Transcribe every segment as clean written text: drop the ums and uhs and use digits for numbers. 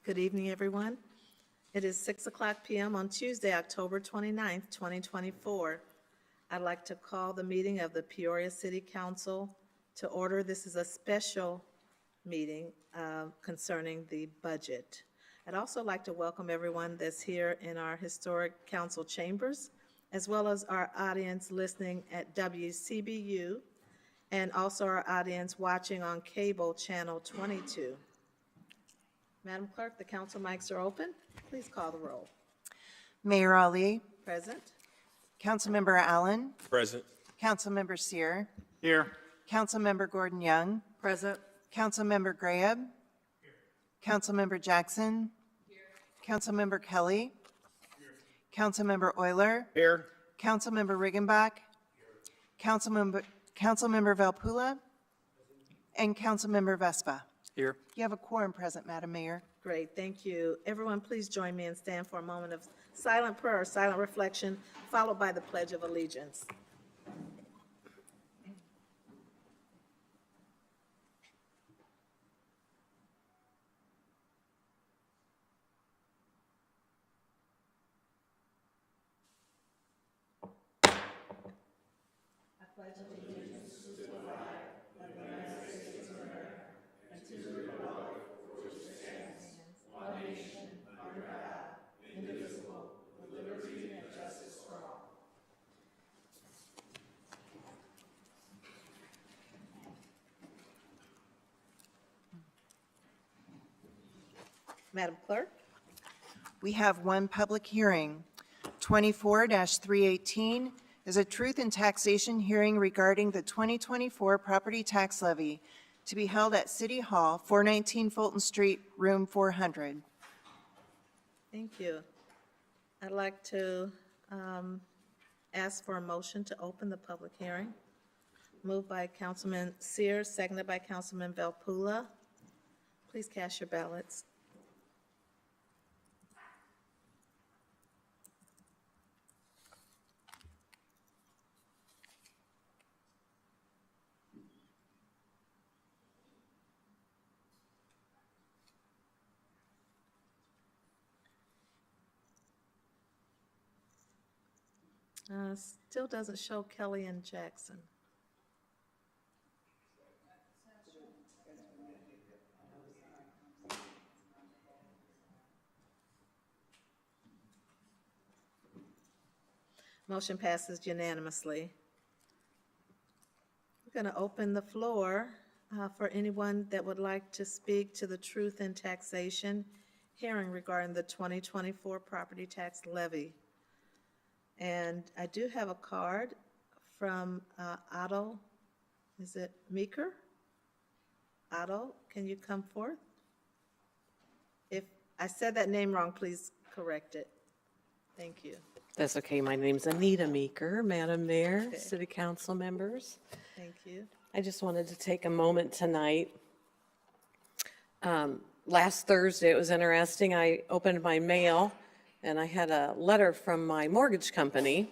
Good evening, everyone. It is 6:00 p.m. on Tuesday, October 29th, 2024. I'd like to call the meeting of the Peoria City Council to order. This is a special meeting concerning the budget. I'd also like to welcome everyone that's here in our historic council chambers, as well as our audience listening at WCBU, and also our audience watching on cable channel 22. Madam Clerk, the council mics are open. Please call the roll. Mayor Ali, Present. Councilmember Allen, Present. Councilmember Sear, Here. Councilmember Gordon Young, Present. Councilmember Graham, Councilmember Jackson, Councilmember Kelly, Councilmember Euler, Here. Councilmember Riggenbach, Councilmember Valpula, and Councilmember Vespa. Here. You have a quorum present, Madam Mayor. Great, thank you. Everyone, please join me and stand for a moment of silent prayer, silent reflection, followed by the Pledge of Allegiance. Madam Clerk? We have one public hearing. 24-318 is a truth and taxation hearing regarding the 2024 property tax levy to be held at City Hall, 419 Fulton Street, room 400. Thank you. I'd like to ask for a motion to open the public hearing. Moved by Councilman Sear, seconded by Councilman Valpula. Please cast your ballots. Still doesn't show Kelly and Jackson. Motion passes unanimously. We're going to open the floor for anyone that would like to speak to the truth in taxation hearing regarding the 2024 property tax levy. And I do have a card from Otto. Is it Meeker? Otto, can you come forth? If I said that name wrong, please correct it. Thank you. That's okay. My name's Anita Meeker, Madam Mayor, Okay. City Council members. Thank you. I just wanted to take a moment tonight. Last Thursday, it was interesting. I opened my mail and I had a letter from my mortgage company,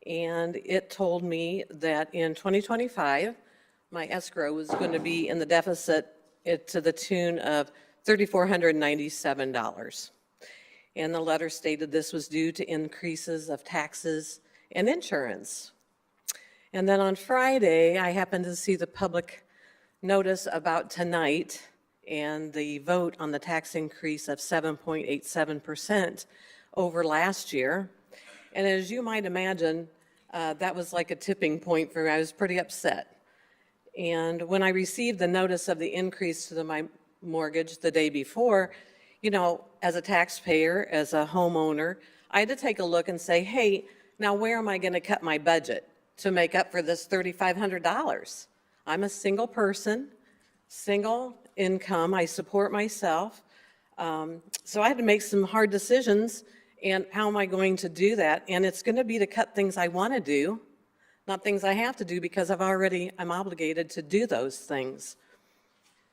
and it told me that in 2025, my escrow was going to be in the deficit to the tune of $3,497. And the letter stated this was due to increases of taxes and insurance. And then on Friday, I happened to see the public notice about tonight and the vote on the tax increase of 7.87% over last year. And as you might imagine, that was like a tipping point for me. I was pretty upset. And when I received the notice of the increase to my mortgage the day before, you know, as a taxpayer, as a homeowner, I had to take a look and say, hey, now where am I going to cut my budget to make up for this $3,500? I'm a single person, single income. I support myself. So I had to make some hard decisions. And how am I going to do that? And it's going to be to cut things I want to do, not things I have to do because I'm obligated to do those things.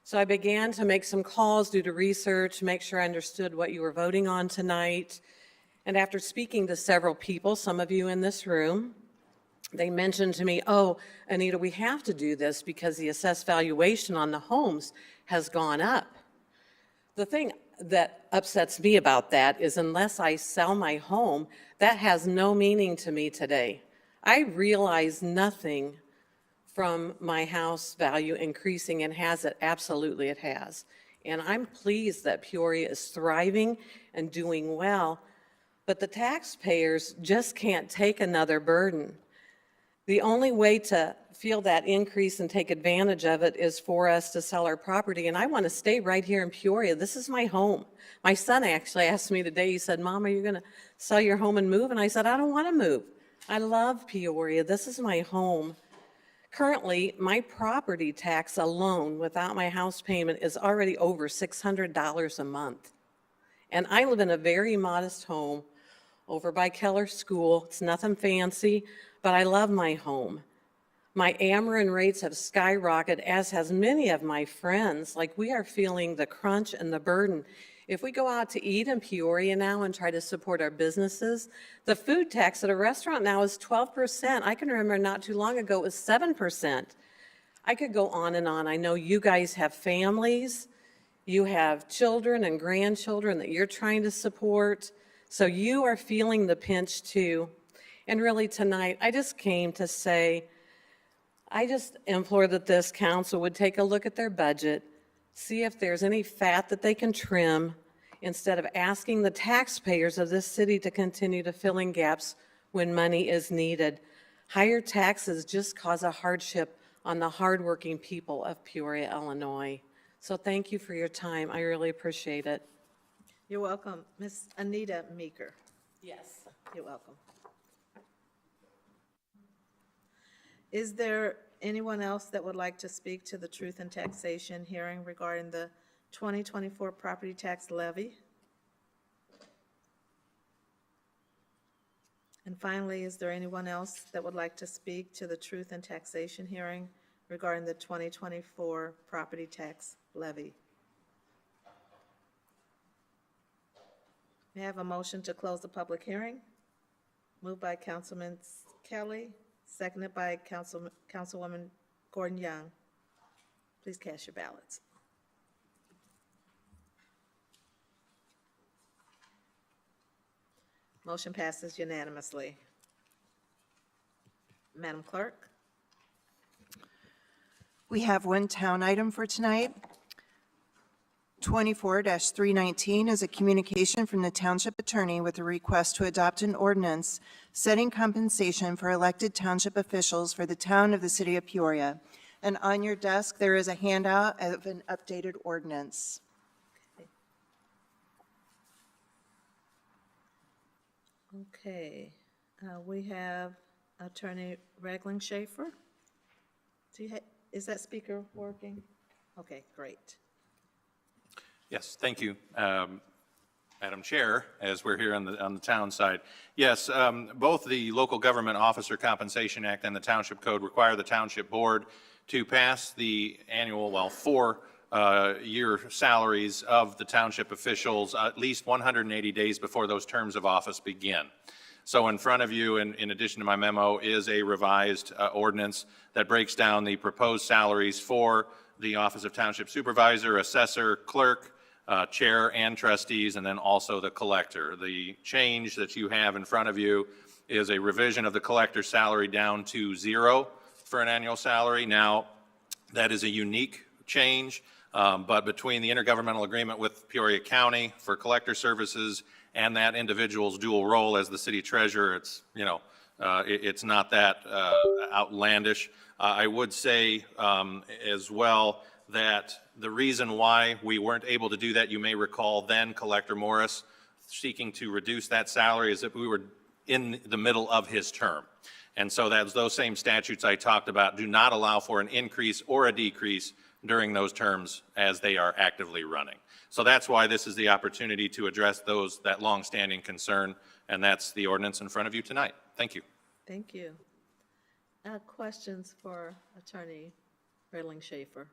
So I began to make some calls, do the research, make sure I understood what you were voting on tonight. And after speaking to several people, some of you in this room, they mentioned to me, oh, Anita, we have to do this because the assessed valuation on the homes has gone up. The thing that upsets me about that is unless I sell my home, that has no meaning to me today. I realize nothing from my house value increasing, and has it? Absolutely it has. And I'm pleased that Peoria is thriving and doing well, but the taxpayers just can't take another burden. The only way to feel that increase and take advantage of it is for us to sell our property, and I want to stay right here in Peoria. This is my home. My son actually asked me today, he said, Mom, are you going to sell your home and move? And I said, I don't want to move. I love Peoria. This is my home. Currently, my property tax alone without my house payment is already over $600 a month. And I live in a very modest home over by Keller School. It's nothing fancy, but I love my home. My Ameren rates have skyrocketed, as has many of my friends. Like, we are feeling the crunch and the burden. If we go out to eat in Peoria now and try to support our businesses, the food tax at a restaurant now is 12%. I can remember not too long ago it was 7%. I could go on and on. I know you guys have families, you have children and grandchildren that you're trying to support, so you are feeling the pinch too. And really tonight, I just came to say, I just implore that this council would take a look at their budget, see if there's any fat that they can trim, instead of asking the taxpayers of this city to continue to fill in gaps when money is needed. Higher taxes just cause a hardship on the hardworking people of Peoria, Illinois. So thank you for your time. I really appreciate it. You're welcome. Ms. Anita Meeker. Yes. You're welcome. Is there anyone else that would like to speak to the Truth in Taxation hearing regarding the 2024 property tax levy? And finally, is there anyone else that would like to speak to the Truth in Taxation hearing regarding the 2024 property tax levy? May I have a motion to close the public hearing? Moved by Councilman Kelly, seconded by Councilwoman Gordon Young. Please cast your ballots. Motion passes unanimously. Madam Clerk? We have one town item for tonight. 24-319 is a communication from the Township Attorney with a request to adopt an ordinance setting compensation for elected township officials for the town of the City of Peoria. And on your desk, there is a handout of an updated ordinance. Okay, we have Attorney Regling Schaefer. Is that speaker working? Okay, great. Yes, thank you, Madam Chair, as we're here on the town side. Yes, both the Local Government Officer Compensation Act and the Township Code require the Township Board to pass the annual, well, four-year salaries of the township officials at least 180 days before those terms of office begin. So in front of you, in addition to my memo, is a revised ordinance that breaks down the proposed salaries for the Office of Township Supervisor, Assessor, Clerk, Chair, and trustees, and then also the collector. The change that you have in front of you is a revision of the collector's salary down to 0 for an annual salary. Now, that is a unique change, but between the intergovernmental agreement with Peoria County for collector services and that individual's dual role as the city treasurer, it's, you know, it's not that outlandish. I would say as well that the reason why we weren't able to do that, you may recall then Collector Morris seeking to reduce that salary, is that we were in the middle of his term. And so that's those same statutes I talked about do not allow for an increase or a decrease during those terms as they are actively running. So that's why this is the opportunity to address that longstanding concern, and that's the ordinance in front of you tonight. Thank you. Thank you. Questions for Attorney Regling Schaefer?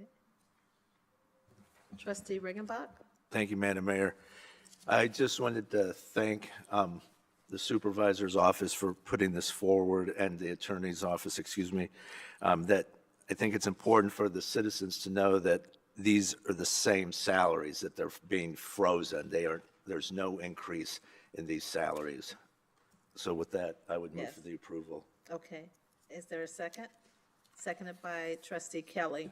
Okay. Trustee Riggenbach? Thank you, Madam Mayor. I just wanted to thank the Supervisor's Office for putting this forward, and the Attorney's Office, excuse me, that I think it's important for the citizens to know that these are the same salaries, that they're being frozen. There's no increase in these salaries. So with that, I would move Yes. for the approval. Okay. Is there a second? Seconded by trustee Kelly.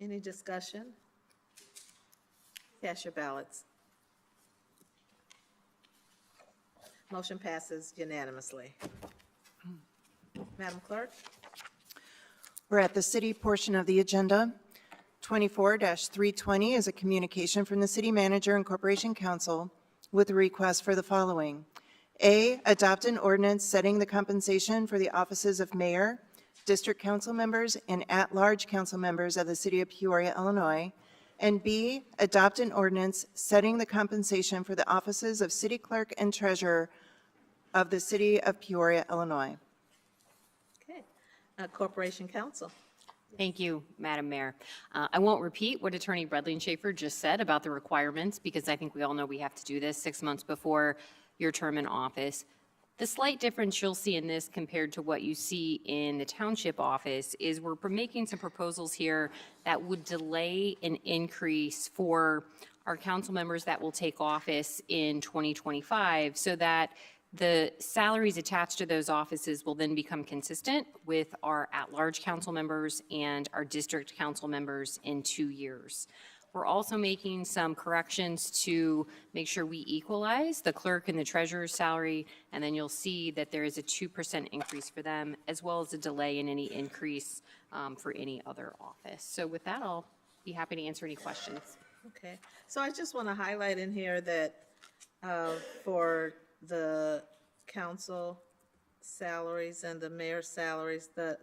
Any discussion? Cast your ballots. Motion passes unanimously. Madam Clerk? We're at the city portion of the agenda. 24-320 is a communication from the city manager and corporation council with a request for the following. A, adopt an ordinance setting the compensation for the offices of mayor, district council members, and at-large council members of the city of Peoria, Illinois. And B, adopt an ordinance setting the compensation for the offices of city clerk and treasurer of the city of Peoria, Illinois. Okay. Corporation Counsel. Thank you, Madam Mayor. I won't repeat what Attorney Bradley and Schaefer just said about the requirements, because I think we all know we have to do this 6 months before your term in office. The slight difference you'll see in this compared to what you see in the township office is we're making some proposals here that would delay an increase for our council members that will take office in 2025, so that the salaries attached to those offices will then become consistent with our at-large council members and our district council members in 2 years. We're also making some corrections to make sure we equalize the clerk and the treasurer's salary, and then you'll see that there is a 2% increase for them, as well as a delay in any increase for any other office. So with that, I'll be happy to answer any questions. Okay. So I just want to highlight in here that for the council salaries and the mayor's salaries, the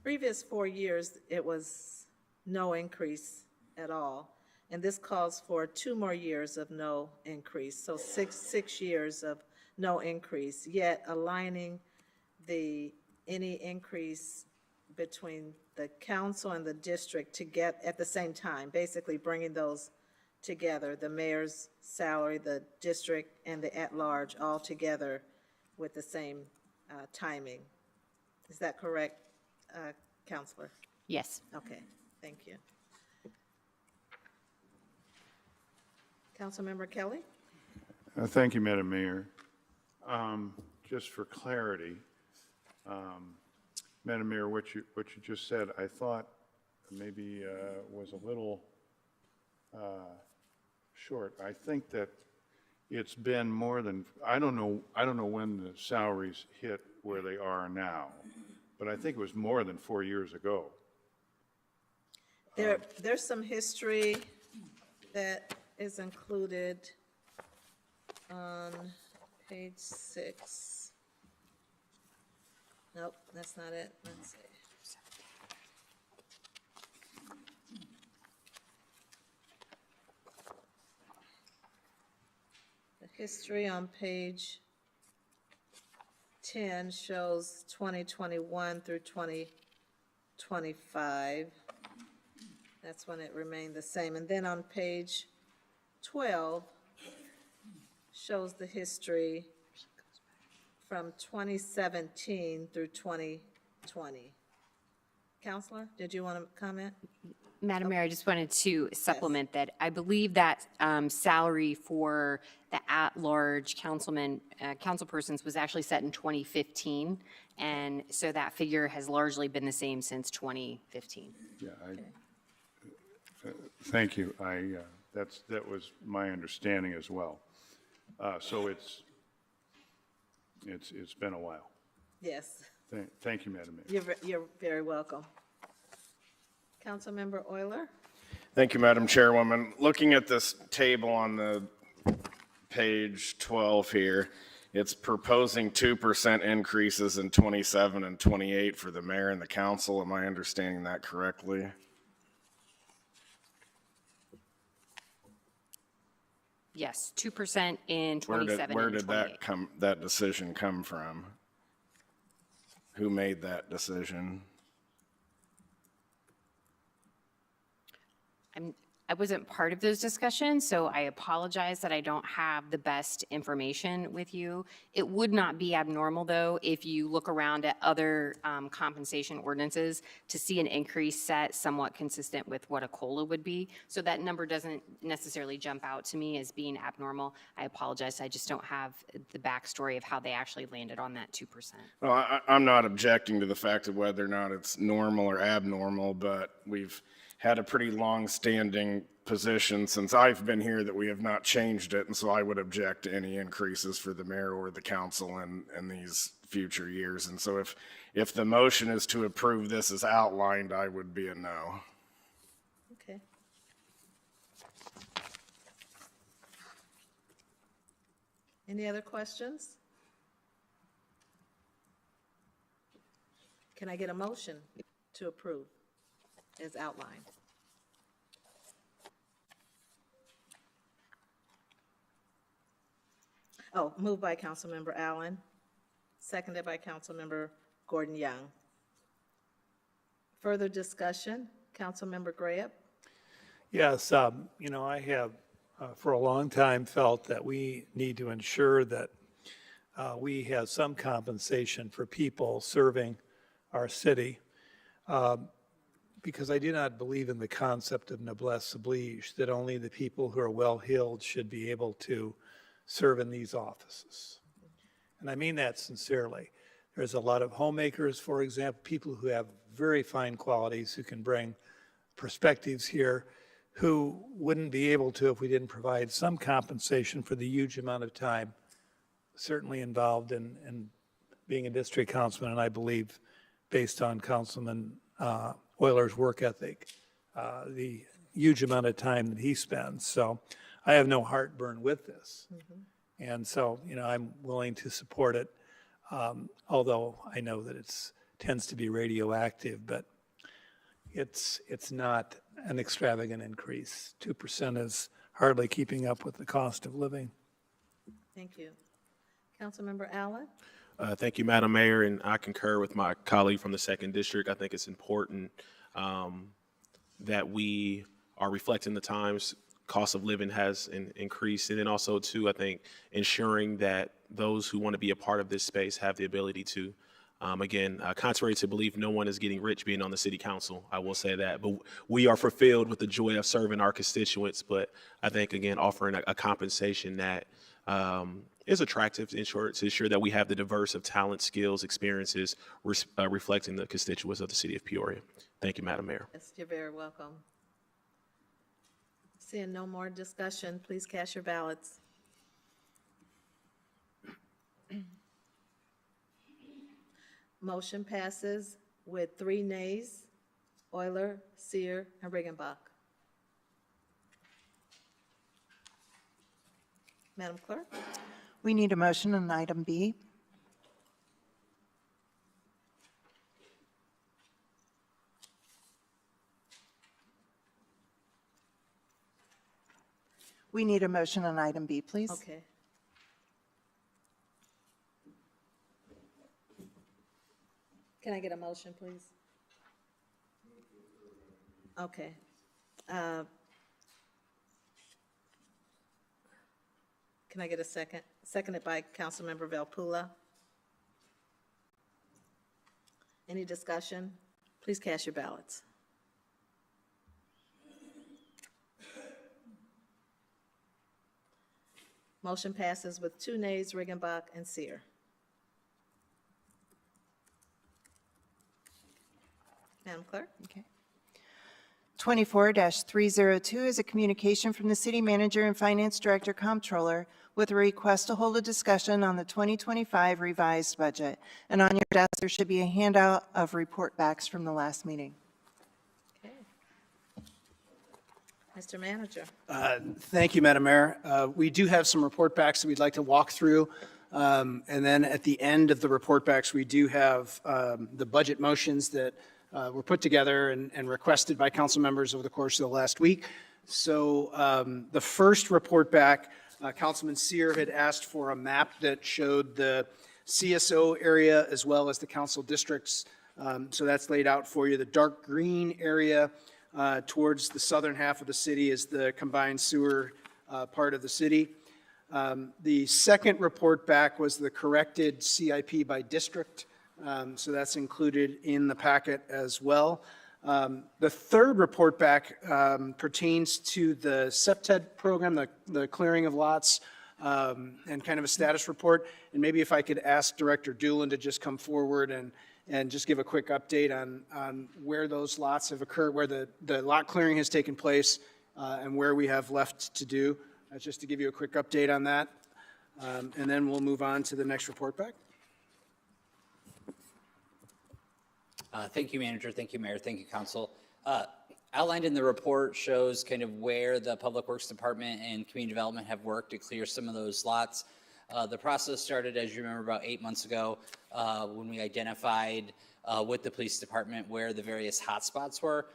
previous 4 years, it was no increase at all. And this calls for 2 more years of no increase, so six years of no increase, yet aligning any increase between the council and the district to get at the same time, basically bringing those together, the mayor's salary, the district, and the at-large all together with the same timing. Is that correct, Counselor? Yes. Okay, thank you. Councilmember Kelly? Thank you, Madam Mayor. Just for clarity, Madam Mayor, what you just said, I thought maybe was a little short. I think that it's been more than, I don't know when the salaries hit where they are now, but I think it was more than 4 years ago. There's some history that is included on page 6. Nope, that's not it. Let's see. The history on page 10 shows 2021 through 2025. That's when it remained the same. And then on page 12 shows the history from 2017 through 2020. Counselor, did you want to comment? Madam Mayor, I just wanted to supplement that. I believe that salary for the at-large councilpersons was actually set in 2015, and so that figure has largely been the same since 2015. Yeah, thank you. That was my understanding as well. So it's been a while. Yes, Thank you, Madam Mayor. you're very welcome. Councilmember Euler? Thank you, Madam Chairwoman. Looking at this table on the page 12 here, it's proposing 2% increases in 27 and 28 for the mayor and the council. Am I understanding that correctly? Yes, 2% in 27 Where and did 28. that decision come from? Who made that decision? I wasn't part of those discussions, so I apologize that I don't have the best information with you. It would not be abnormal, though, if you look around at other compensation ordinances to see an increase set somewhat consistent with what a COLA would be. So that number doesn't necessarily jump out to me as being abnormal. I apologize, I just don't have the backstory of how they actually landed on that 2%. Well, I'm not objecting to the fact of whether or not it's normal or abnormal, but we've had a pretty long-standing position since I've been here that we have not changed it, and so I would object to any increases for the mayor or the council in these future years. And so if the motion is to approve this as outlined, I would be a no. Okay. Any other questions? Can I get a motion to approve as outlined? Oh, moved by Councilmember Allen, seconded by Councilmember Gordon Young. Further discussion, Councilmember Graham? Yes, I have for a long time felt that we need to ensure that we have some compensation for people serving our city, because I do not believe in the concept of noblesse oblige, that only the people who are well-heeled should be able to serve in these offices. And I mean that sincerely. There's a lot of homemakers, for example, people who have very fine qualities, who can bring perspectives here, who wouldn't be able to if we didn't provide some compensation for the huge amount of time certainly involved in being a district councilman, and I believe, based on Councilman Euler's work ethic, the huge amount of time that he spends. So I have no heartburn with this. And so, I'm willing to support it, although I know that it tends to be radioactive, but it's not an extravagant increase. 2% is hardly keeping up with the cost of living. Thank you. Councilmember Allen? Thank you, Madam Mayor, and I concur with my colleague from the 2nd District. I think it's important that we are reflecting the times. Cost of living has increased, and then also, too, I think ensuring that those who want to be a part of this space have the ability to. Again, contrary to belief, no one is getting rich being on the city council. I will say that, but we are fulfilled with the joy of serving our constituents. But I think, again, offering a compensation that is attractive to ensure that we have the diverse of talent, skills, experiences, reflecting the constituents of the city of Peoria. Thank you, Madam Mayor. Yes, you're very welcome. Seeing no more discussion, please cast your ballots. Motion passes with 3 nays, Euler, Seer, and Riggenbach. Madam Clerk? We need a motion on item B. We need a motion on item B, please. Okay. Can I get a motion, please? Okay. Can I get a second? Seconded by Councilmember Velpula. Any discussion? Please cast your ballots. Motion passes with 2 nays, Riggenbach and Seer. Madam Clerk? Okay. 24-302 is a communication from the City Manager and Finance Director Comptroller with a request to hold a discussion on the 2025 revised budget. And on your desk, there should be a handout of report backs from the last meeting. Okay. Mr. Manager? Thank you, Madam Mayor. We do have some report backs that we'd like to walk through. And then at the end of the report backs, we do have the budget motions that were put together and requested by council members over the course of the last week. So the first report back, Councilman Seer had asked for a map that showed the CSO area as well as the council districts. So that's laid out for you. The dark green area towards the southern half of the city is the combined sewer part of the city. The second report back was the corrected CIP by district, so that's included in the packet as well. The third report back pertains to the SEPTED program, the clearing of lots, and kind of a status report. And maybe if I could ask Director Doolin to just come forward and just give a quick update on where those lots have occurred, where the lot clearing has taken place, and where we have left to do, just to give you a quick update on that. And then we'll move on to the next report back. Thank you, Manager. Thank you, Mayor. Thank you, Council. Outlined in the report shows kind of where the Public Works Department and Community Development have worked to clear some of those lots. The process started, as you remember, about 8 months ago when we identified with the Police Department where the various hotspots were.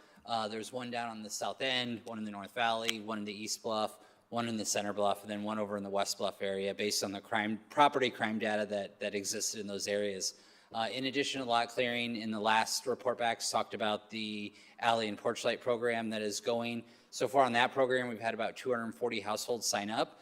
There's one down on the south end, one in the North Valley, one in the East Bluff, one in the Center Bluff, and then one over in the West Bluff area based on the property crime data that existed in those areas. In addition to lot clearing, in the last report backs talked about the alley and porch light program that is going. So far on that program, we've had about 240 households sign up.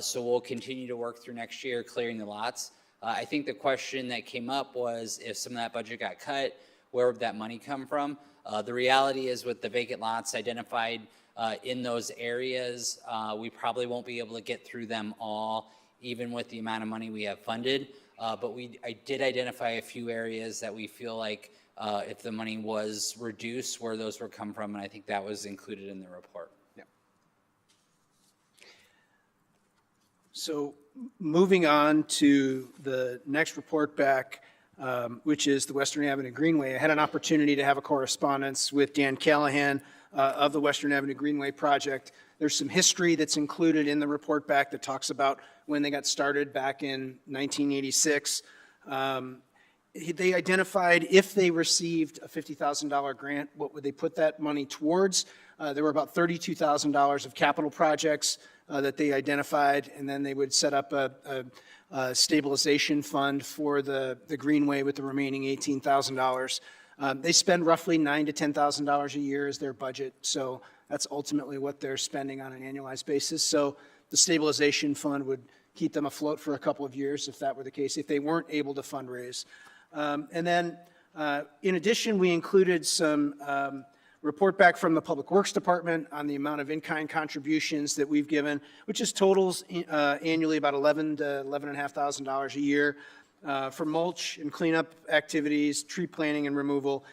So we'll continue to work through next year clearing the lots. I think the question that came up was if some of that budget got cut, where would that money come from? The reality is with the vacant lots identified in those areas, we probably won't be able to get through them all, even with the amount of money we have funded. But I did identify a few areas that we feel like if the money was reduced, where those would come from, and I think that was included in the report. Yeah. So moving on to the next report back, which is the Western Avenue Greenway. I had an opportunity to have a correspondence with Dan Callahan of the Western Avenue Greenway project. There's some history that's included in the report back that talks about when they got started back in 1986. They identified if they received a $50,000 grant, what would they put that money towards? There were about $32,000 of capital projects that they identified, and then they would set up a stabilization fund for the Greenway with the remaining $18,000. They spend roughly $9,000 to $10,000 a year as their budget, so that's ultimately what they're spending on an annualized basis. So the stabilization fund would keep them afloat for a couple of years if that were the case, if they weren't able to fundraise. And then in addition, we included some report back from the Public Works Department on the amount of in-kind contributions that we've given, which is totals annually about $11,000 to $11,500 a year for mulch and cleanup activities, tree planting and removal,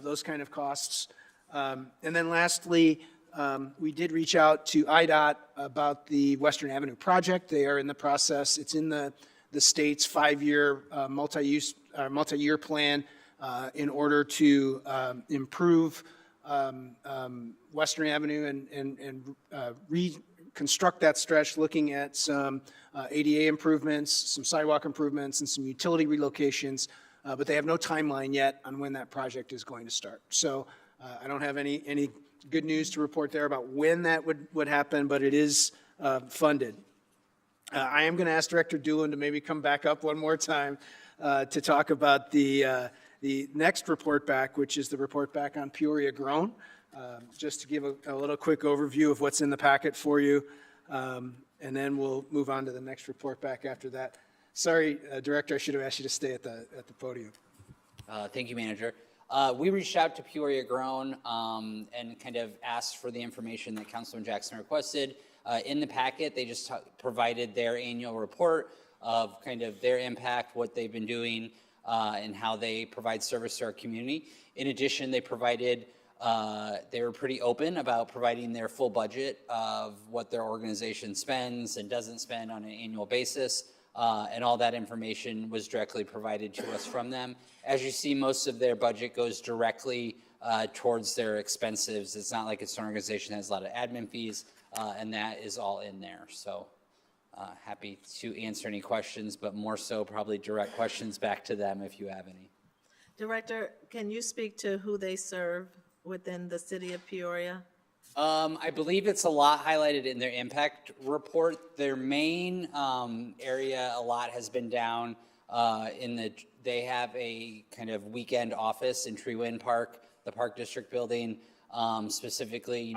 those kind of costs. And then lastly, we did reach out to IDOT about the Western Avenue project. They are in the process. It's in the state's 5-year multi-year plan in order to improve Western Avenue and reconstruct that stretch, looking at some ADA improvements, some sidewalk improvements, and some utility relocations. But they have no timeline yet on when that project is going to start. So I don't have any good news to report there about when that would happen, but it is funded. I am going to ask Director Doolin to maybe come back up one more time to talk about the next report back, which is the report back on Peoria Grown, just to give a little quick overview of what's in the packet for you. And then we'll move on to the next report back after that. Sorry, Director, I should have asked you to stay at the podium. Thank you, Manager. We reached out to Peoria Grown and kind of asked for the information that Councilman Jackson requested. In the packet, they just provided their annual report of kind of their impact, what they've been doing, and how they provide service to our community. In addition, they provided, they were pretty open about providing their full budget of what their organization spends and doesn't spend on an annual basis. And all that information was directly provided to us from them. As you see, most of their budget goes directly towards their expenses. It's not like it's an organization that has a lot of admin fees, and that is all in there. So happy to answer any questions, but more so probably direct questions back to them if you have any. Director, can you speak to who they serve within the city of Peoria? I believe it's a lot highlighted in their impact report. Their main area, a lot has been down they have a kind of weekend office in Treewind Park, the Park District building. Specifically,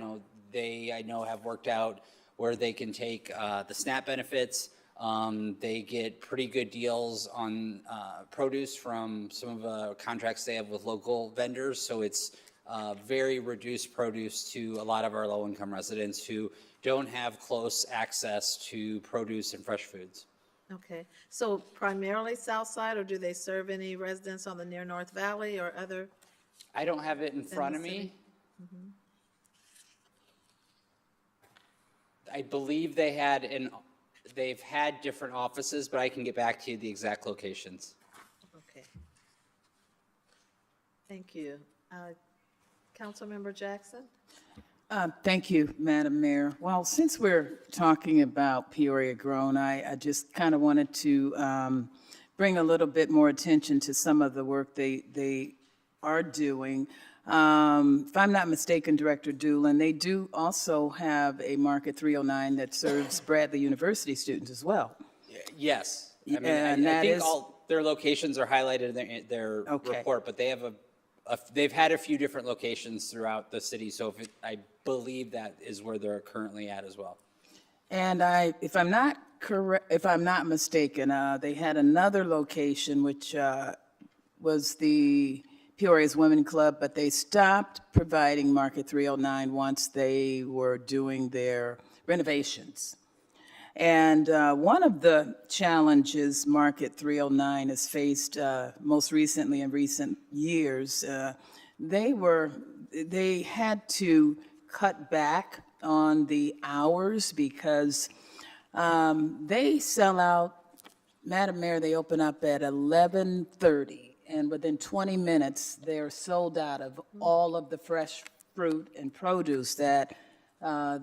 they, I know, have worked out where they can take the SNAP benefits. They get pretty good deals on produce from some of the contracts they have with local vendors. So it's very reduced produce to a lot of our low-income residents who don't have close access to produce and fresh foods. Okay, so primarily South Side, or do they serve any residents on the near North Valley or other? I don't have it in front the of me. city? I believe they've had different offices, but I can get back to you the exact locations. Okay. Thank you. Councilmember Jackson? Thank you, Madam Mayor. Well, since we're talking about Peoria Grown, I just kind of wanted to bring a little bit more attention to some of the work they are doing. If I'm not mistaken, Director Doolin, they do also have a Market 309 that serves Bradley University students as well. Yes. I mean, And I that think is- all their locations are highlighted in their Okay. report, but they have they've had a few different locations throughout the city. So I believe that is where they're currently at as well. And if I'm not mistaken, they had another location which was the Peoria's Women Club, but they stopped providing Market 309 once they were doing their renovations. And one of the challenges Market 309 has faced most recently in recent years, they had to cut back on the hours because they sell out. Madam Mayor, they open up at 11:30, and within 20 minutes, they're sold out of all of the fresh fruit and produce that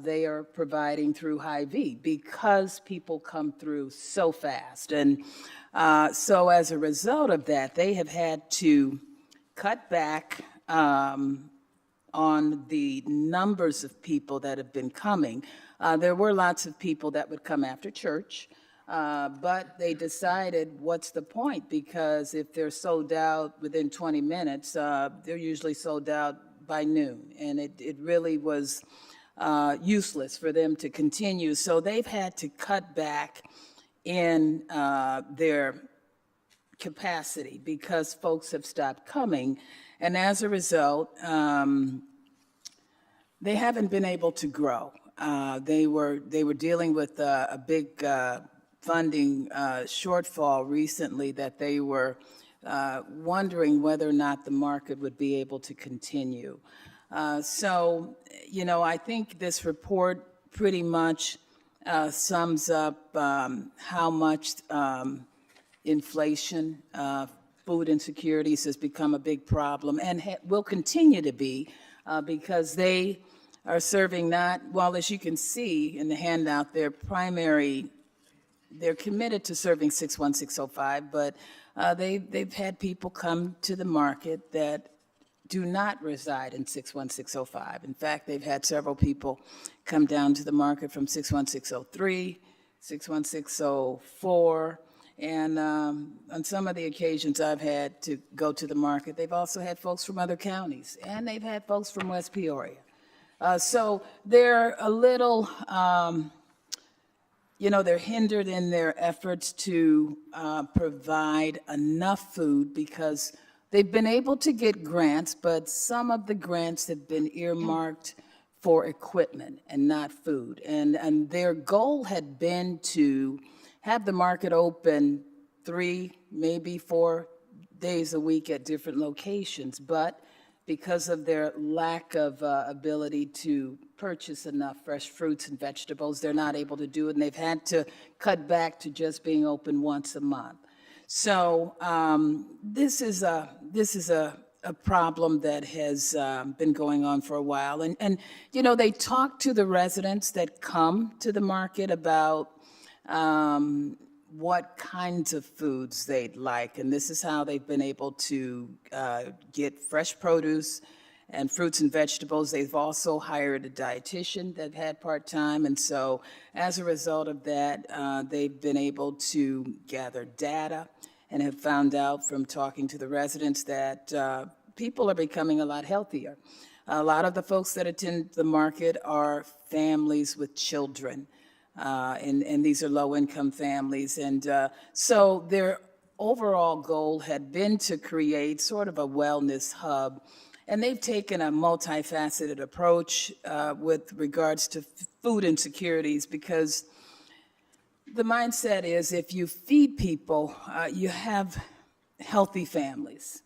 they are providing through Hy-Vee because people come through so fast. And so as a result of that, they have had to cut back on the numbers of people that have been coming. There were lots of people that would come after church, but they decided, what's the point? Because if they're sold out within 20 minutes, they're usually sold out by noon. And it really was useless for them to continue. So they've had to cut back in their capacity because folks have stopped coming. And as a result, they haven't been able to grow. They were dealing with a big funding shortfall recently that they were wondering whether or not the market would be able to continue. So, I think this report pretty much sums up how much inflation, food insecurities has become a big problem and will continue to be because they are serving as you can see in the handout, they're committed to serving 61605, but they've had people come to the market that do not reside in 61605. In fact, they've had several people come down to the market from 61603, 61604, and on some of the occasions I've had to go to the market, they've also had folks from other counties, and they've had folks from West Peoria. So they're a little, they're hindered in their efforts to provide enough food because they've been able to get grants, but some of the grants have been earmarked for equipment and not food. And their goal had been to have the market open 3, maybe 4 days a week at different locations, but because of their lack of ability to purchase enough fresh fruits and vegetables, they're not able to do it, and they've had to cut back to just being open once a month. So this is a problem that has been going on for a while. And they talk to the residents that come to the market about what kinds of foods they'd like. And this is how they've been able to get fresh produce and fruits and vegetables. They've also hired a dietitian that had part-time. And so as a result of that, they've been able to gather data and have found out from talking to the residents that people are becoming a lot healthier. A lot of the folks that attend the market are families with children, and these are low-income families. And so their overall goal had been to create sort of a wellness hub. And they've taken a multifaceted approach with regards to food insecurities, because the mindset is if you feed people, you have healthy families.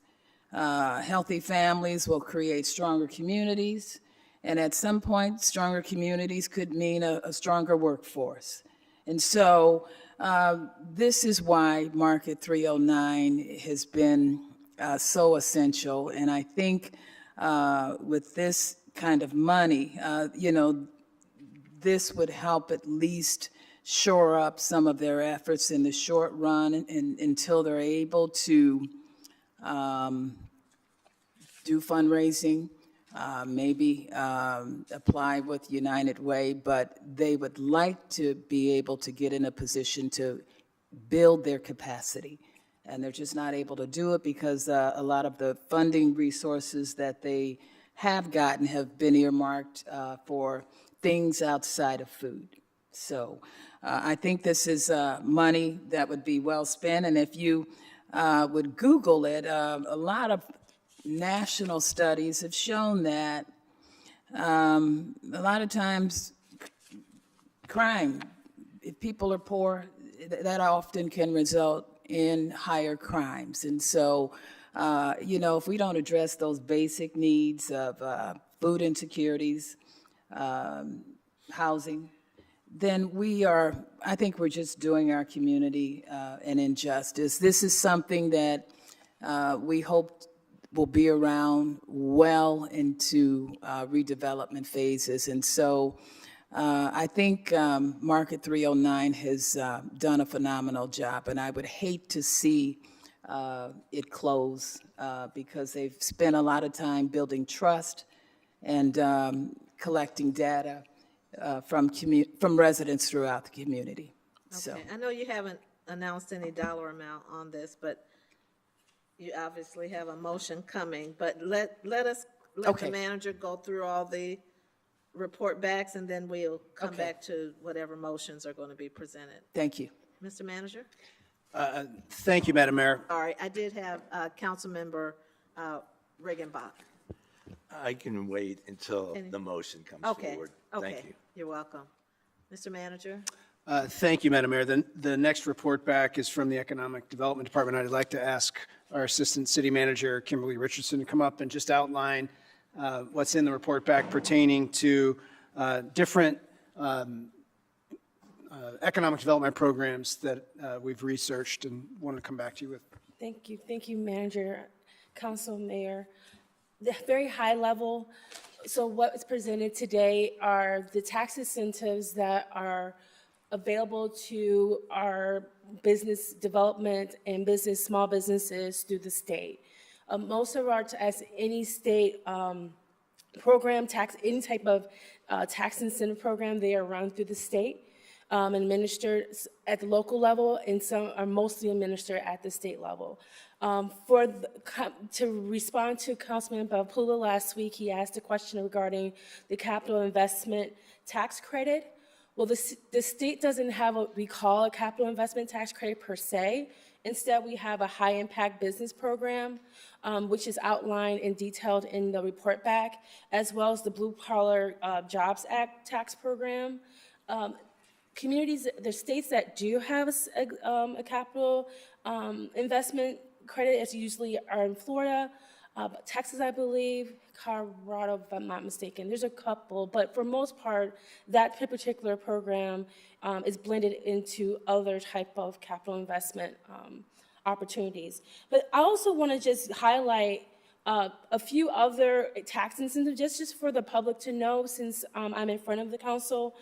Healthy families will create stronger communities, and at some point, stronger communities could mean a stronger workforce. And so this is why Market 309 has been so essential. And I think with this kind of money, this would help at least shore up some of their efforts in the short run until they're able to do fundraising, maybe apply with United Way, but they would like to be able to get in a position to build their capacity. And they're just not able to do it because a lot of the funding resources that they have gotten have been earmarked for things outside of food. So I think this is money that would be well spent. And if you would Google it, a lot of national studies have shown that a lot of times crime, if people are poor, that often can result in higher crimes. And so, if we don't address those basic needs of food insecurities, housing, then I think we're just doing our community an injustice. This is something that we hope will be around well into redevelopment phases. And so I think Market 309 has done a phenomenal job, and I would hate to see it close because they've spent a lot of time building trust and collecting data from residents throughout the community. So. Okay, I know you haven't announced any dollar amount on this, but you obviously have a motion coming, but let the manager go through all the report backs, and then we'll come back to whatever motions are going to be presented. Thank you. Mr. Manager? Thank you, Madam Mayor. All right, I did have Councilmember Riggenbach. I can wait until the motion comes forward. Thank you. You're welcome. Mr. Manager? Thank you, Madam Mayor. The next report back is from the Economic Development Department. I'd like to ask our Assistant City Manager, Kimberly Richardson, to come up and just outline what's in the report back pertaining to different economic development programs that we've researched and want to come back to you with. Thank you, Manager, Council, Mayor. The very high level, so what is presented today are the tax incentives that are available to our business development and small businesses through the state. Most of our, as any state program, any type of tax incentive program, they are run through the state, administered at the local level, and some are mostly administered at the state level. To respond to Councilman Papula last week, he asked a question regarding the capital investment tax credit. Well, the state doesn't have what we call a capital investment tax credit per se. Instead, we have a high impact business program, which is outlined and detailed in the report back, as well as the Blue Collar Jobs Act tax program. The states that do have a capital investment credit is usually are in Florida, Texas, I believe, Colorado, if I'm not mistaken. There's a couple, but for most part, that particular program is blended into other type of capital investment opportunities. But I also want to just highlight a few other tax incentives, just for the public to know, since I'm in front of the council.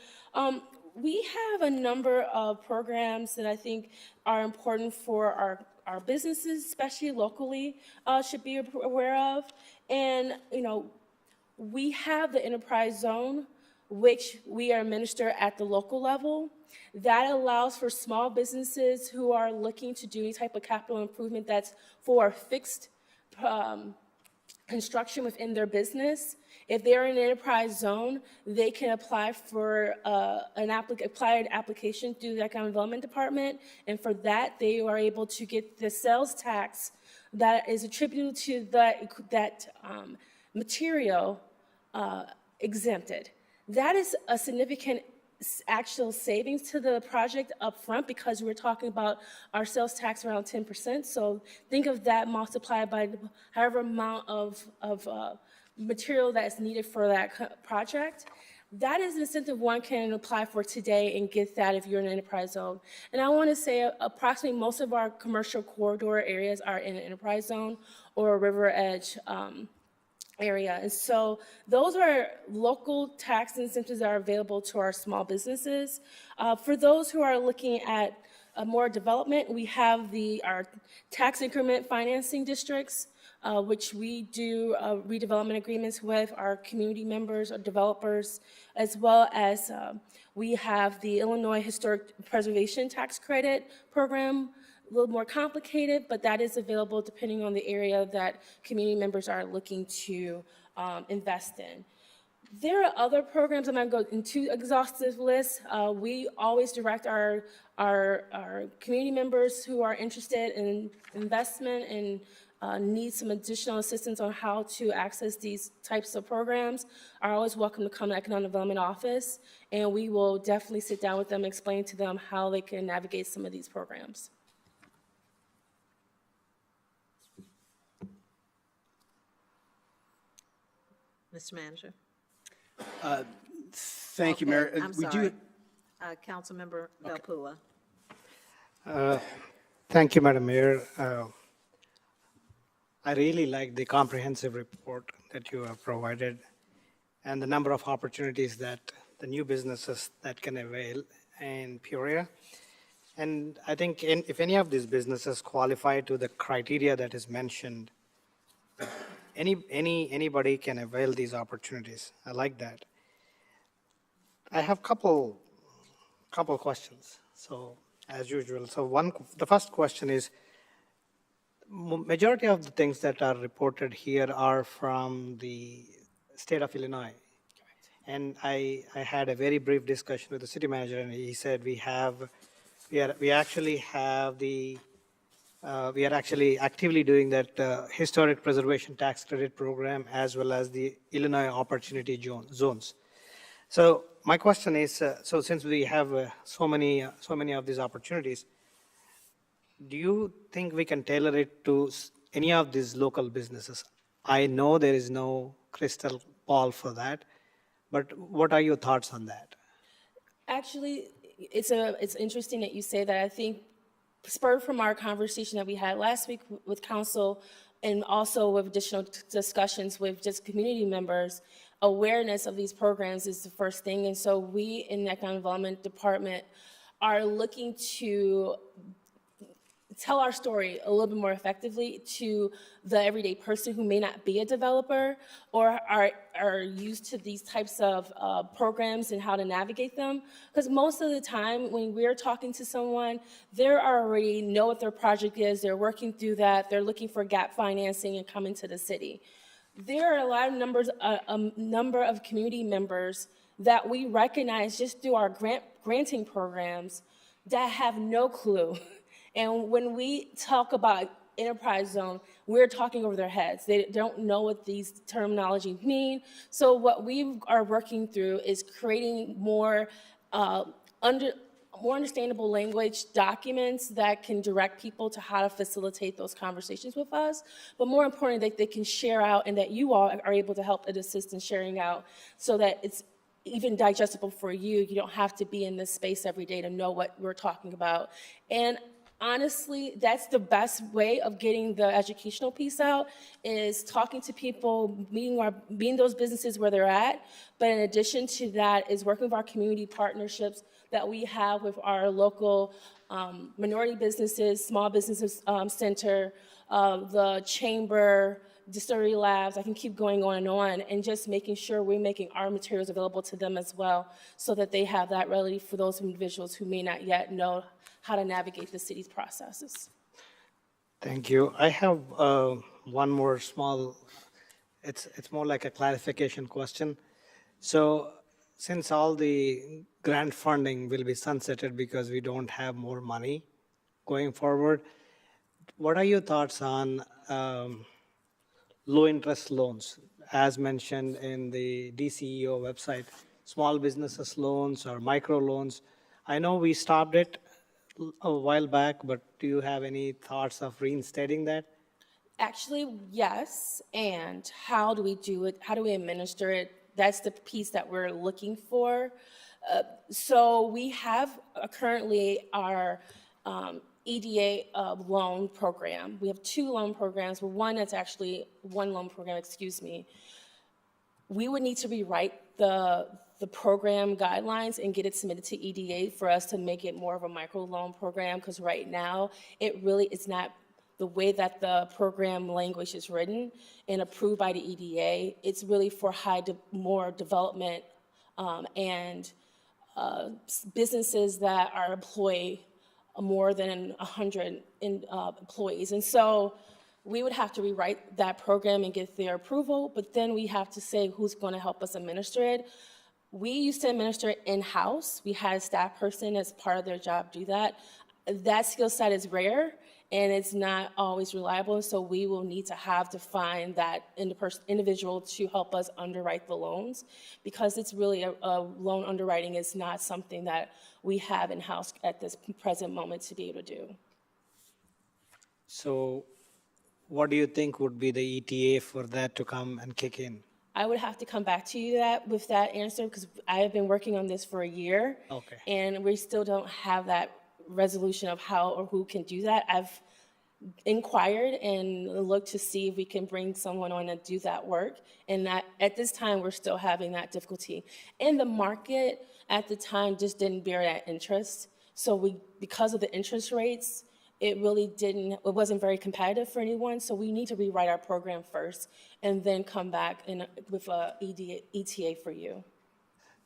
We have a number of programs that I think are important for our businesses, especially locally, should be aware of. And, we have the enterprise zone, which we administer at the local level. That allows for small businesses who are looking to do any type of capital improvement that's for a fixed construction within their business. If they're in an enterprise zone, they can apply for an application through the Economic Development Department, and for that, they are able to get the sales tax that is attributable to that material exempted. That is a significant actual savings to the project up front because we're talking about our sales tax around 10%. So think of that multiplied by however amount of material that is needed for that project. That is an incentive one can apply for today and get that if you're in an enterprise zone. And I want to say approximately most of our commercial corridor areas are in an enterprise zone or a river edge area. And so those are local tax incentives that are available to our small businesses. For those who are looking at more development, we have our tax increment financing districts, which we do redevelopment agreements with our community members or developers, as well as we have the Illinois Historic Preservation Tax Credit Program. A little more complicated, but that is available depending on the area that community members are looking to invest in. There are other programs, I'm not going to go into exhaustive list. We always direct our community members who are interested in investment and need some additional assistance on how to access these types of programs are always welcome to come to the Economic Development Office, and we will definitely sit down with them and explain to them how they can navigate some of these programs. Mr. Manager. Thank you, Mayor. I'm sorry. Councilmember Velpula. Thank you, Madam Mayor. I really like the comprehensive report that you have provided and the number of opportunities that the new businesses that can avail in Peoria. And I think if any of these businesses qualify to the criteria that is mentioned, anybody can avail these opportunities. I like that. I have couple questions. So as usual, the first question is, majority of the things that are reported here are from the state of Illinois. And I had a very brief discussion with the city manager, and he said we actually actively doing that historic preservation tax credit program as well as the Illinois opportunity zones. So my question is, so since we have so many of these opportunities, do you think we can tailor it to any of these local businesses? I know there is no crystal ball for that, but what are your thoughts on that? Actually, it's interesting that you say that. I think spurred from our conversation that we had last week with Counsel and also with additional discussions with just community members, awareness of these programs is the first thing. And so we in the Economic Development Department are looking to tell our story a little bit more effectively to the everyday person who may not be a developer or are used to these types of programs and how to navigate them. Because most of the time when we're talking to someone, they already know what their project is, they're working through that, they're looking for gap financing and coming to the city. There are a number of community members that we recognize just through our granting programs that have no clue. And when we talk about enterprise zone, we're talking over their heads. They don't know what these terminology mean. So what we are working through is creating more understandable language documents that can direct people to how to facilitate those conversations with us. But more importantly, that they can share out and that you all are able to help and assist in sharing out so that it's even digestible for you. You don't have to be in this space every day to know what we're talking about. And honestly, that's the best way of getting the educational piece out is talking to people, meeting those businesses where they're at. But in addition to that is working with our community partnerships that we have with our local minority businesses, small businesses center, the chamber, distillery labs. I can keep going on, and just making sure we're making our materials available to them as well so that they have that ready for those individuals who may not yet know how to navigate the city's processes. Thank you. I have one more small it's more like a clarification question. So since all the grant funding will be sunsetted because we don't have more money going forward, what are your thoughts on low-interest loans, as mentioned in the DCEO website, small businesses loans or micro loans? I know we stopped it a while back, but do you have any thoughts of reinstating that? Actually, yes. And how do we do it? How do we administer it? That's the piece that we're looking for. So we have currently our EDA loan program. We have two loan programs, but one loan program, excuse me. We would need to rewrite the program guidelines and get it submitted to EDA for us to make it more of a micro loan program, because right now it really is not the way that the program language is written and approved by the EDA. It's really for more development and businesses that are employ more than 100 employees. And so we would have to rewrite that program and get their approval, but then we have to say who's going to help us administer it. We used to administer it in-house. We had a staff person as part of their job do that. That skill set is rare, and it's not always reliable, so we will need to find that individual to help us underwrite the loans, because it's really a loan underwriting is not something that we have in-house at this present moment to be able to do. So what do you think would be the ETA for that to come and kick in? I would have to come back to you with that answer, because I have been working on this for a year. Okay. And we still don't have that resolution of how or who can do that. I've inquired and looked to see if we can bring someone on and do that work. And that at this time, we're still having that difficulty. And the market at the time just didn't bear that interest. So because of the interest rates, it wasn't very competitive for anyone. So we need to rewrite our program first and then come back with a ETA for you.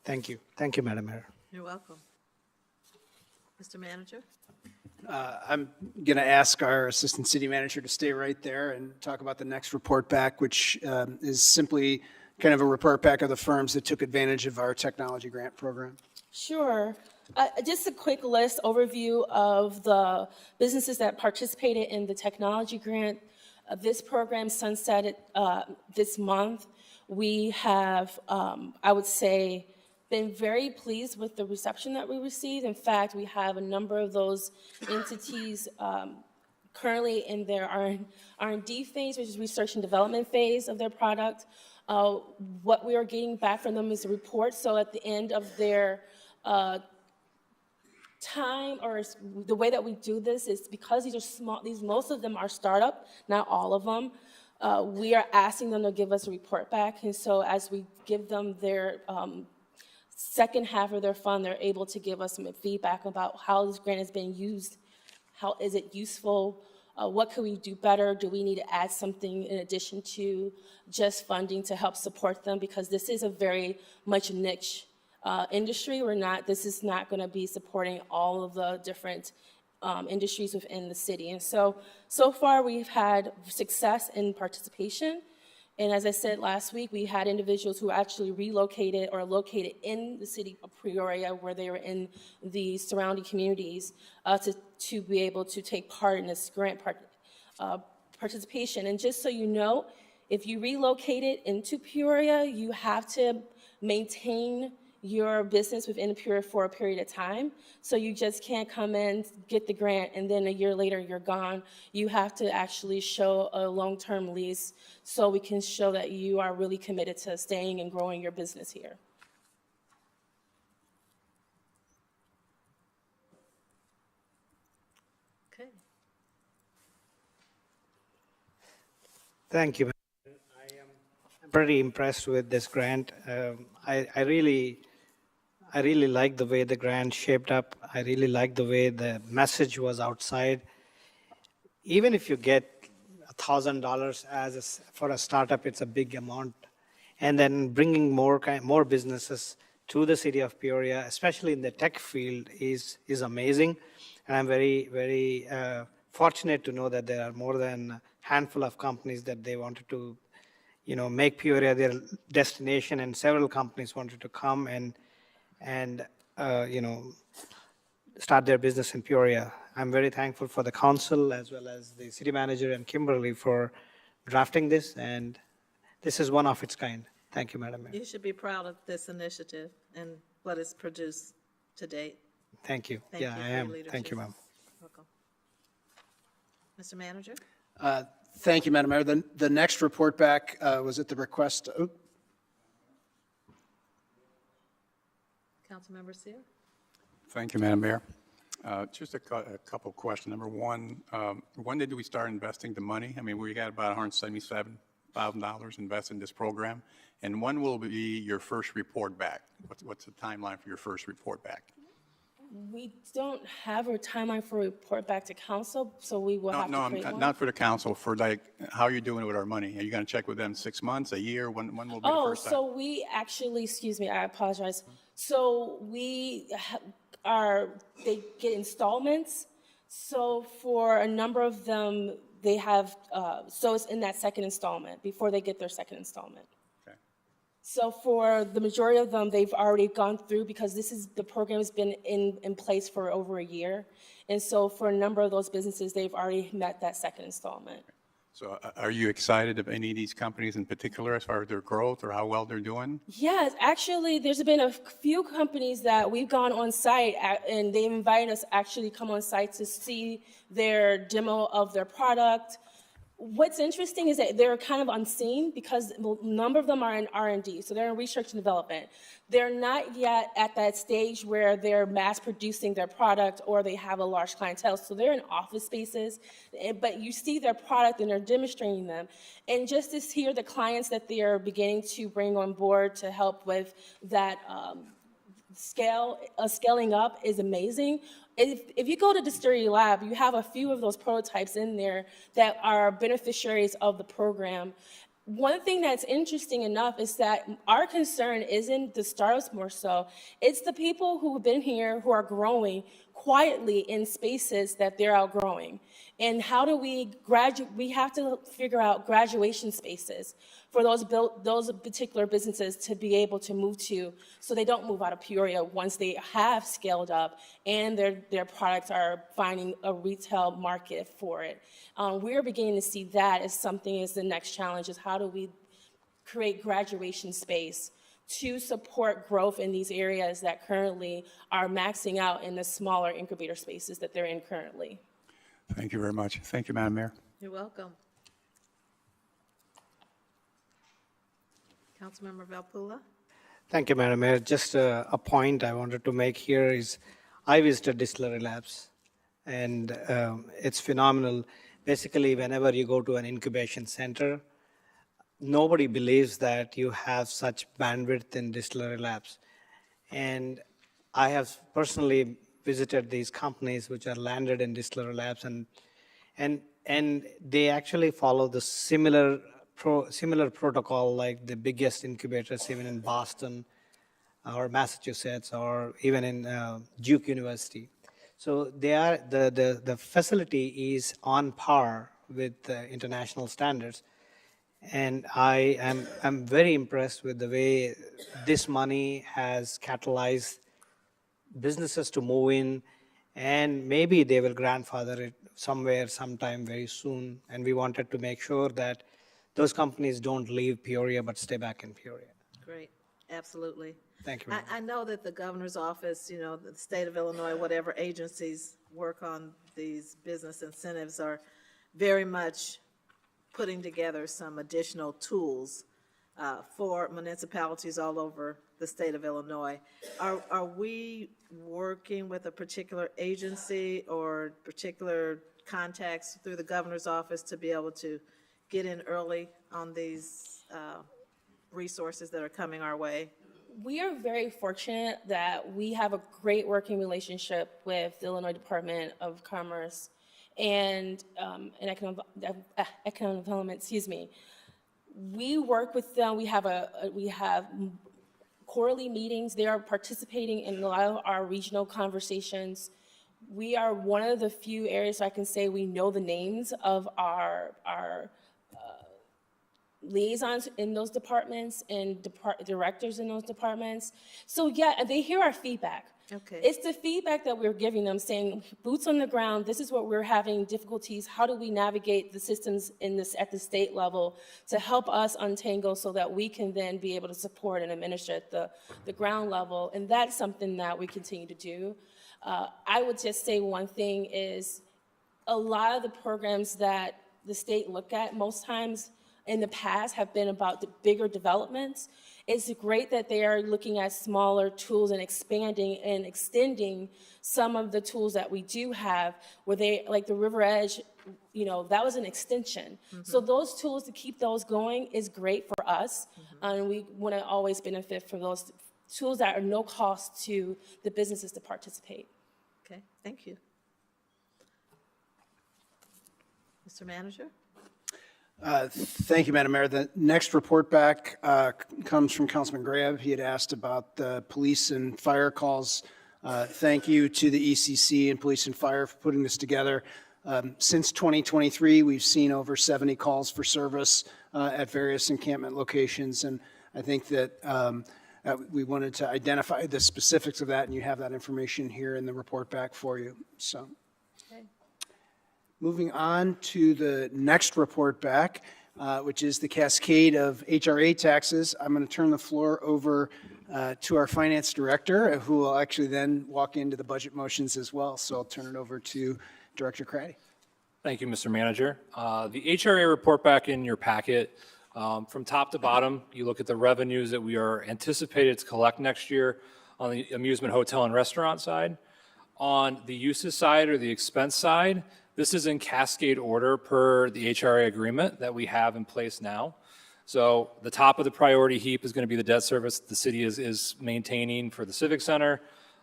Thank you. Thank you, Madam Mayor. You're welcome. Mr. Manager? I'm going to ask our Assistant City Manager to stay right there and talk about the next report back, which is simply kind of a report back of the firms that took advantage of our technology grant program. Sure. Just a quick list overview of the businesses that participated in the technology grant. This program sunsetted this month. We have, I would say, been very pleased with the reception that we received. In fact, we have a number of those entities currently in their R&D phase, which is research and development phase of their product. What we are getting back from them is a report. So at the end of their time, or the way that we do this is because these are small, most of them are startup, not all of them. We are asking them to give us a report back. And so as we give them their second half of their fund, they're able to give us some feedback about how this grant is being used, how is it useful, what could we do better, do we need to add something in addition to just funding to help support them, because this is a very much niche industry. This is not going to be supporting all of the different industries within the city. And so far we've had success in participation. And as I said last week, we had individuals who actually relocated or located in the city of Peoria, where they were in the surrounding communities, to be able to take part in this grant participation. And just so you know, if you relocated into Peoria, you have to maintain your business within Peoria for a period of time. So you just can't come in, get the grant, and then a year later you're gone. You have to actually show a long-term lease so we can show that you are really committed to staying and growing your business here. Okay. Thank you. I'm pretty impressed with this grant. I really like the way the grant shaped up. I really like the way the message was outside. Even if you get $1,000 for a startup, it's a big amount. And then bringing more businesses to the city of Peoria, especially in the tech field, is amazing. And I'm very, very fortunate to know that there are more than a handful of companies that they wanted to make Peoria their destination, and several companies wanted to come and start their business in Peoria. I'm very thankful for the council as well as the city manager and Kimberly for drafting this, and this is one of its kind. Thank you, Madam Mayor. You should be proud of this initiative and what it's produced to date. Thank you. Thank Yeah, you I for your am. leadership. Thank you, ma'am. Welcome. Mr. Manager? Thank you, Madam Mayor. The next report back was at the request, Councilmember Seer? Thank you, Madam Mayor. Just a couple questions. Number one, when did we start investing the money? I mean, we got about $177,000 invested in this program. And when will be your first report back? What's the timeline for your first report back? We don't have a timeline for a report back to council, so we will have to create one. Not for the council, for like, how are you doing with our money? Are you going to check with them 6 months, a year? When will be the first time? So we actually, excuse me, I apologize. So they get installments. So for a number of them, they have, so it's in that second installment before they get their second installment. Okay. So for the majority of them, they've already gone through because the program has been in place for over a year. And so for a number of those businesses, they've already met that second installment. So are you excited of any of these companies in particular as far as their growth or how well they're doing? Yes, actually, there's been a few companies that we've gone on site and they invited us actually come on site to see their demo of their product. What's interesting is that they're kind of unseen because a number of them are in R&D, so they're in research and development. They're not yet at that stage where they're mass producing their product or they have a large clientele, so they're in office spaces, but you see their product and they're demonstrating them. And just to hear the clients that they are beginning to bring on board to help with that scaling up is amazing. If you go to Distillery Lab, you have a few of those prototypes in there that are beneficiaries of the program. One thing that's interesting enough is that our concern isn't the startups more so, it's the people who have been here who are growing quietly in spaces that they're outgrowing. And how do we have to figure out graduation spaces for those particular businesses to be able to move to so they don't move out of Peoria once they have scaled up and their products are finding a retail market for it. We're beginning to see that as something as the next challenge is how do we create graduation space to support growth in these areas that currently are maxing out in the smaller incubator spaces that they're in currently. Thank you very much. Thank you, Madam Mayor. You're welcome. Councilmember Valpula? Thank you, Madam Mayor. Just a point I wanted to make here is I visited Distillery Labs, and it's phenomenal. Basically, whenever you go to an incubation center, nobody believes that you have such bandwidth in Distillery Labs. And I have personally visited these companies which are landed in Distillery Labs, and they actually follow the similar protocol like the biggest incubators, even in Boston or Massachusetts or even in Duke University. So they are the facility is on par with international standards. And I'm very impressed with the way this money has catalyzed businesses to move in, and maybe they will grandfather it somewhere, sometime very soon. And we wanted to make sure that those companies don't leave Peoria but stay back in Peoria. Great, absolutely. Thank you. I know that the governor's office, the state of Illinois, whatever agencies work on these business incentives are very much putting together some additional tools for municipalities all over the state of Illinois. Are we working with a particular agency or particular contacts through the governor's office to be able to get in early on these resources that are coming our way? We are very fortunate that we have a great working relationship with the Illinois Department of Commerce and Economic Development, We work with them. We have quarterly meetings. They are participating in a lot of our regional conversations. We are one of the few areas I can say we know the names of our liaisons in those departments and directors in those departments. So yeah, they hear our feedback. Okay. It's the feedback that we're giving them, saying, boots on the ground, this is what we're having difficulties. How do we navigate the systems at the state level to help us untangle so that we can then be able to support and administer at the ground level? And that's something that we continue to do. I would just say one thing is a lot of the programs that the state look at most times in the past have been about the bigger developments. It's great that they are looking at smaller tools and expanding and extending some of the tools that we do have, where they, like the River Edge, that was an extension. So those tools, to keep those going is great for us. And we want to always benefit from those tools that are no cost to the businesses to participate. Okay, thank you. Mr. Manager? Thank you, Madam Mayor. The next report back comes from Councilman Graham. He had asked about the police and fire calls. Thank you to the ECC and police and fire for putting this together. Since 2023, we've seen over 70 calls for service at various encampment locations, and I think that we wanted to identify the specifics of that, and you have that information here in the report back for you. So. Moving on to the next report back, which is the cascade of HRA taxes. I'm going to turn the floor over to our finance director, who will actually then walk into the budget motions as well. So I'll turn it over to Director Craddy. Thank you, Mr. Manager. The HRA report back in your packet, from top to bottom, you look at the revenues that we are anticipated to collect next year on the amusement, hotel, and restaurant side. On the uses side or the expense side, this is in cascade order per the HRA agreement that we have in place now. So the top of the priority heap is going to be the debt service the city is maintaining for the Civic Center,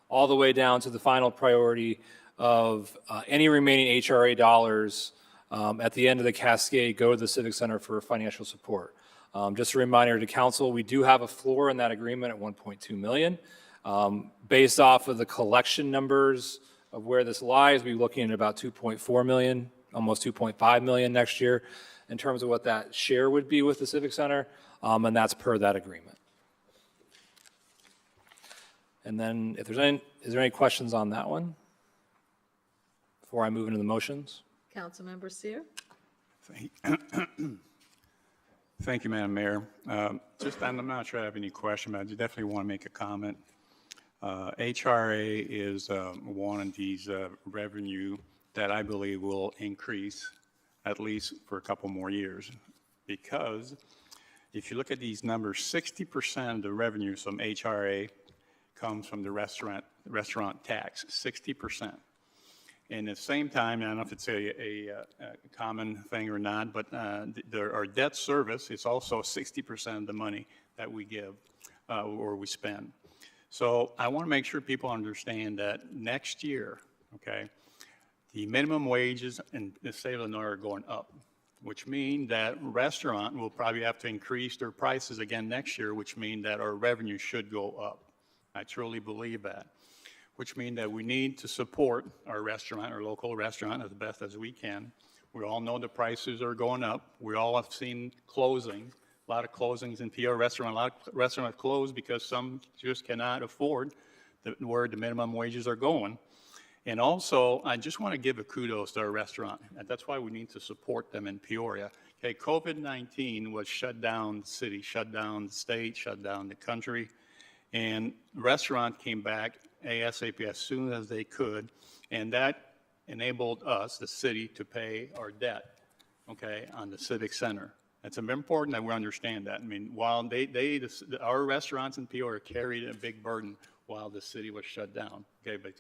all the way down to the final priority of any remaining HRA dollars at the end of the cascade go to the Civic Center for financial support. Just a reminder to council, we do have a floor in that agreement at $1.2 million. Based off of the collection numbers of where this lies, we're looking at about 2.4 million, almost 2.5 million next year in terms of what that share would be with the Civic Center, and that's per that agreement. And then is there any questions on that one before I move into the motions? Councilmember Seer? Thank you, Madam Mayor. I'm not sure I have any question, but I definitely want to make a comment. HRA is one of these revenue that I believe will increase at least for a couple more years, because if you look at these numbers, 60% of the revenues from HRA comes from the restaurant tax, 60%. And at the same time, I don't know if it's a common thing or not, but our debt service is also 60% of the money that we give or we spend. So I want to make sure people understand that next year, okay, the minimum wages in the state of Illinois are going up, which means that restaurant will probably have to increase their prices again next year, which means that our revenue should go up. I truly believe that, which means that we need to support our restaurant, our local restaurant, as best as we can. We all know the prices are going up. We all have seen closings. A lot of closings in Peoria restaurant. A lot of restaurants closed because some just cannot afford where the minimum wages are going. And also, I just want to give a kudos to our restaurant. And that's why we need to support them in Peoria. Okay, COVID-19 was shut down the city, shut down the state, shut down the country. And restaurant came back ASAP as soon as they could. And that enabled us, the city, to pay our debt, okay, on the Civic Center. It's important that we understand that. I mean, while our restaurants in Peoria carried a big burden while the city was shut down, okay, but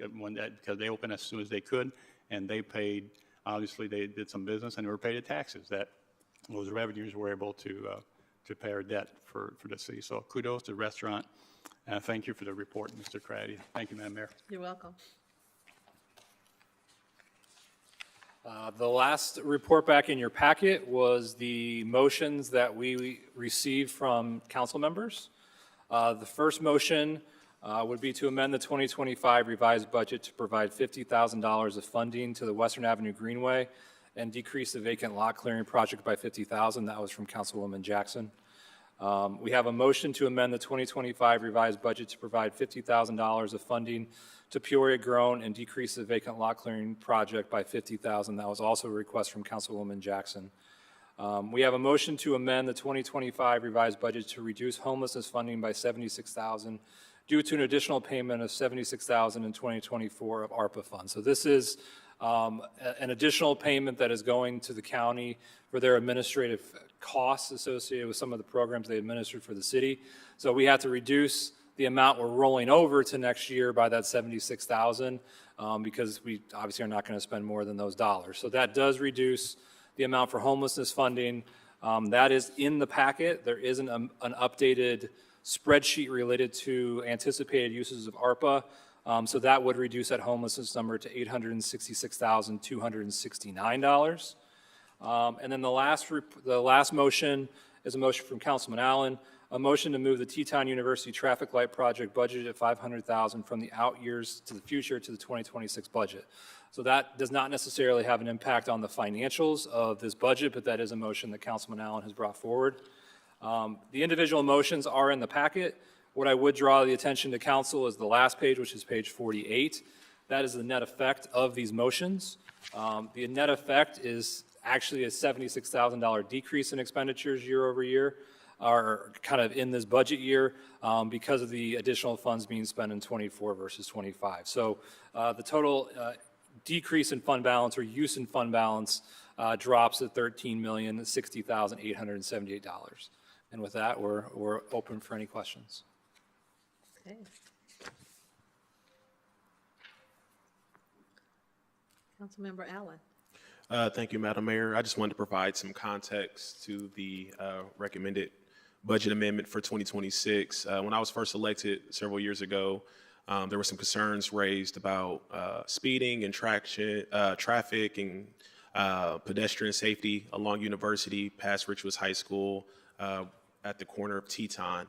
because they opened as soon as they could, and they paid, obviously they did some business and they were paid the taxes that those revenues were able to pay our debt for the city. So kudos to the restaurant. Thank you for the report, Mr. Craddy. Thank you, Madam Mayor. You're welcome. The last report back in your packet was the motions that we received from council members. The first motion would be to amend the 2025 revised budget to provide $50,000 of funding to the Western Avenue Greenway and decrease the vacant lot clearing project by $50,000. That was from Councilwoman Jackson. We have a motion to amend the 2025 revised budget to provide $50,000 of funding to Peoria Grown and decrease the vacant lot clearing project by $50,000. That was also a request from Councilwoman Jackson. We have a motion to amend the 2025 revised budget to reduce homelessness funding by $76,000 due to an additional payment of $76,000 in 2024 of ARPA funds. So this is an additional payment that is going to the county for their administrative costs associated with some of the programs they administered for the city. So we have to reduce the amount we're rolling over to next year by that $76,000 because we obviously are not going to spend more than those dollars. So that does reduce the amount for homelessness funding. That is in the packet. There is an updated spreadsheet related to anticipated uses of ARPA. So that would reduce that homelessness number to $866,269. And then the last motion is a motion from Councilman Allen, a motion to move the Teton University traffic light project budgeted at $500,000 from the out years to the future to the 2026 budget. So that does not necessarily have an impact on the financials of this budget, but that is a motion that Councilman Allen has brought forward. The individual motions are in the packet. What I would draw the attention to council is the last page, which is page 48. That is the net effect of these motions. The net effect is actually a $76,000 decrease in expenditures year over year, or kind of in this budget year, because of the additional funds being spent in 24 versus 25. So the total decrease in fund balance or use in fund balance drops to $13,060,878. And with that, we're open for any questions. Okay. Councilmember Allen. Thank you, Madam Mayor. I just wanted to provide some context to the recommended budget amendment for 2026. When I was first elected several years ago, there were some concerns raised about speeding and traffic and pedestrian safety along University past Richwoods High School at the corner of Teton.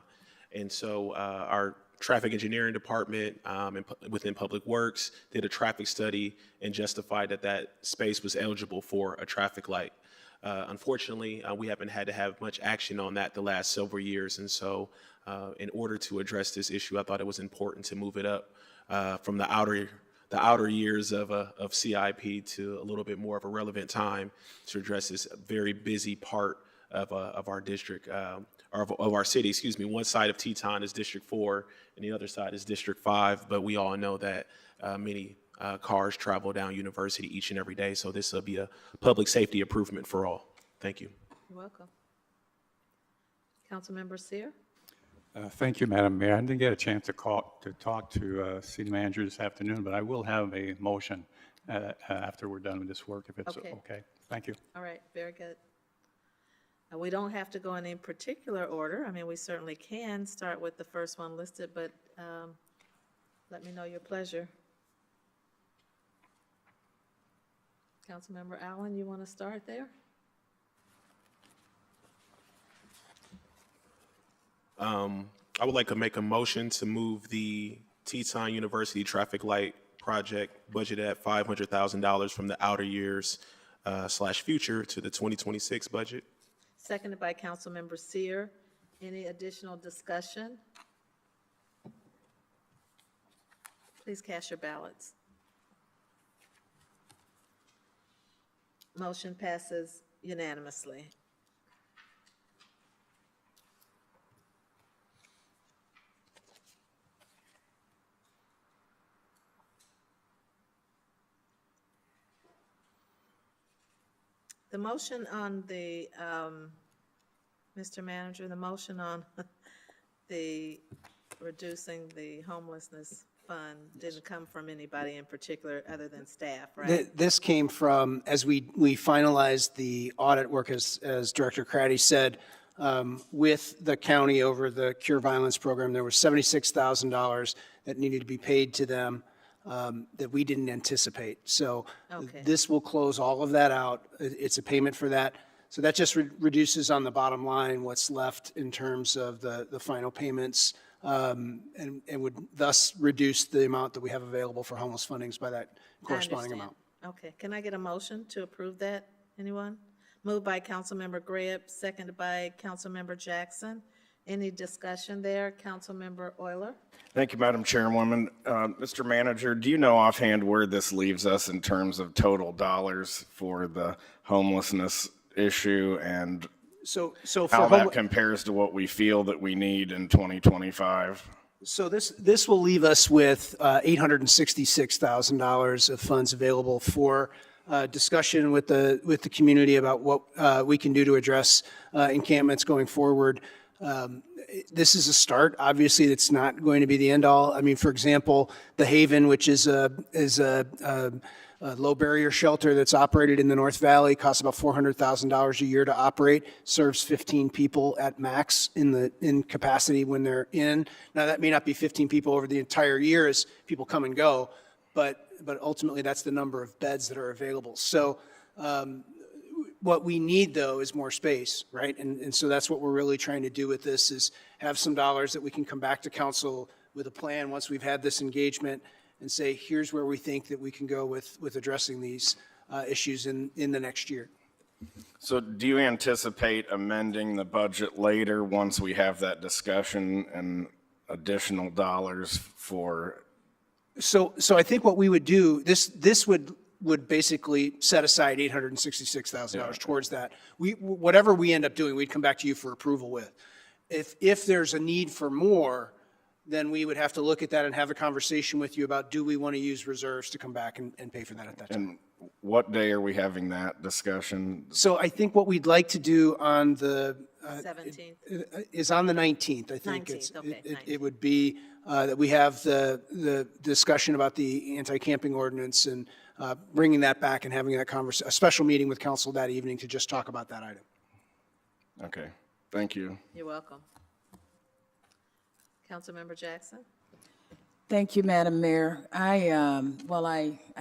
And so our traffic engineering department within Public Works did a traffic study and justified that that space was eligible for a traffic light. Unfortunately, we haven't had to have much action on that the last several years. And so in order to address this issue, I thought it was important to move it up from the outer years of CIP to a little bit more of a relevant time to address this very busy part of our district, or of our city, excuse me. One side of Teton is District 4 and the other side is District 5, but we all know that many cars travel down University each and every day, so this will be a public safety improvement for all. Thank you. You're welcome. Councilmember Sear. Thank you, Madam Mayor. I didn't get a chance to talk to City Manager this afternoon, but I will have a motion after we're done with this work, if it's okay. Thank you. All right, very good. We don't have to go in any particular order. I mean, we certainly can start with the first one listed, but let me know your pleasure. Councilmember Allen, you want to start there? I would like to make a motion to move the Teton University traffic light project budgeted at $500,000 from the outer years / future to the 2026 budget. Seconded by Councilmember Sear. Any additional discussion? Please cast your ballots. Motion passes unanimously. The motion on the, Mr. Manager, the motion on the reducing the homelessness fund didn't come from anybody in particular other than staff, right? This came from, as we finalized the audit work, as Director Craddy said, with the county over the Cure Violence program, there was $76,000 that needed to be paid to them that we didn't anticipate. So this will close all of that out. It's a payment for that. So that just reduces on the bottom line what's left in terms of the final payments, and would thus reduce the amount that we have available for homeless fundings by that corresponding amount. Okay, can I get a motion to approve that Anyone? Moved by Councilmember Greb, seconded by Councilmember Jackson. Any discussion there? Councilmember Euler? Thank you, Madam Chairwoman. Mr. Manager, do you know offhand where this leaves us in terms of total dollars for the homelessness issue and So how for that compares to what we feel that we need in 2025? So this will leave us with $866,000 of funds available for discussion with the community about what we can do to address encampments going forward. This is a start. Obviously, it's not going to be the end all. I mean, for example, the Haven, which is a low barrier shelter that's operated in the North Valley, costs about $400,000 a year to operate, serves 15 people at max in capacity when they're in. Now, that may not be 15 people over the entire year as people come and go, but ultimately that's the number of beds that are available. So what we need, though, is more space, right? And so that's what we're really trying to do with this, is have some dollars that we can come back to council with a plan once we've had this engagement and say, here's where we think that we can go with addressing these issues in the next year. So do you anticipate amending the budget later once we have that discussion and additional dollars for? So I think what we would do, this would basically set aside $866,000 towards that. Whatever we end up doing, we'd come back to you for approval with. If there's a need for more, then we would have to look at that and have a conversation with you about, do we want to use reserves to come back and pay for that at that time? And what day are we having that discussion? So I think what we'd like to do on the 17th. is on the 19th. I think 19th, okay, it would be that we have the discussion about the anti-camping ordinance and bringing that back and having that a special meeting with council that evening to just talk about that item. Okay, thank you. You're welcome. Councilmember Jackson? Thank you, Madam Mayor. I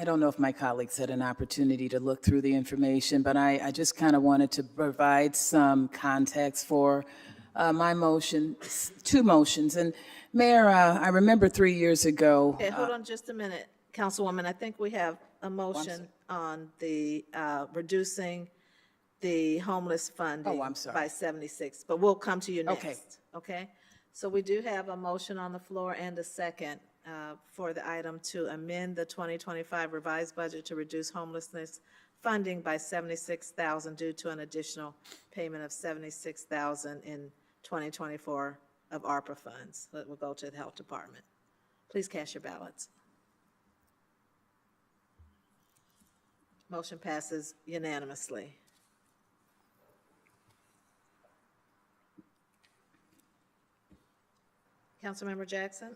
don't know if my colleagues had an opportunity to look through the information, but I just kind of wanted to provide some context for my motion, two motions. And Mayor, I remember 3 years ago. Okay, hold on just a minute, Councilwoman. I think we have a motion on the reducing the homeless funding by 76, but we'll come to you next. Okay? So we do have a motion on the floor and a second for the item to amend the 2025 revised budget to reduce homelessness funding by $76,000 due to an additional payment of $76,000 in 2024 of ARPA funds that will go to the Health Department. Please cast your ballots. Motion passes unanimously. Councilmember Jackson?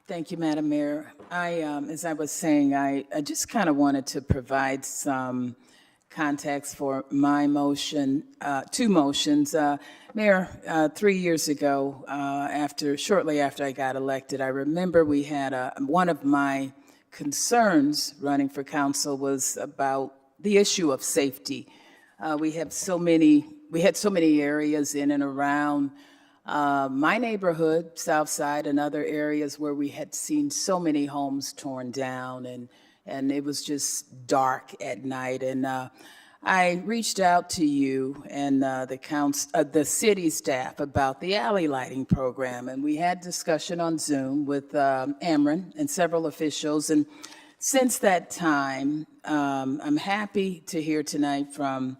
Thank you, Madam Mayor. As I was saying, I just kind of wanted to provide some context for my motion, two motions. Mayor, 3 years ago, shortly after I got elected, I remember we had one of my concerns running for council was about the issue of safety. We had so many areas in and around my neighborhood, South Side, and other areas where we had seen so many homes torn down, and it was just dark at night. And I reached out to you and the city staff about the alley lighting program, and we had discussion on Zoom with Ameren and several officials. And since that time, I'm happy to hear tonight from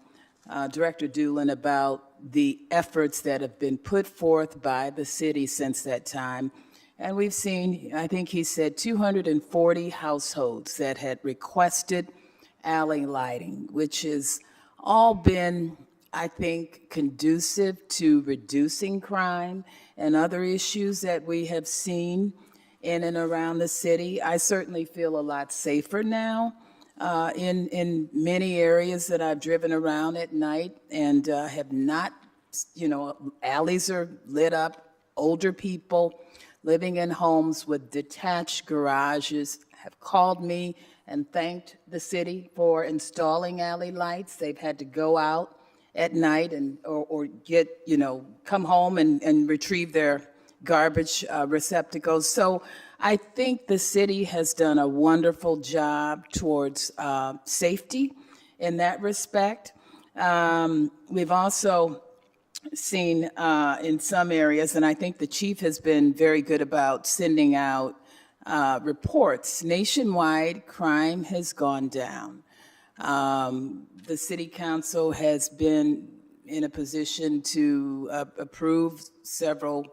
Director Doolin about the efforts that have been put forth by the city since that time. And we've seen, I think he said, 240 households that had requested alley lighting, which has all been, I think, conducive to reducing crime and other issues that we have seen in and around the city. I certainly feel a lot safer now in many areas that I've driven around at night and have not, alleys are lit up, older people living in homes with detached garages have called me and thanked the city for installing alley lights. They've had to go out at night or get, come home and retrieve their garbage receptacles. So I think the city has done a wonderful job towards safety in that respect. We've also seen in some areas, and I think the chief has been very good about sending out reports. Nationwide, crime has gone down. The city council has been in a position to approve several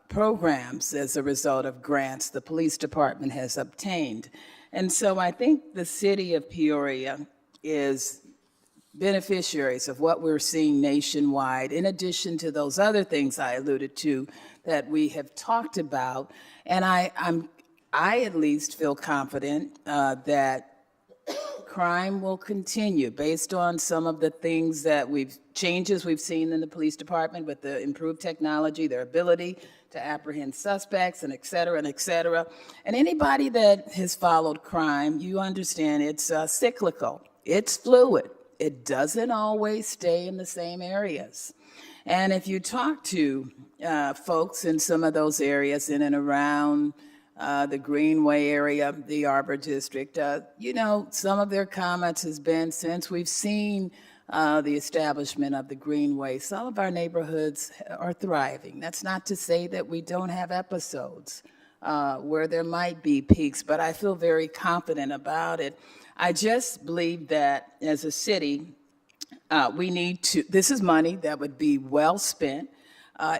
programs as a result of grants the police department has obtained. And so I think the city of Peoria is beneficiaries of what we're seeing nationwide, in addition to those other things I alluded to that we have talked about. And I at least feel confident that crime will continue based on some of the things that changes we've seen in the police department with the improved technology, their ability to apprehend suspects, and et cetera, and et cetera. And anybody that has followed crime, you understand it's cyclical. It's fluid. It doesn't always stay in the same areas. And if you talk to folks in some of those areas in and around the Greenway area, the Arbor District, some of their comments has been, since we've seen the establishment of the Greenway, some of our neighborhoods are thriving. That's not to say that we don't have episodes where there might be peaks, but I feel very confident about it. I just believe that as a city, we need to, this is money that would be well spent.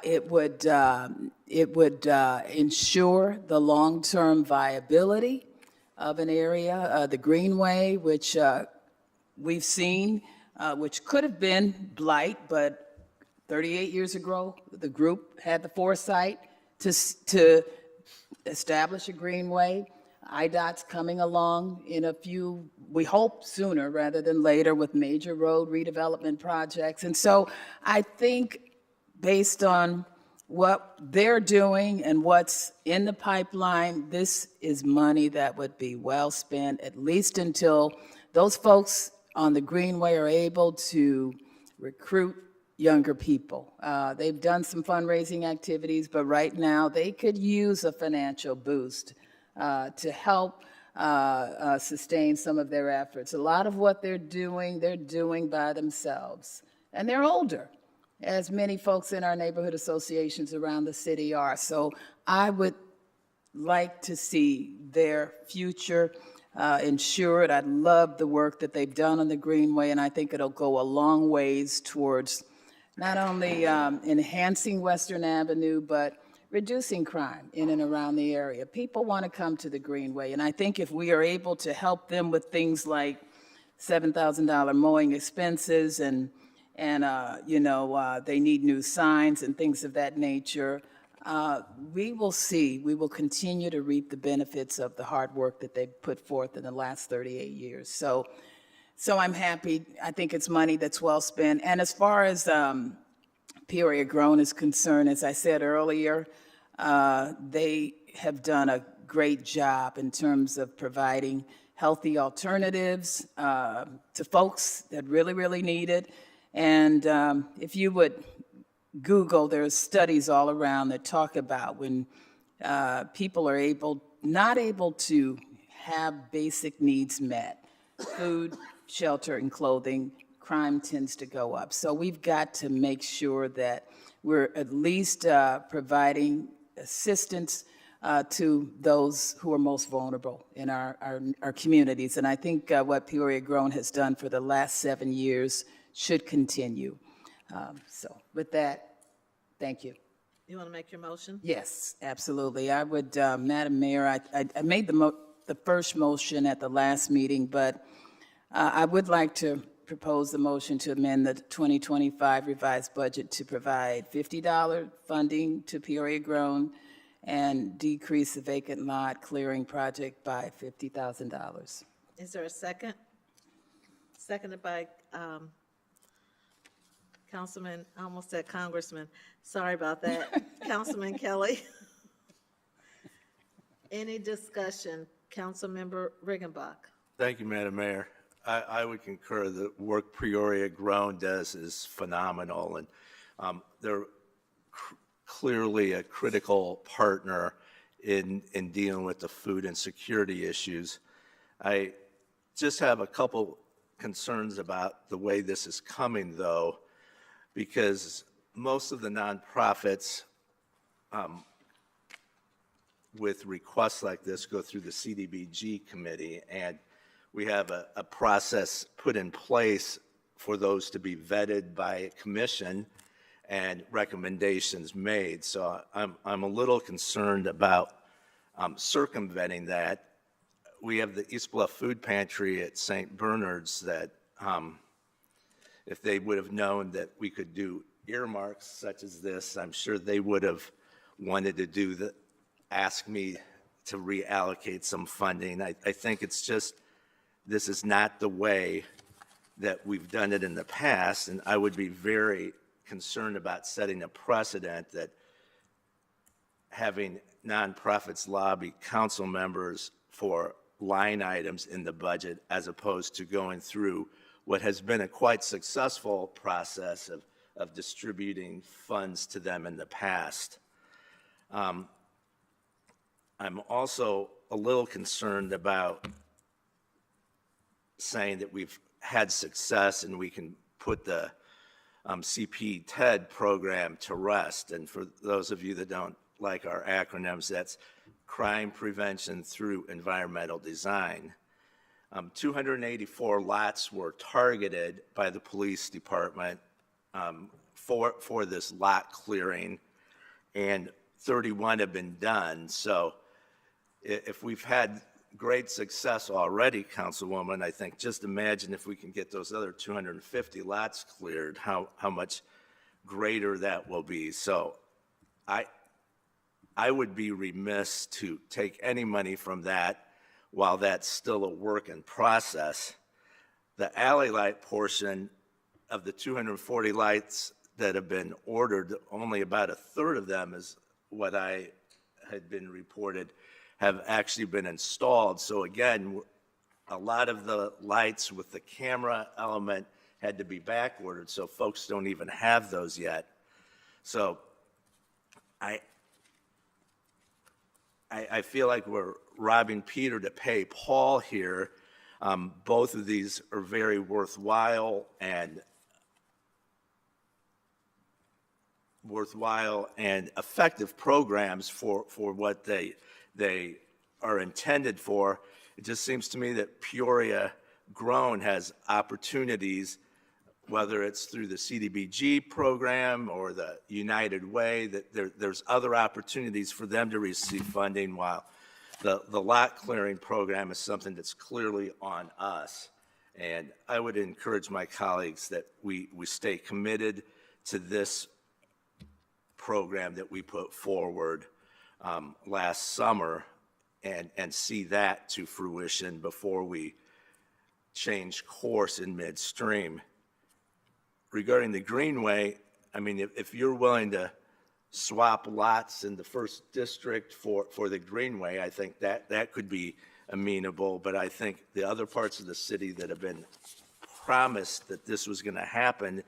It would ensure the long-term viability of an area. The Greenway, which we've seen, which could have been blight, but 38 years ago, the group had the foresight to establish a Greenway. IDOT's coming along in a few, we hope sooner rather than later, with major road redevelopment projects. And so I think based on what they're doing and what's in the pipeline, this is money that would be well spent, at least until those folks on the Greenway are able to recruit younger people. They've done some fundraising activities, but right now they could use a financial boost to help sustain some of their efforts. A lot of what they're doing by themselves. And they're older, as many folks in our neighborhood associations around the city are. So I would like to see their future ensured. I love the work that they've done on the Greenway, and I think it'll go a long ways towards not only enhancing Western Avenue, but reducing crime in and around the area. People want to come to the Greenway, and I think if we are able to help them with things like $7,000 mowing expenses and they need new signs and things of that nature, we will continue to reap the benefits of the hard work that they've put forth in the last 38 years. So I'm happy. I think it's money that's well spent. And as far as Peoria Grown is concerned, as I said earlier, they have done a great job in terms of providing healthy alternatives to folks that really, really need it. And if you would Google, there's studies all around that talk about when people are not able to have basic needs met, food, shelter, and clothing, crime tends to go up. So we've got to make sure that we're at least providing assistance to those who are most vulnerable in our communities. And I think what Peoria Grown has done for the last 7 years should continue. So with that, thank you. You want to make your motion? Yes, absolutely. I would, Madam Mayor, I made the first motion at the last meeting, but I would like to propose the motion to amend the 2025 revised budget to provide $50 funding to Peoria Grown and decrease the vacant lot clearing project by $50,000. Is there a second? Seconded by Councilman, I almost said Congressman. Sorry about that. Councilman Kelly. Any discussion? Councilmember Riggenbach. Thank you, Madam Mayor. I would concur the work Peoria Grown does is phenomenal, and they're clearly a critical partner in dealing with the food and security issues. I just have a couple concerns about the way this is coming, though, because most of the nonprofits with requests like this go through the CDBG committee, and we have a process put in place for those to be vetted by a commission and recommendations made. So I'm a little concerned about circumventing that. We have the East Bluff Food Pantry at St. Bernard's that if they would have known that we could do earmarks such as this, I'm sure they would have wanted to ask me to reallocate some funding. I think it's just, this is not the way that we've done it in the past, and I would be very concerned about setting a precedent that having nonprofits lobby council members for line items in the budget as opposed to going through what has been a quite successful process of distributing funds to them in the past. I'm also a little concerned about saying that we've had success and we can put the CP TED program to rest. And for those of you that don't like our acronyms, that's Crime Prevention Through Environmental Design. 284 lots were targeted by the police department for this lot clearing, and 31 have been done. So if we've had great success already, Councilwoman, I think just imagine if we can get those other 250 lots cleared, how much greater that will be. So I would be remiss to take any money from that while that's still a work in process. The alley light portion of the 240 lights that have been ordered, only about a third of them is what I had been reported have actually been installed. So again, a lot of the lights with the camera element had to be back ordered, so folks don't even have those yet. So I feel like we're robbing Peter to pay Paul here. Both of these are very worthwhile and effective programs for what they are intended for. It just seems to me that Peoria Grown has opportunities, whether it's through the CDBG program or the United Way, that there's other opportunities for them to receive funding, while the lot clearing program is something that's clearly on us. And I would encourage my colleagues that we stay committed to this program that we put forward last summer and see that to fruition before we change course in midstream. Regarding the Greenway, I mean, if you're willing to swap lots in the first district for the Greenway, I think that could be amenable. But I think the other parts of the city that have been promised that this was going to happen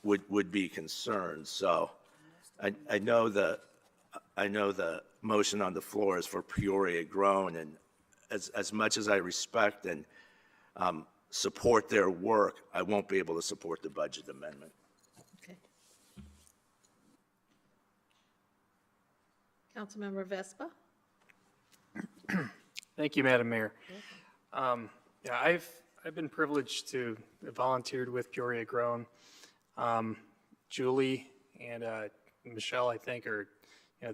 would be concerned. So I know the motion on the floor is for Peoria Grown, and as much as I respect and support their work, I won't be able to support the budget amendment. Okay. Councilmember Vespa? Thank you, Madam Mayor. Yeah, I've been privileged to have volunteered with Peoria Grown. Julie and Michelle, I think,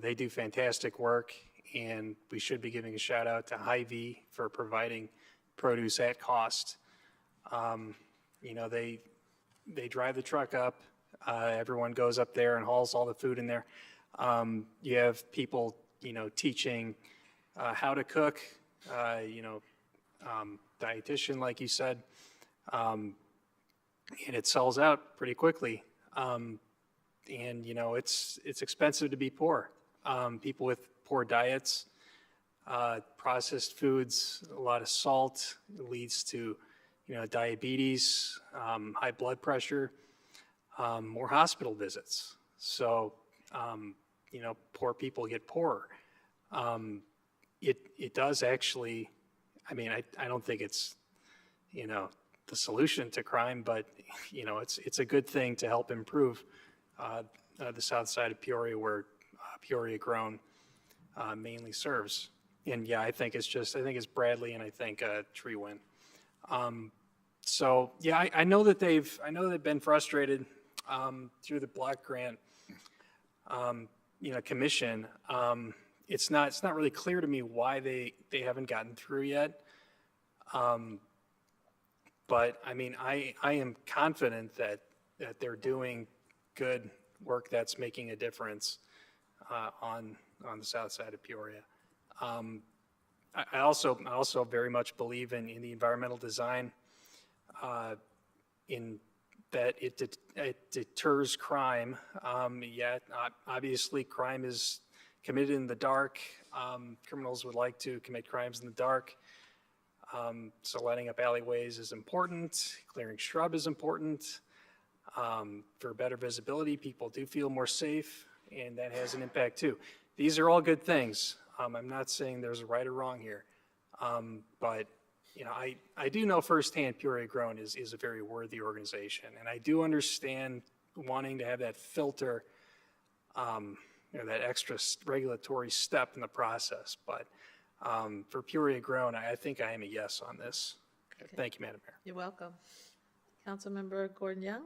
they do fantastic work, and we should be giving a shout out to Hy-Vee for providing produce at cost. They drive the truck up. Everyone goes up there and hauls all the food in there. You have people, teaching how to cook, dietitian, like you said, and it sells out pretty quickly. It's expensive to be poor. People with poor diets, processed foods, a lot of salt leads to, diabetes, high blood pressure, more hospital visits. So, poor people get poorer. It does actually, I don't think it's, the solution to crime, but, it's a good thing to help improve the south side of Peoria where Peoria Grown mainly serves. And yeah, I think it's Bradley and I think Treewin. So yeah, I know that they've been frustrated through the block grant, commission. It's not really clear to me why they haven't gotten through yet. But I mean, I am confident that they're doing good work that's making a difference on the south side of Peoria. I also very much believe in the environmental design, in that it deters crime. Obviously crime is committed in the dark. Criminals would like to commit crimes in the dark. So lighting up alleyways is important. Clearing shrub is important. For better visibility, people do feel more safe, and that has an impact too. These are all good things. I'm not saying there's a right or wrong here, but I do know firsthand Peoria Grown is a very worthy organization, and I do understand wanting to have that filter, that extra regulatory step in the process. But for Peoria Grown, I think I am a yes on this. Okay. Thank you, Madam Mayor. You're welcome. Councilmember Gordon Young?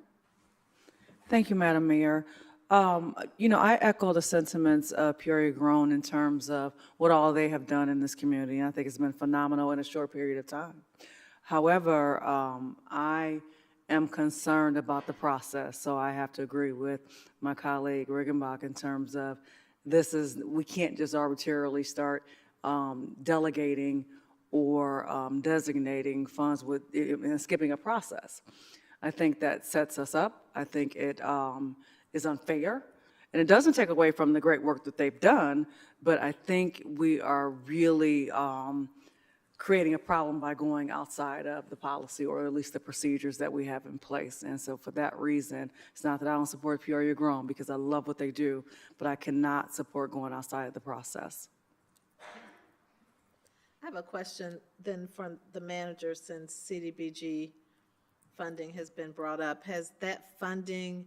Thank you, Madam Mayor. I echo the sentiments of Peoria Grown in terms of what all they have done in this community. I think it's been phenomenal in a short period of time. However, I am concerned about the process, so I have to agree with my colleague Riggenbach in terms of we can't just arbitrarily start delegating or designating funds and skipping a process. I think that sets us up. I think it is unfair, and it doesn't take away from the great work that they've done, but I think we are really creating a problem by going outside of the policy, or at least the procedures that we have in place. And so for that reason, it's not that I don't support Peoria Grown, because I love what they do, but I cannot support going outside of the process. I have a question then from the manager, since CDBG funding has been brought up. Has that funding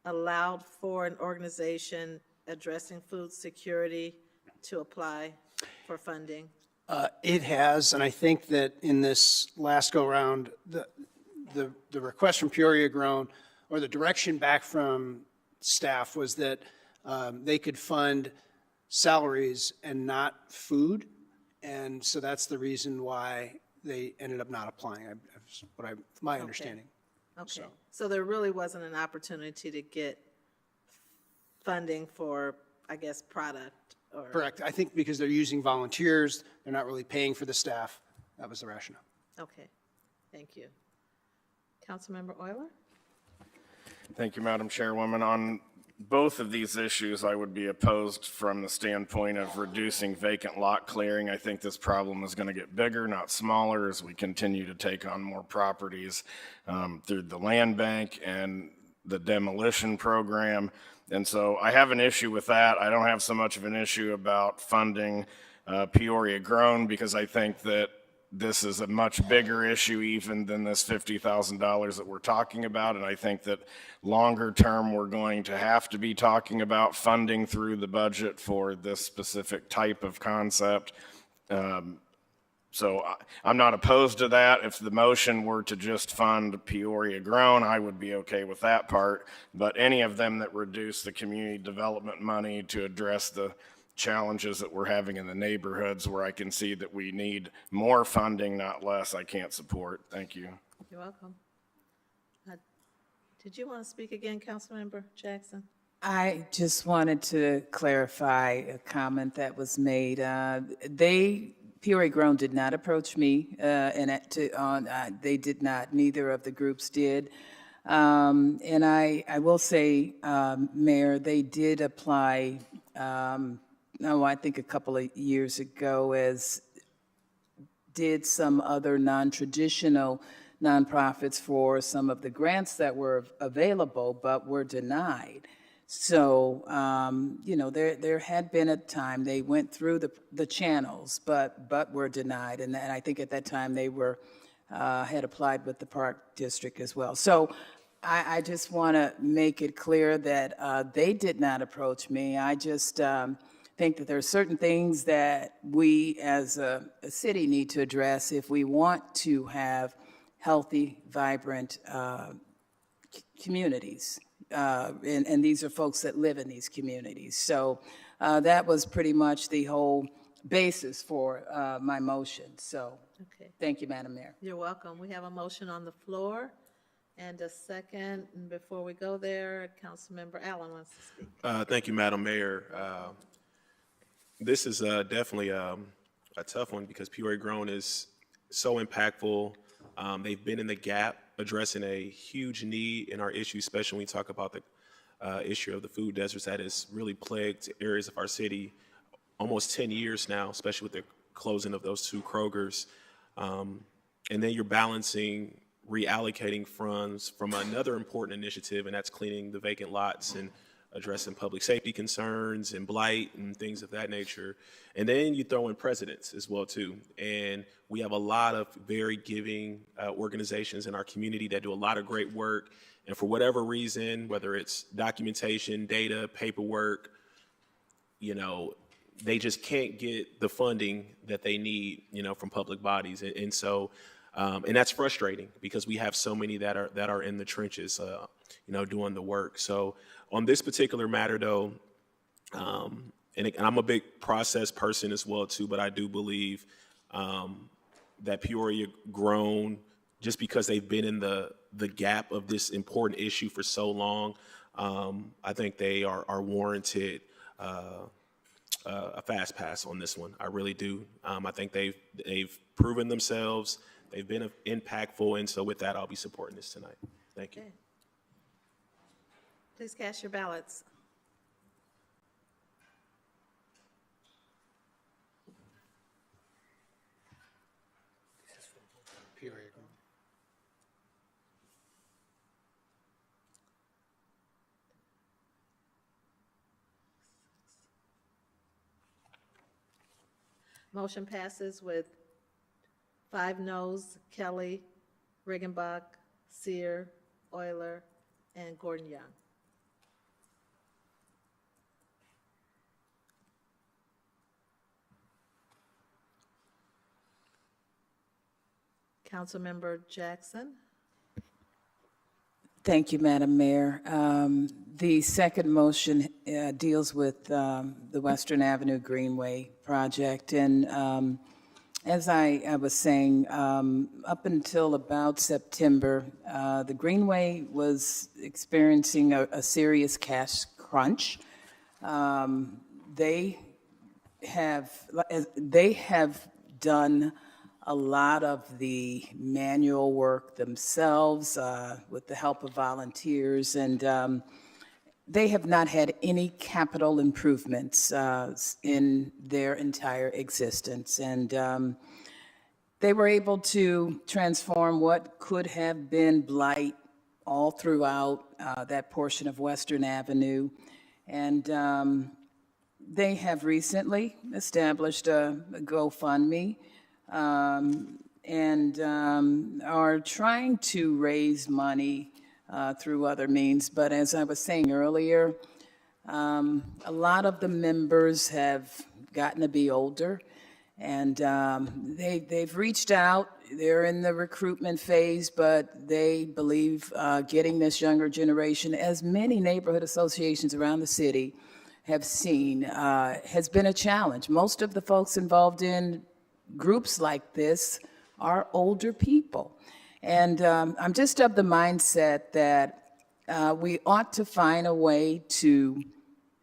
allowed for an organization addressing food security to apply for funding? It has, and I think that in this last go-round, the request from Peoria Grown, or the direction back from staff, was that they could fund salaries and not food, and so that's the reason why they ended up not applying. My understanding. Okay, so there really wasn't an opportunity to get funding for, I guess, product or? Correct. I think because they're using volunteers, they're not really paying for the staff. That was the rationale. Okay, thank you. Councilmember Euler? Thank you, Madam Chairwoman. On both of these issues, I would be opposed from the standpoint of reducing vacant lot clearing. I think this problem is going to get bigger, not smaller, as we continue to take on more properties through the land bank and the demolition program. And so I have an issue with that. I don't have so much of an issue about funding Peoria Grown, because I think that this is a much bigger issue even than this $50,000 that we're talking about. And I think that longer term, we're going to have to be talking about funding through the budget for this specific type of concept. So I'm not opposed to that. If the motion were to just fund Peoria Grown, I would be okay with that part. But any of them that reduce the community development money to address the challenges that we're having in the neighborhoods where I can see that we need more funding, not less, I can't support. Thank you. You're welcome. Did you want to speak again, Councilmember Jackson? I just wanted to clarify a comment that was made. Peoria Grown did not approach me, they did not, neither of the groups did. And I will say, Mayor, they did apply, I think a couple of years ago, did some other non-traditional nonprofits for some of the grants that were available but were denied. So, there had been a time they went through the channels but were denied. And I think at that time they were had applied with the Park District as well. So I just want to make it clear that they did not approach me. I just think that there are certain things that we as a city need to address if we want to have healthy, vibrant communities. And these are folks that live in these communities. So that was pretty much the whole basis for my motion. So Okay. thank you, Madam Mayor. You're welcome. We have a motion on the floor and a second. And before we go there, Councilmember Allen wants to speak. Thank you, Madam Mayor. This is definitely a tough one because Peoria Grown is so impactful. They've been in the gap addressing a huge need in our issue, especially when we talk about the issue of the food deserts that has really plagued areas of our city almost 10 years now, especially with the closing of those 2 Krogers. And then you're balancing reallocating funds from another important initiative, and that's cleaning the vacant lots and addressing public safety concerns and blight and things of that nature. And then you throw in presidents as well too. And we have a lot of very giving organizations in our community that do a lot of great work. And for whatever reason, whether it's documentation, data, paperwork, they just can't get the funding that they need, from public bodies. And so, and that's frustrating because we have so many that are in the trenches, doing the work. So on this particular matter though, and I'm a big process person as well too, but I do believe that Peoria Grown, just because they've been in the gap of this important issue for so long, I think they are warranted a fast pass on this one. I really do. I think they've proven themselves. They've been impactful, and so with that, I'll be supporting this tonight. Thank you. Okay. Please cast your ballots. Motion passes with 5 noes: Kelly, Riggenbach, Sear, Euler, and Gordon Young. Councilmember Jackson. Thank you, Madam Mayor. The second motion deals with the Western Avenue Greenway project. And as I was saying, up until about September, the Greenway was experiencing a serious cash crunch. They have done a lot of the manual work themselves with the help of volunteers, and they have not had any capital improvements in their entire existence. And they were able to transform what could have been blight all throughout that portion of Western Avenue. And they have recently established a GoFundMe and are trying to raise money through other means. But as I was saying earlier, a lot of the members have gotten to be older, and they've reached out. They're in the recruitment phase, but they believe getting this younger generation, as many neighborhood associations around the city have seen, has been a challenge. Most of the folks involved in groups like this are older people. And I'm just of the mindset that we ought to find a way to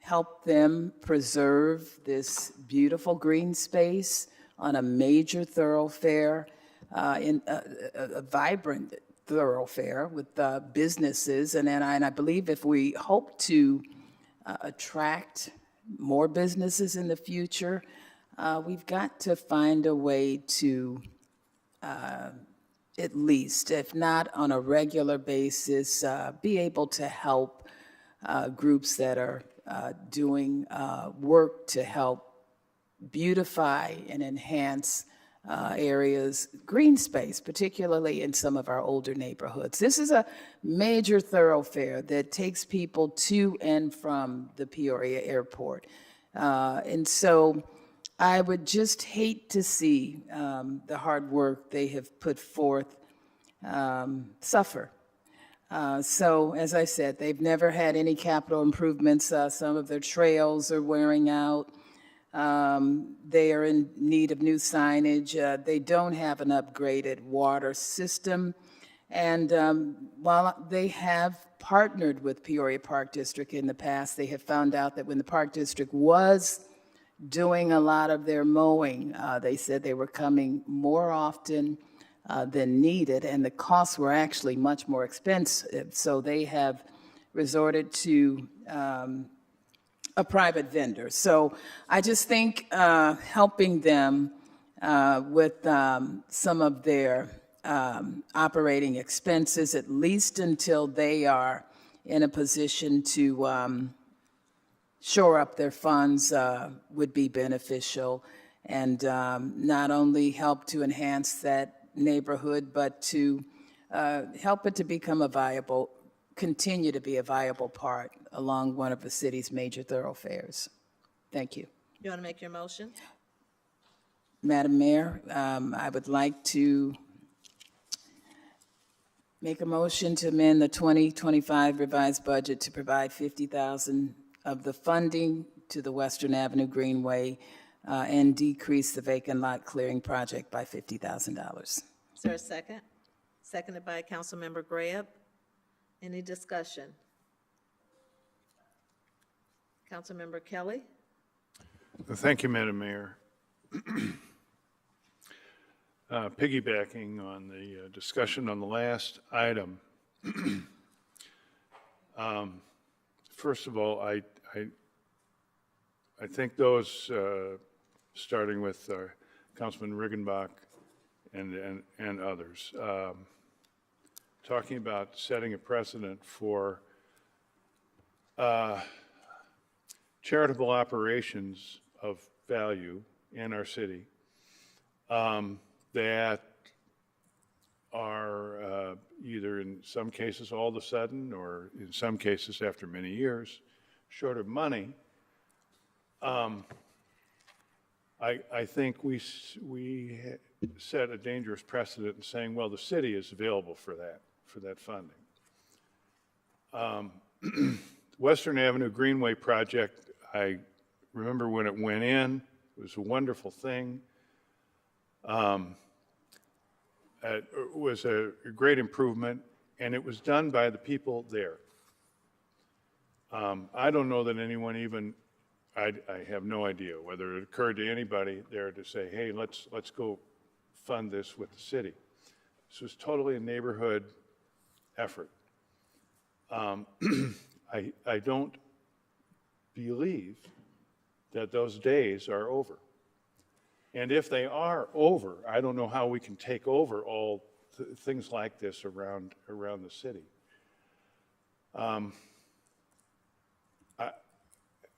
help them preserve this beautiful green space on a major thoroughfare, in a vibrant thoroughfare with businesses. And I believe if we hope to attract more businesses in the future, we've got to find a way to, at least, if not on a regular basis, be able to help groups that are doing work to help beautify and enhance areas green space, particularly in some of our older neighborhoods. This is a major thoroughfare that takes people to and from the Peoria airport. And so I would just hate to see the hard work they have put forth suffer. So, as I said, they've never had any capital improvements. Some of their trails are wearing out. They are in need of new signage. They don't have an upgraded water system. And while they have partnered with Peoria Park District in the past, they have found out that when the Park District was doing a lot of their mowing, they said they were coming more often than needed, and the costs were actually much more expensive. So they have resorted to a private vendor. So I just think helping them with some of their operating expenses, at least until they are in a position to shore up their funds, would be beneficial, and not only help to enhance that neighborhood, but to help it to become continue to be a viable part along one of the city's major thoroughfares. Thank you. You want to make your motion? Madam Mayor, I would like to make a motion to amend the 2025 revised budget to provide $50,000 of the funding to the Western Avenue Greenway and decrease the vacant lot clearing project by $50,000. Is there a second? Seconded by Councilmember Graham. Any discussion? Councilmember Kelly? Thank you, Madam Mayor. Piggybacking on the discussion on the last item, first of all, I think those, starting with Councilman Riggenbach and others, talking about setting a precedent for charitable operations of value in our city that are either in some cases all of a sudden or in some cases after many years short of money. I think we set a dangerous precedent in saying, well, the city is available for that funding. Western Avenue Greenway project, I remember when it went in, it was a wonderful thing. It was a great improvement, and it was done by the people there. I don't know that anyone even, I have no idea whether it occurred to anybody there to say, hey, let's go fund this with the city. This was totally a neighborhood effort. I don't believe that those days are over. And if they are over, I don't know how we can take over all things like this around the city.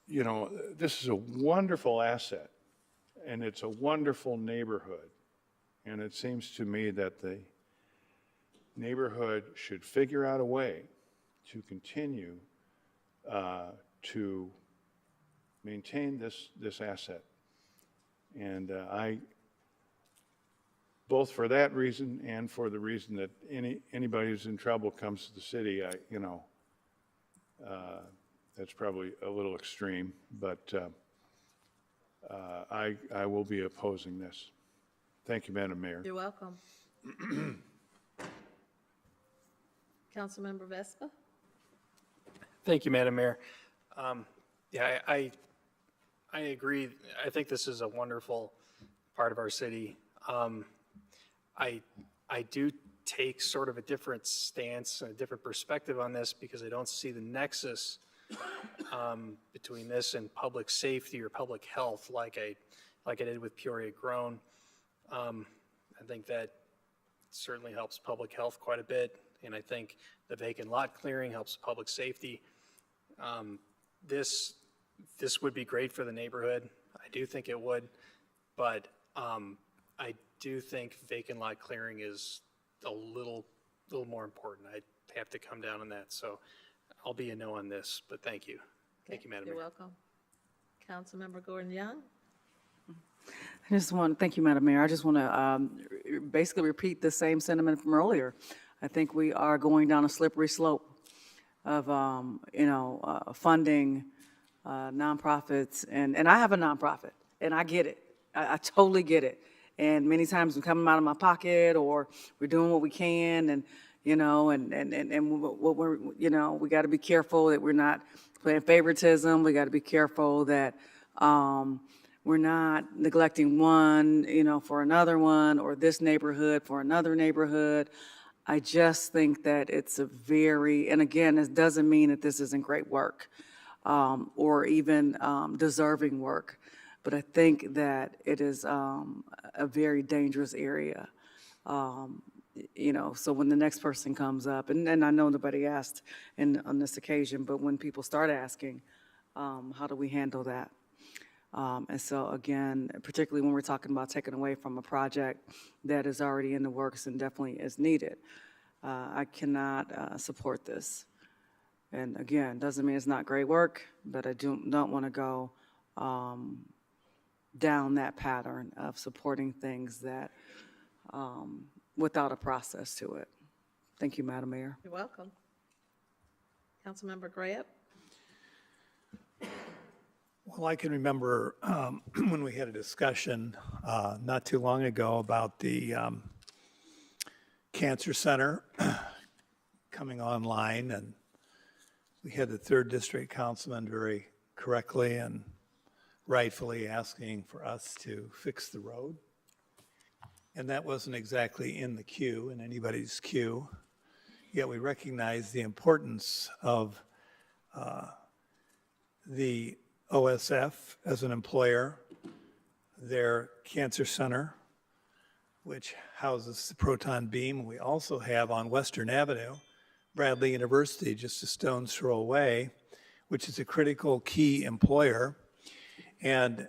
This is a wonderful asset, and it's a wonderful neighborhood. And it seems to me that the neighborhood should figure out a way to continue to maintain this asset. And both for that reason and for the reason that anybody who's in trouble comes to the city, that's probably a little extreme, but I will be opposing this. Thank you, Madam Mayor. You're welcome. Councilmember Vespa? Thank you, Madam Mayor. Yeah, I agree. I think this is a wonderful part of our city. I do take sort of a different stance, a different perspective on this because I don't see the nexus between this and public safety or public health like I did with Peoria Grown. I think that certainly helps public health quite a bit, and I think the vacant lot clearing helps public safety. This would be great for the neighborhood. I do think it would, but I do think vacant lot clearing is a little more important. I have to come down on that, so I'll be a no on this, but thank you. Thank you, Madam Mayor. You're welcome. Councilmember Gordon Young? Thank you, Madam Mayor. I just want to basically repeat the same sentiment from earlier. I think we are going down a slippery slope of, funding nonprofits. And I have a nonprofit, and I get it. I totally get it. And many times we're coming out of my pocket, or we're doing what we can, and, what we're, we got to be careful that we're not playing favoritism. We got to be careful that, we're not neglecting one, for another one, or this neighborhood for another neighborhood. I just think that it's and again, it doesn't mean that this isn't great work, or even deserving work, but I think that it is a very dangerous area. So when the next person comes up, and I know nobody asked on this occasion, but when people start asking, how do we handle that? And so again, particularly when we're talking about taking away from a project that is already in the works and definitely is needed, I cannot support this. And again, doesn't mean it's not great work, but I don't want to go down that pattern of supporting things that without a process to it. Thank you, Madam Mayor. You're welcome. Councilmember Graham? Well, I can remember when we had a discussion not too long ago about the Cancer Center coming online, and we had the 3rd District Councilman very correctly and rightfully asking for us to fix the road. And that wasn't exactly in the queue, in anybody's queue, yet we recognize the importance of the OSF as an employer, their cancer center, which houses the proton beam. We also have on Western Avenue, Bradley University, just a stone's throw away, which is a critical key employer. And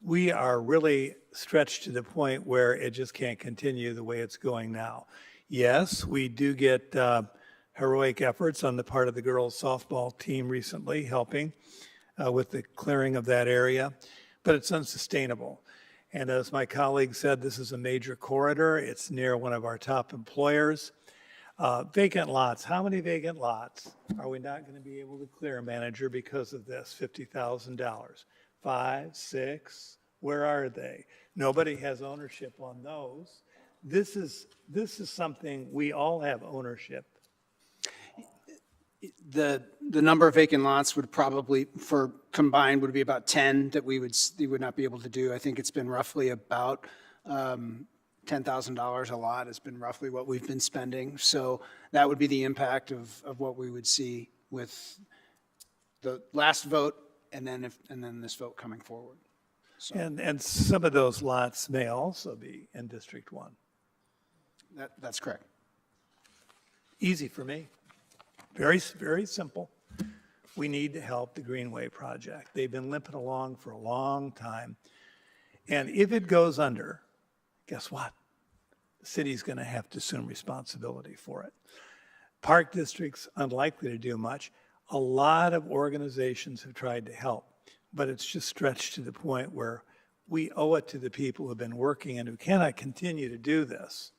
we are really stretched to the point where it just can't continue the way it's going now. Yes, we do get heroic efforts on the part of the girls softball team recently helping with the clearing of that area, but it's unsustainable. And as my colleague said, this is a major corridor. It's near one of our top employers. Vacant lots, how many vacant lots are we not going to be able to clear, manager, because of this $50,000? 5, 6, where are they? Nobody has ownership on those. This is something we all have ownership. The number of vacant lots would probably, for combined, would be about 10 that we would not be able to do. I think it's been roughly about $10,000 a lot has been roughly what we've been spending. So that would be the impact of what we would see with the last vote and then this vote coming forward. So And some of those lots may also be in District 1. that's correct. Easy for me. Very, very simple. We need to help the Greenway project. They've been limping along for a long time. And if it goes under, guess what? The city's going to have to assume responsibility for it. Park district's unlikely to do much. A lot of organizations have tried to help, but it's just stretched to the point where we owe it to the people who have been working and who cannot continue to do this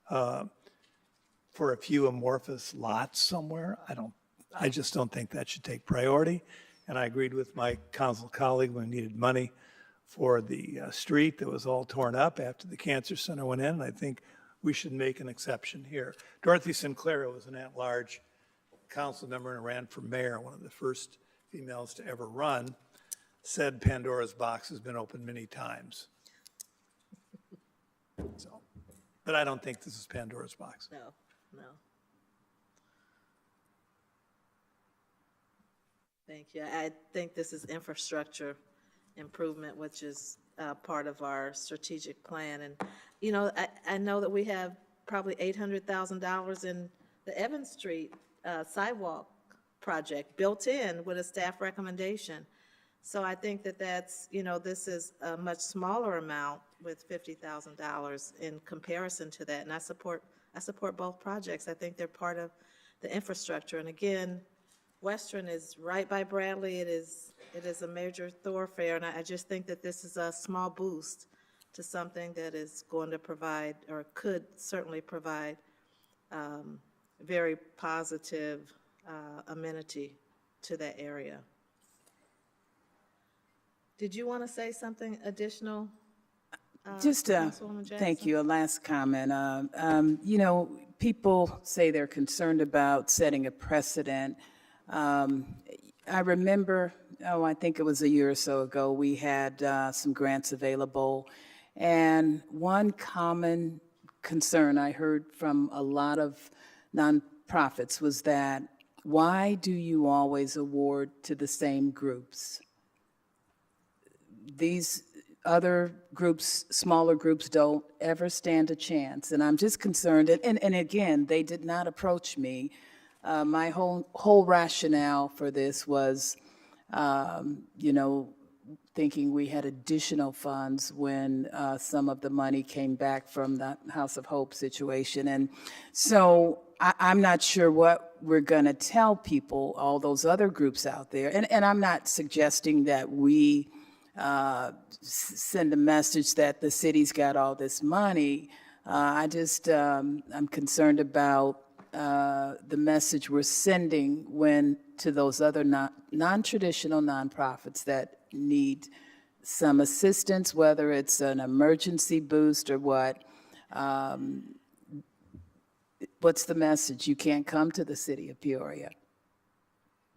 for a few amorphous lots somewhere. I just don't think that should take priority. And I agreed with my council colleague when we needed money for the street that was all torn up after the cancer center went in. And I think we should make an exception here. Dorothy Sinclair was an at-large council member and ran for mayor, one of the first females to ever run, said Pandora's box has been opened many times. So, but I don't think this is Pandora's box. No. Thank you. I think this is infrastructure improvement, which is part of our strategic plan. And, I know that we have probably $800,000 in the Evans Street sidewalk project built in with a staff recommendation. So I think that that's, this is a much smaller amount, with $50,000 in comparison to that. And I support both projects. I think they're part of the infrastructure. And again, Western is right by Bradley. It is a major thoroughfare, and I just think that this is a small boost to something that is going to provide, or could certainly provide, very positive amenity to that area. Did you want to say something additional? Just, Councilwoman Jackson? thank you, a last comment. You know, people say they're concerned about setting a precedent. I remember, I think it was a year or so ago, we had some grants available, and one common concern I heard from a lot of nonprofits was that, why do you always award to the same groups? These other groups, smaller groups, don't ever stand a chance, and I'm just concerned, and again, they did not approach me. My whole rationale for this was, you know, thinking we had additional funds when some of the money came back from the House of Hope situation. And so I'm not sure what we're going to tell people, all those other groups out there. And I'm not suggesting that we send a message that the city's got all this money. I just, I'm concerned about the message we're sending when to those other non-traditional nonprofits that need some assistance, whether it's an emergency boost or what. What's the message? You can't come to the city of Peoria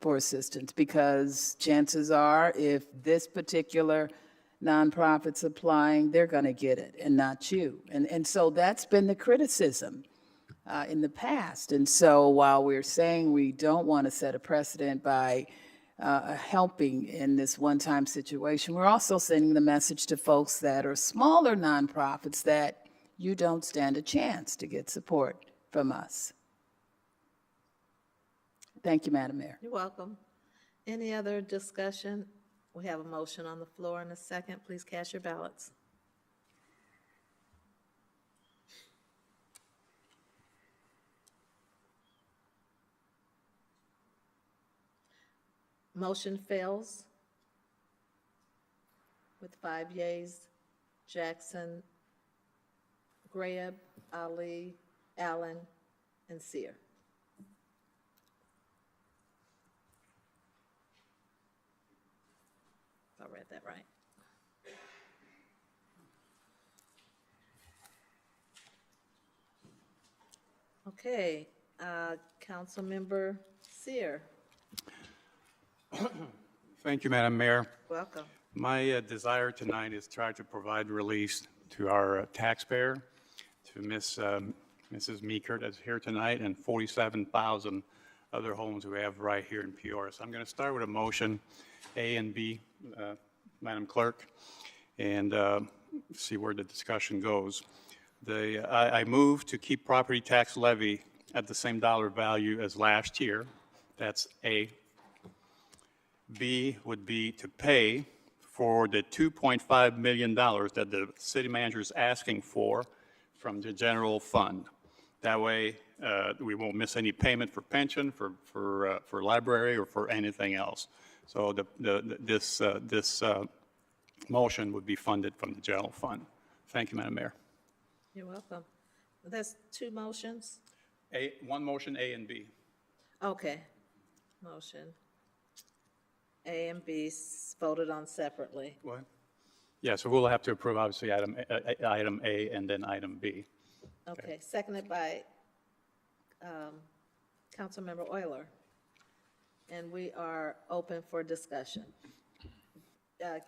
for assistance, because chances are, if this particular nonprofit's applying, they're going to get it and not you. And so that's been the criticism in the past. And so while we're saying we don't want to set a precedent by helping in this one-time situation, we're also sending the message to folks that are smaller nonprofits that you don't stand a chance to get support from us. Thank you, Madam Mayor. You're welcome. Any other discussion? We have a motion on the floor in a second. Please cast your ballots. Motion fails with 5 yeas: Jackson, Graham, Ali, Allen, and Sear. If I read that right. Okay, Councilmember Sear. Thank you, Madam Mayor. Welcome. My desire tonight is try to provide release to our taxpayer, to Mrs. Meeker that's here tonight, and 47,000 other homes we have right here in Peoria. So I'm going to start with a motion A and B, Madam Clerk, and see where the discussion goes. I move to keep property tax levy at the same dollar value as last year. That's A. B would be to pay for the $2.5 million that the city manager is asking for from the general fund. That way, we won't miss any payment for pension, for library, or for anything else. So this motion would be funded from the general fund. Thank you, Madam Mayor. You're welcome. That's 2 motions? One motion, A and B. Okay. Motion A and B voted on separately. What? Yeah, so we'll have to approve, obviously, item A and then item B. Okay, seconded by Councilmember Euler. And we are open for discussion.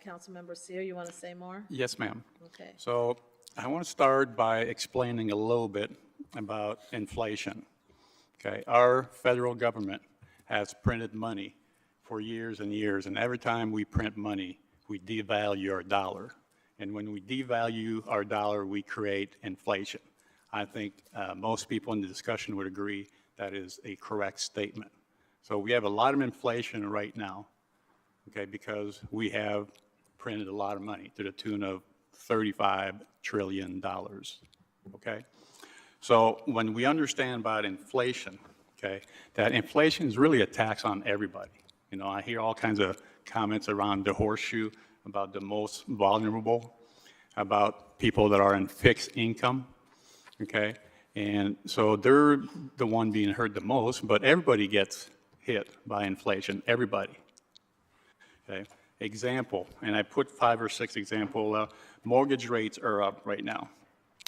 Councilmember Sear, you want to say more? Yes, ma'am. Okay. So I want to start by explaining a little bit about inflation. Okay, our federal government has printed money for years and years, and every time we print money, we devalue our dollar. And when we devalue our dollar, we create inflation. I think most people in the discussion would agree that is a correct statement. So we have a lot of inflation right now, okay, because we have printed a lot of money to the tune of $35 trillion, okay? So when we understand about inflation, okay, that inflation is really a tax on everybody. You know, I hear all kinds of comments around the horseshoe, about the most vulnerable, about people that are in fixed income, okay? And so they're the one being hurt the most, but everybody gets hit by inflation, everybody, okay? Example, and I put 5 or 6 examples, mortgage rates are up right now.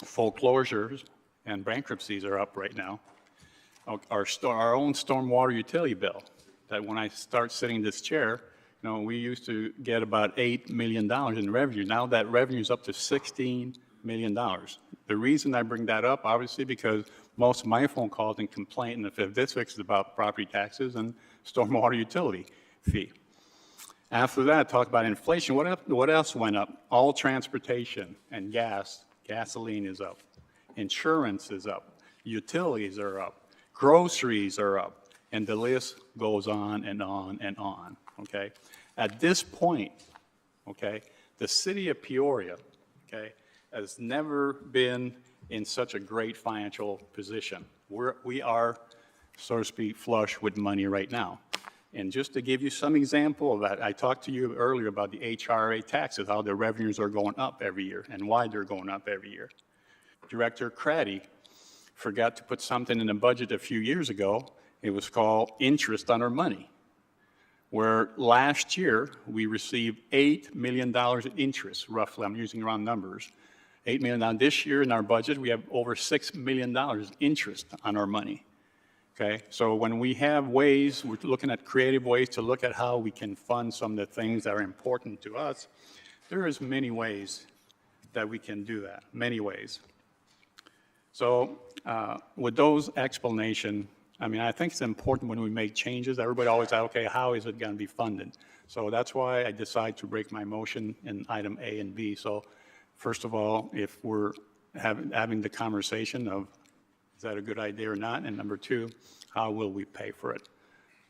Foreclosures and bankruptcies are up right now. Our own stormwater utility bill, that when I start sitting in this chair, you know, we used to get about $8 million in revenue. Now that revenue is up to $16 million. The reason I bring that up, obviously, because most of my phone calls and complaint in the Fifth District is about property taxes and stormwater utility fee. After that, talk about inflation. What else went up? All transportation and gasoline is up. Insurance is up. Utilities are up. Groceries are up. And the list goes on and on and on, okay? At this point, okay, the city of Peoria, okay, has never been in such a great financial position. We are, so to speak, flush with money right now. And just to give you some example of that, I talked to you earlier about the HRA taxes, how the revenues are going up every year and why they're going up every year. Director Craddy forgot to put something in the budget a few years ago. It was called interest on our money, where last year we received $8 million in interest, roughly. I'm using round numbers. $8 million. This year in our budget, we have over $6 million interest on our money. Okay, so when we have ways, we're looking at creative ways to look at how we can fund some of the things that are important to us. There is many ways that we can do that, many ways. So with those explanations, I mean, I think it's important when we make changes, everybody always asks, okay, how is it going to be funded? So that's why I decided to break my motion in item A and B. So first of all, if we're having the conversation of, is that a good idea or not? And number 2, how will we pay for it?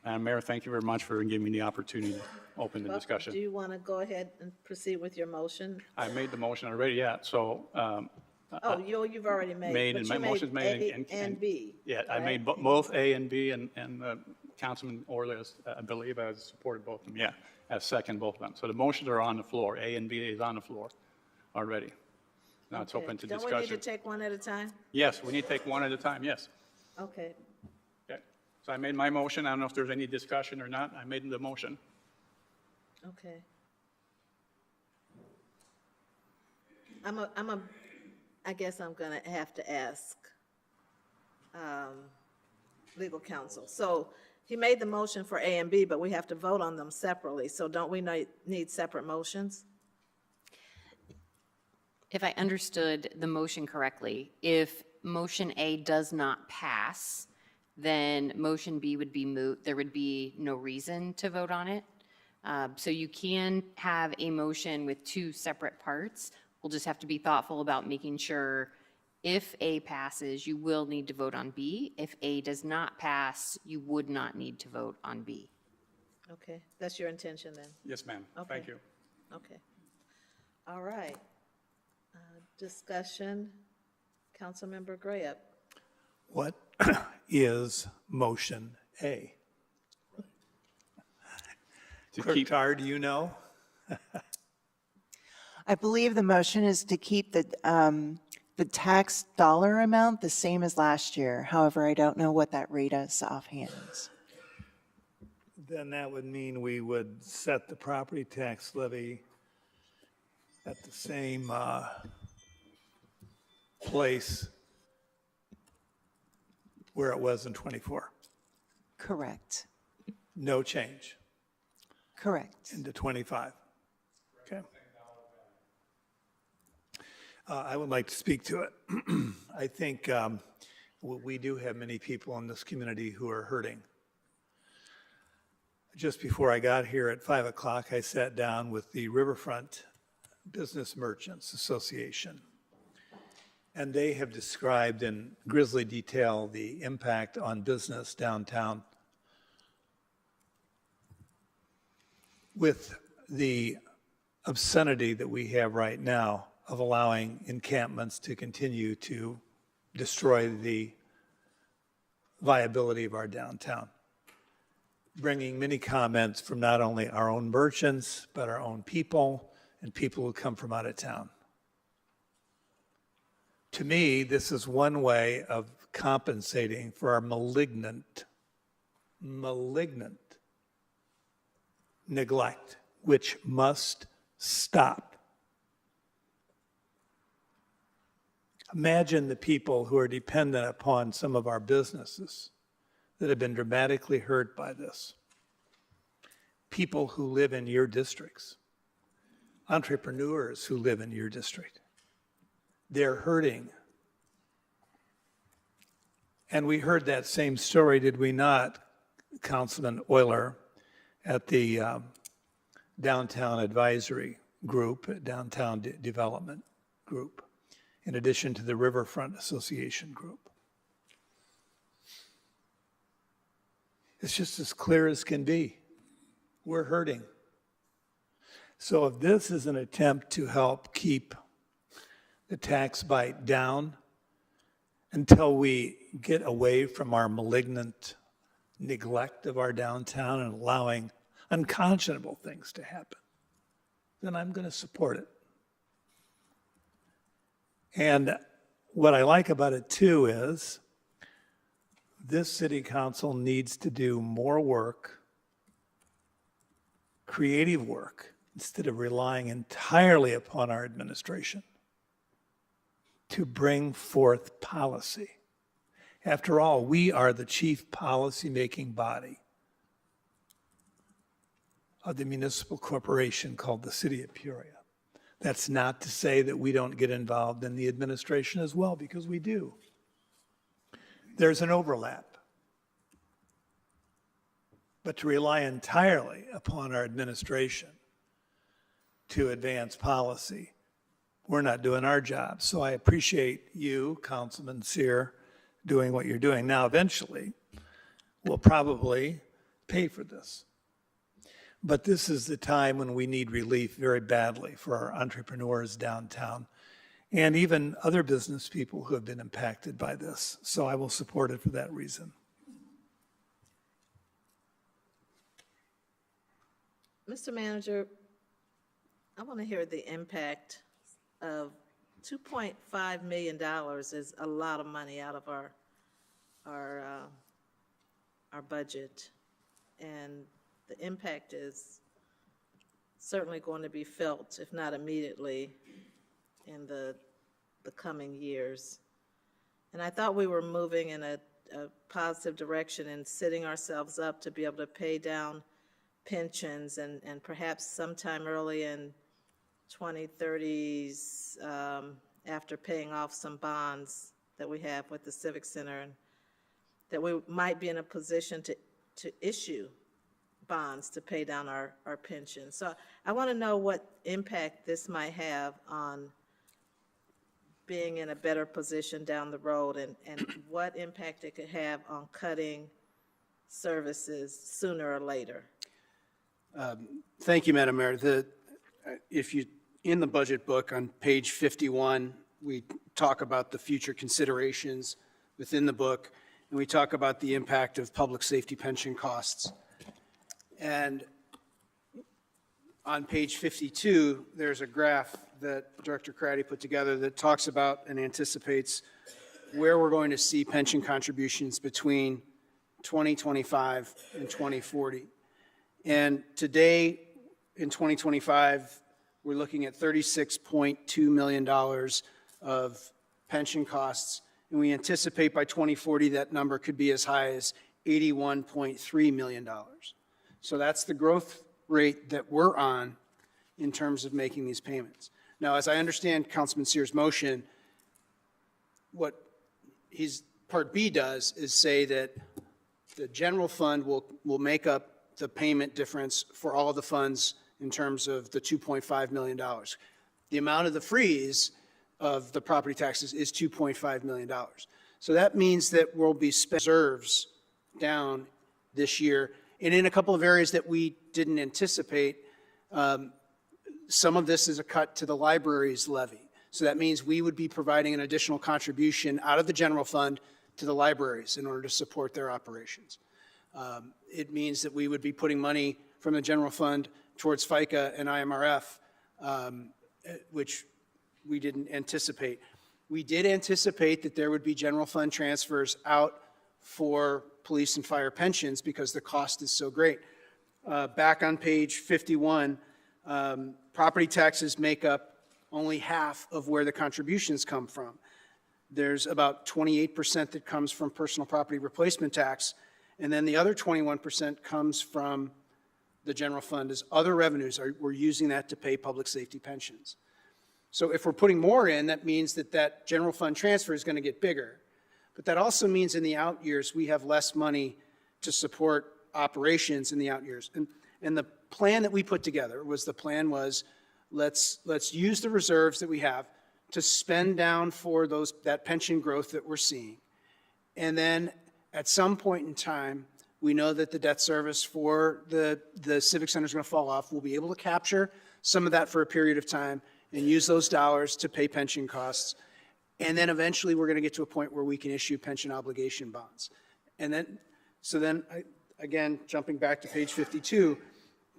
Madam Mayor, thank you very much for giving me the opportunity to open the discussion. Do you want to go ahead and proceed with your motion? I made the motion already, yeah. So you've already made. And but my motion's made. A and B. Yeah, right? I made both A and B, and Councilman Orlez, I believe, has supported both of them. Yeah, has seconded both of them. So the motions are on the floor. A and B is on the floor already. Now it's open to discussion. Don't we need to take one at a time? Yes, we need to take one at a time, yes. Okay. Okay. So I made my motion. I don't know if there's any discussion or not. I made the motion. Okay. I guess I'm going to have to ask legal counsel. So he made the motion for A and B, but we have to vote on them separately. So don't we need separate motions? If I understood the motion correctly, if motion A does not pass, then motion B would be moot. There would be no reason to vote on it. So you can have a motion with 2 separate parts. We'll just have to be thoughtful about making sure if A passes, you will need to vote on B. If A does not pass, you would not need to vote on B. Okay, that's your intention then? Yes, ma'am. Okay. Thank you. Okay. All right. Discussion, Councilmember Graham. What is motion A? Clerk Tar, do you know? I believe the motion is to keep the tax dollar amount the same as last year. However, I don't know what that rate is offhand. Then that would mean we would set the property tax levy at the same place where it was in '24. Correct. No change Correct. into '25. Okay. I would like to speak to it. I think we do have many people in this community who are hurting. Just before I got here at 5 o'clock, I sat down with the Riverfront Business Merchants Association. And they have described in grisly detail the impact on business downtown. With the obscenity that we have right now of allowing encampments to continue to destroy the viability of our downtown. Bringing many comments from not only our own merchants, but our own people and people who come from out of town. To me, this is one way of compensating for our malignant neglect, which must stop. Imagine the people who are dependent upon some of our businesses that have been dramatically hurt by this. People who live in your districts, entrepreneurs who live in your district. They're hurting. And we heard that same story, did we not, Councilman Euler, at the Downtown Advisory Group, Downtown Development Group, in addition to the Riverfront Association Group. It's just as clear as can be. We're hurting. So if this is an attempt to help keep the tax bite down until we get away from our malignant neglect of our downtown and allowing unconscionable things to happen, then I'm going to support it. And what I like about it too is this city council needs to do more work, creative work, instead of relying entirely upon our administration to bring forth policy. After all, we are the chief policy-making body of the municipal corporation called the City of Peoria. That's not to say that we don't get involved in the administration as well, because we do. There's an overlap. But to rely entirely upon our administration to advance policy, we're not doing our job. So I appreciate you, Councilman Sear, doing what you're doing. Now, eventually, we'll probably pay for this. But this is the time when we need relief very badly for our entrepreneurs downtown and even other business people who have been impacted by this. So I will support it for that reason. Mr. Manager, I want to hear the impact of $2.5 million is a lot of money out of our budget, and the impact is certainly going to be felt, if not immediately, in the coming years. And I thought we were moving in a positive direction and setting ourselves up to be able to pay down pensions and perhaps sometime early in 2030s, after paying off some bonds that we have with the Civic Center, and that we might be in a position to issue bonds to pay down our pensions. So I want to know what impact this might have on being in a better position down the road, and what impact it could have on cutting services sooner or later. Thank you, Madam Mayor. In the budget book on page 51, we talk about the future considerations within the book, and we talk about the impact of public safety pension costs. And on page 52, there's a graph that Director Craddy put together that talks about and anticipates where we're going to see pension contributions between 2025 and 2040. And today, in 2025, we're looking at $36.2 million of pension costs, and we anticipate by 2040 that number could be as high as $81.3 million. So that's the growth rate that we're on in terms of making these payments. Now, as I understand Councilman Sear's motion, what his Part B does is say that the general fund will make up the payment difference for all the funds in terms of the $2.5 million. The amount of the freeze of the property taxes is $2.5 million. So that means that we'll be reserves down this year. And in a couple of areas that we didn't anticipate, some of this is a cut to the library's levy. So that means we would be providing an additional contribution out of the general fund to the libraries in order to support their operations. It means that we would be putting money from the general fund towards FICA and IMRF, which we didn't anticipate. We did anticipate that there would be general fund transfers out for police and fire pensions because the cost is so great. Back on page 51, property taxes make up only half of where the contributions come from. There's about 28% that comes from personal property replacement tax, and then the other 21% comes from the general fund as other revenues. We're using that to pay public safety pensions. So if we're putting more in, that means that that general fund transfer is going to get bigger. But that also means in the out years, we have less money to support operations in the out years. And the plan that we put together was let's use the reserves that we have to spend down for that pension growth that we're seeing. And then at some point in time, we know that the debt service for the Civic Center is going to fall off. We'll be able to capture some of that for a period of time and use those dollars to pay pension costs. And then eventually we're going to get to a point where we can issue pension obligation bonds. And then, again, jumping back to page 52,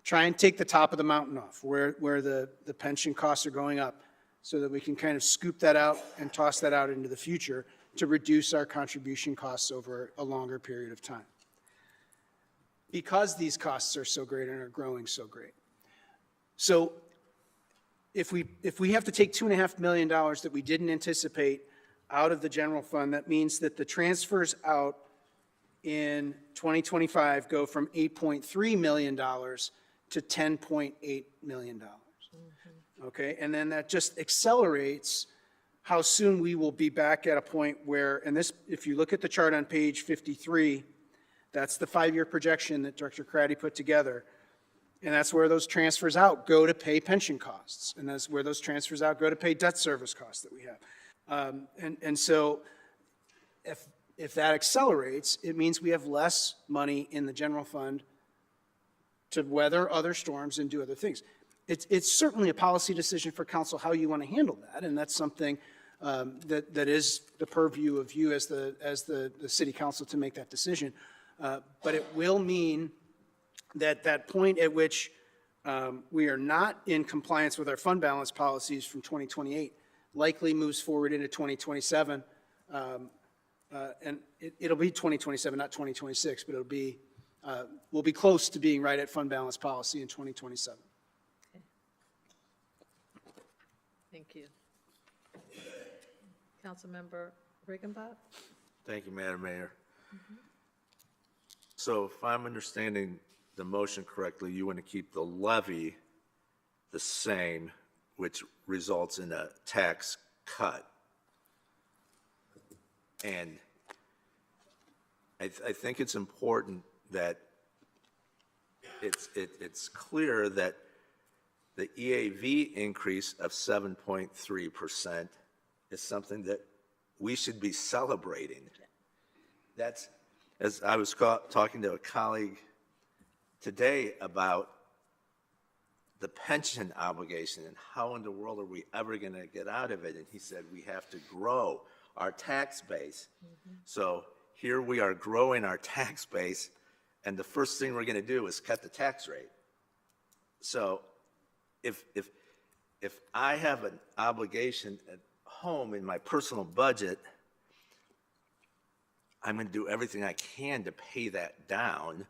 try and take the top of the mountain off where the pension costs are going up so that we can kind of scoop that out and toss that out into the future to reduce our contribution costs over a longer period of time. Because these costs are so great and are growing so great. So if we have to take $2.5 million that we didn't anticipate out of the general fund, that means that the transfers out in 2025 go from $8.3 million to $10.8 million. Okay, and then that just accelerates how soon we will be back at a point where, and this, if you look at the chart on page 53, that's the 5-year projection that Director Craddy put together. And that's where those transfers out go to pay pension costs. And that's where those transfers out go to pay debt service costs that we have. And so if that accelerates, it means we have less money in the general fund to weather other storms and do other things. It's certainly a policy decision for council how you want to handle that. And that's something that is the purview of you as the city council to make that decision. But it will mean that point at which we are not in compliance with our fund balance policies from 2028 likely moves forward into 2027. And it'll be 2027, not 2026, but we'll be close to being right at fund balance policy in 2027. Okay. Thank you. Councilmember Riggenbach? Thank you, Madam Mayor. So if I'm understanding the motion correctly, you want to keep the levy the same, which results in a tax cut. And I think it's important that it's clear that the EAV increase of 7.3% is something that we should be celebrating. That's, as I was talking to a colleague today about the pension obligation and how in the world are we ever going to get out of it, and he said we have to grow our tax base. So here we are growing our tax base, and the first thing we're going to do is cut the tax rate. So if I have an obligation at home in my personal budget, I'm going to do everything I can to pay that down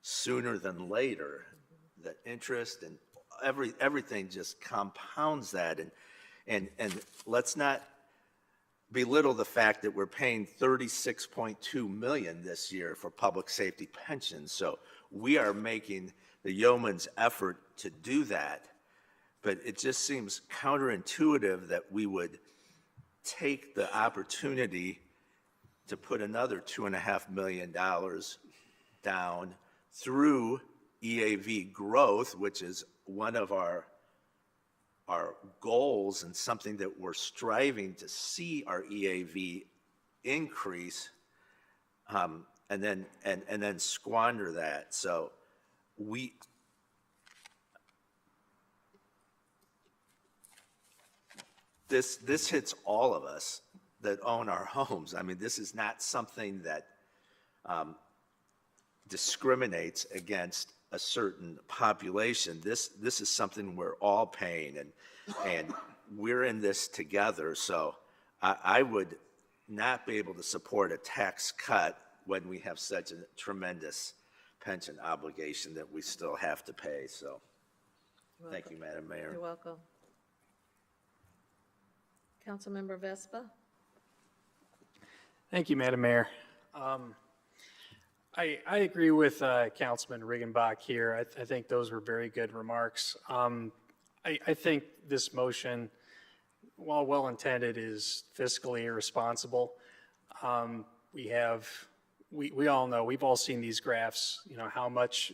sooner than later. The interest and everything just compounds that, and let's not belittle the fact that we're paying $36.2 million this year for public safety pensions. So we are making the yeoman's effort to do that, but it just seems counterintuitive that we would take the opportunity to put another $2.5 million down through EAV growth, which is one of our goals and something that we're striving to see our EAV increase, and then squander that. So this hits all of us that own our homes. I mean, this is not something that discriminates against a certain population. This is something we're all paying, and we're in this together. So I would not be able to support a tax cut when we have such a tremendous pension obligation that we still have to pay. So thank you, Madam Mayor. You're welcome. Councilmember Vespa? Thank you, Madam Mayor. I agree with Councilman Riggenbach here. I think those were very good remarks. I think this motion, while well-intended, is fiscally irresponsible. We all know, we've all seen these graphs, you know, how much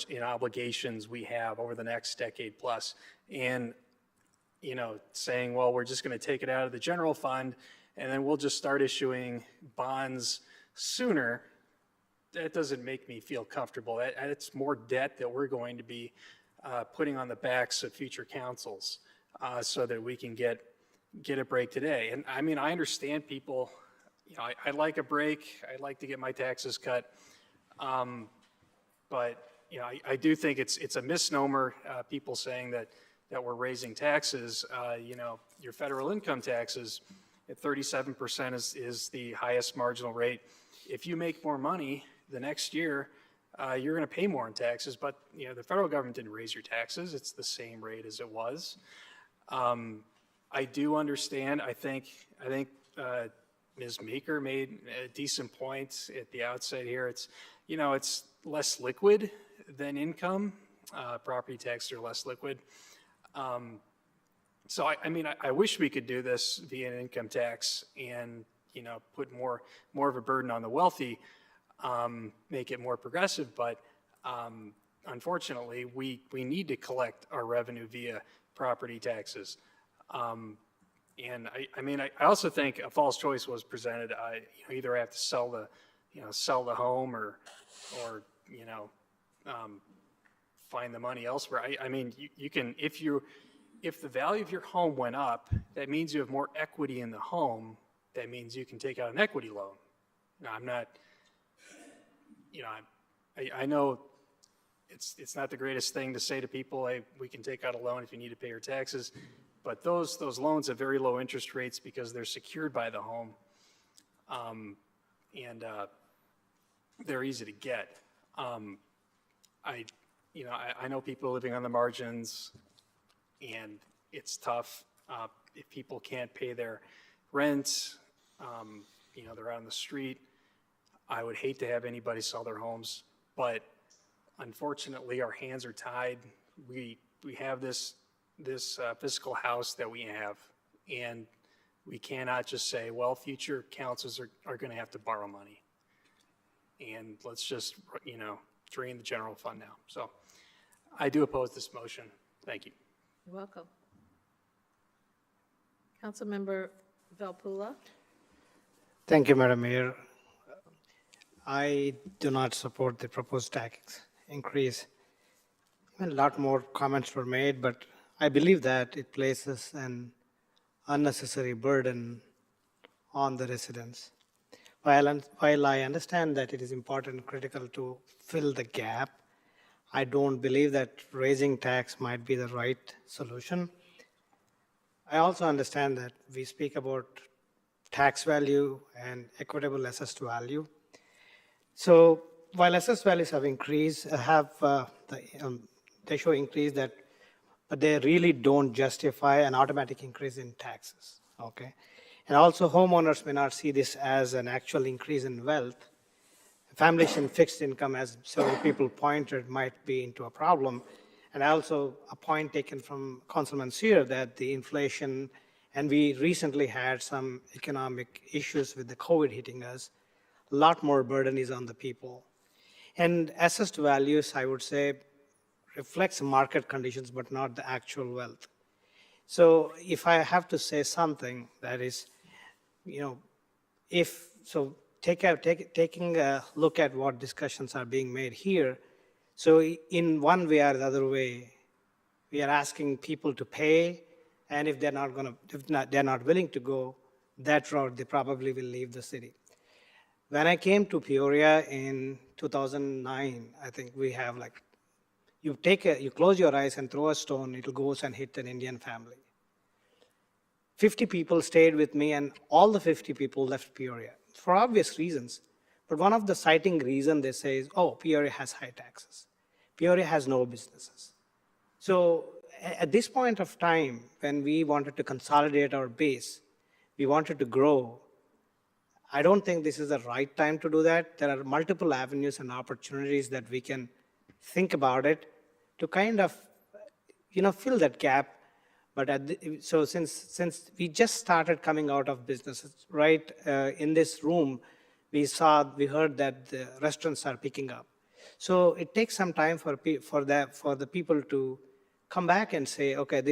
in obligations we have over the next decade plus. And, you know, saying, well, we're just going to take it out of the general fund and then we'll just start issuing bonds sooner, that doesn't make me feel comfortable. It's more debt that we're going to be putting on the backs of future councils so that we can get a break today. And I mean, I understand people, you know, I like a break. I like to get my taxes cut. But, you know, I do think it's a misnomer, people saying that we're raising taxes. You know, your federal income taxes at 37% is the highest marginal rate. If you make more money the next year, you're going to pay more in taxes, but you know the federal government didn't raise your taxes. It's the same rate as it was. I do understand. I think Ms. Meeker made a decent point at the outset here. It's, you know, it's less liquid than income. Property taxes are less liquid. So I mean, I wish we could do this via an income tax and, you know, put more of a burden on the wealthy, make it more progressive. But unfortunately, we need to collect our revenue via property taxes. And I mean, I also think a false choice was presented. You know, either I have to sell the home or you know, find the money elsewhere. I mean, you can, if the value of your home went up, that means you have more equity in the home. That means you can take out an equity loan. Now, I'm not, you know, I know it's not the greatest thing to say to people, hey, we can take out a loan if you need to pay your taxes, but those loans have very low interest rates because they're secured by the home, and they're easy to get. I know people living on the margins, and it's tough if people can't pay their rent. You know, they're out on the street. I would hate to have anybody sell their homes, but unfortunately, our hands are tied. We have this fiscal house that we have, and we cannot just say, well, future councils are going to have to borrow money, and let's just, you know, drain the general fund now. So I do oppose this motion. Thank you. You're welcome. Councilmember Valpula? Thank you, Madam Mayor. I do not support the proposed tax increase. A lot more comments were made, but I believe that it places an unnecessary burden on the residents. While I understand that it is important and critical to fill the gap, I don't believe that raising tax might be the right solution. I also understand that we speak about tax value and equitable assessed value. So while assessed values have increased, they show increase that, but they really don't justify an automatic increase in taxes, okay? And also homeowners may not see this as an actual increase in wealth. Families in fixed income, as several people pointed, might be into a problem. And also a point taken from Councilman Sear that the inflation, and we recently had some economic issues with the COVID hitting us, a lot more burden is on the people. And assessed values, I would say, reflects market conditions, but not the actual wealth. So if I have to say something, that is, you know, taking a look at what discussions are being made here, so in one way or the other way, we are asking people to pay And if they're not willing to go that route, they probably will leave the city. When I came to Peoria in 2009, I think we have like, you close your eyes and throw a stone, it goes and hit an Indian family. 50 people stayed with me, and all the 50 people left Peoria for obvious reasons. But one of the citing reasons they say is, oh, Peoria has high taxes. Peoria has no businesses. So at this point of time, when we wanted to consolidate our base, we wanted to grow, I don't think this is the right time to do that. There are multiple avenues and opportunities that we can think about it to kind of, fill that gap. But so since we just started coming out of businesses, right, in this room, we heard that the restaurants are picking up. So it takes some time for the people to come back and say, okay,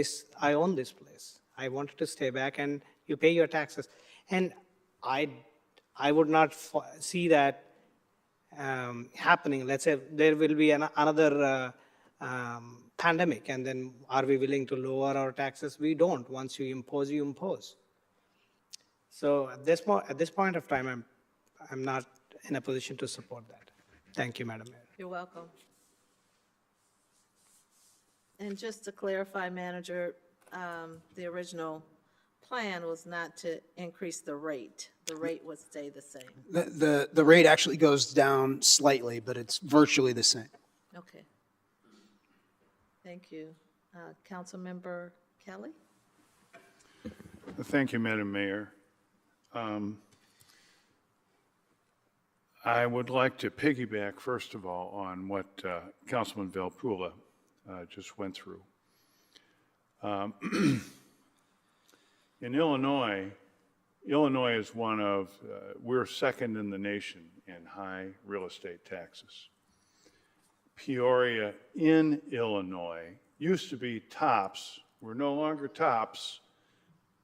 I own this place. I wanted to stay back, and you pay your taxes. And I would not see that happening. Let's say there will be another pandemic, and then are we willing to lower our taxes? We don't. Once you impose, you impose. So at this point of time, I'm not in a position to support that. Thank you, Madam Mayor. You're welcome. And just to clarify, Manager, the original plan was not to increase the rate. The rate would stay the same. The rate actually goes down slightly, but it's virtually the same. Okay. Thank you. Councilmember Kelly? Thank you, Madam Mayor. I would like to piggyback, first of all, on what Councilman Velpula just went through. In Illinois is we're second in the nation in high real estate taxes. Peoria in Illinois used to be tops. We're no longer tops,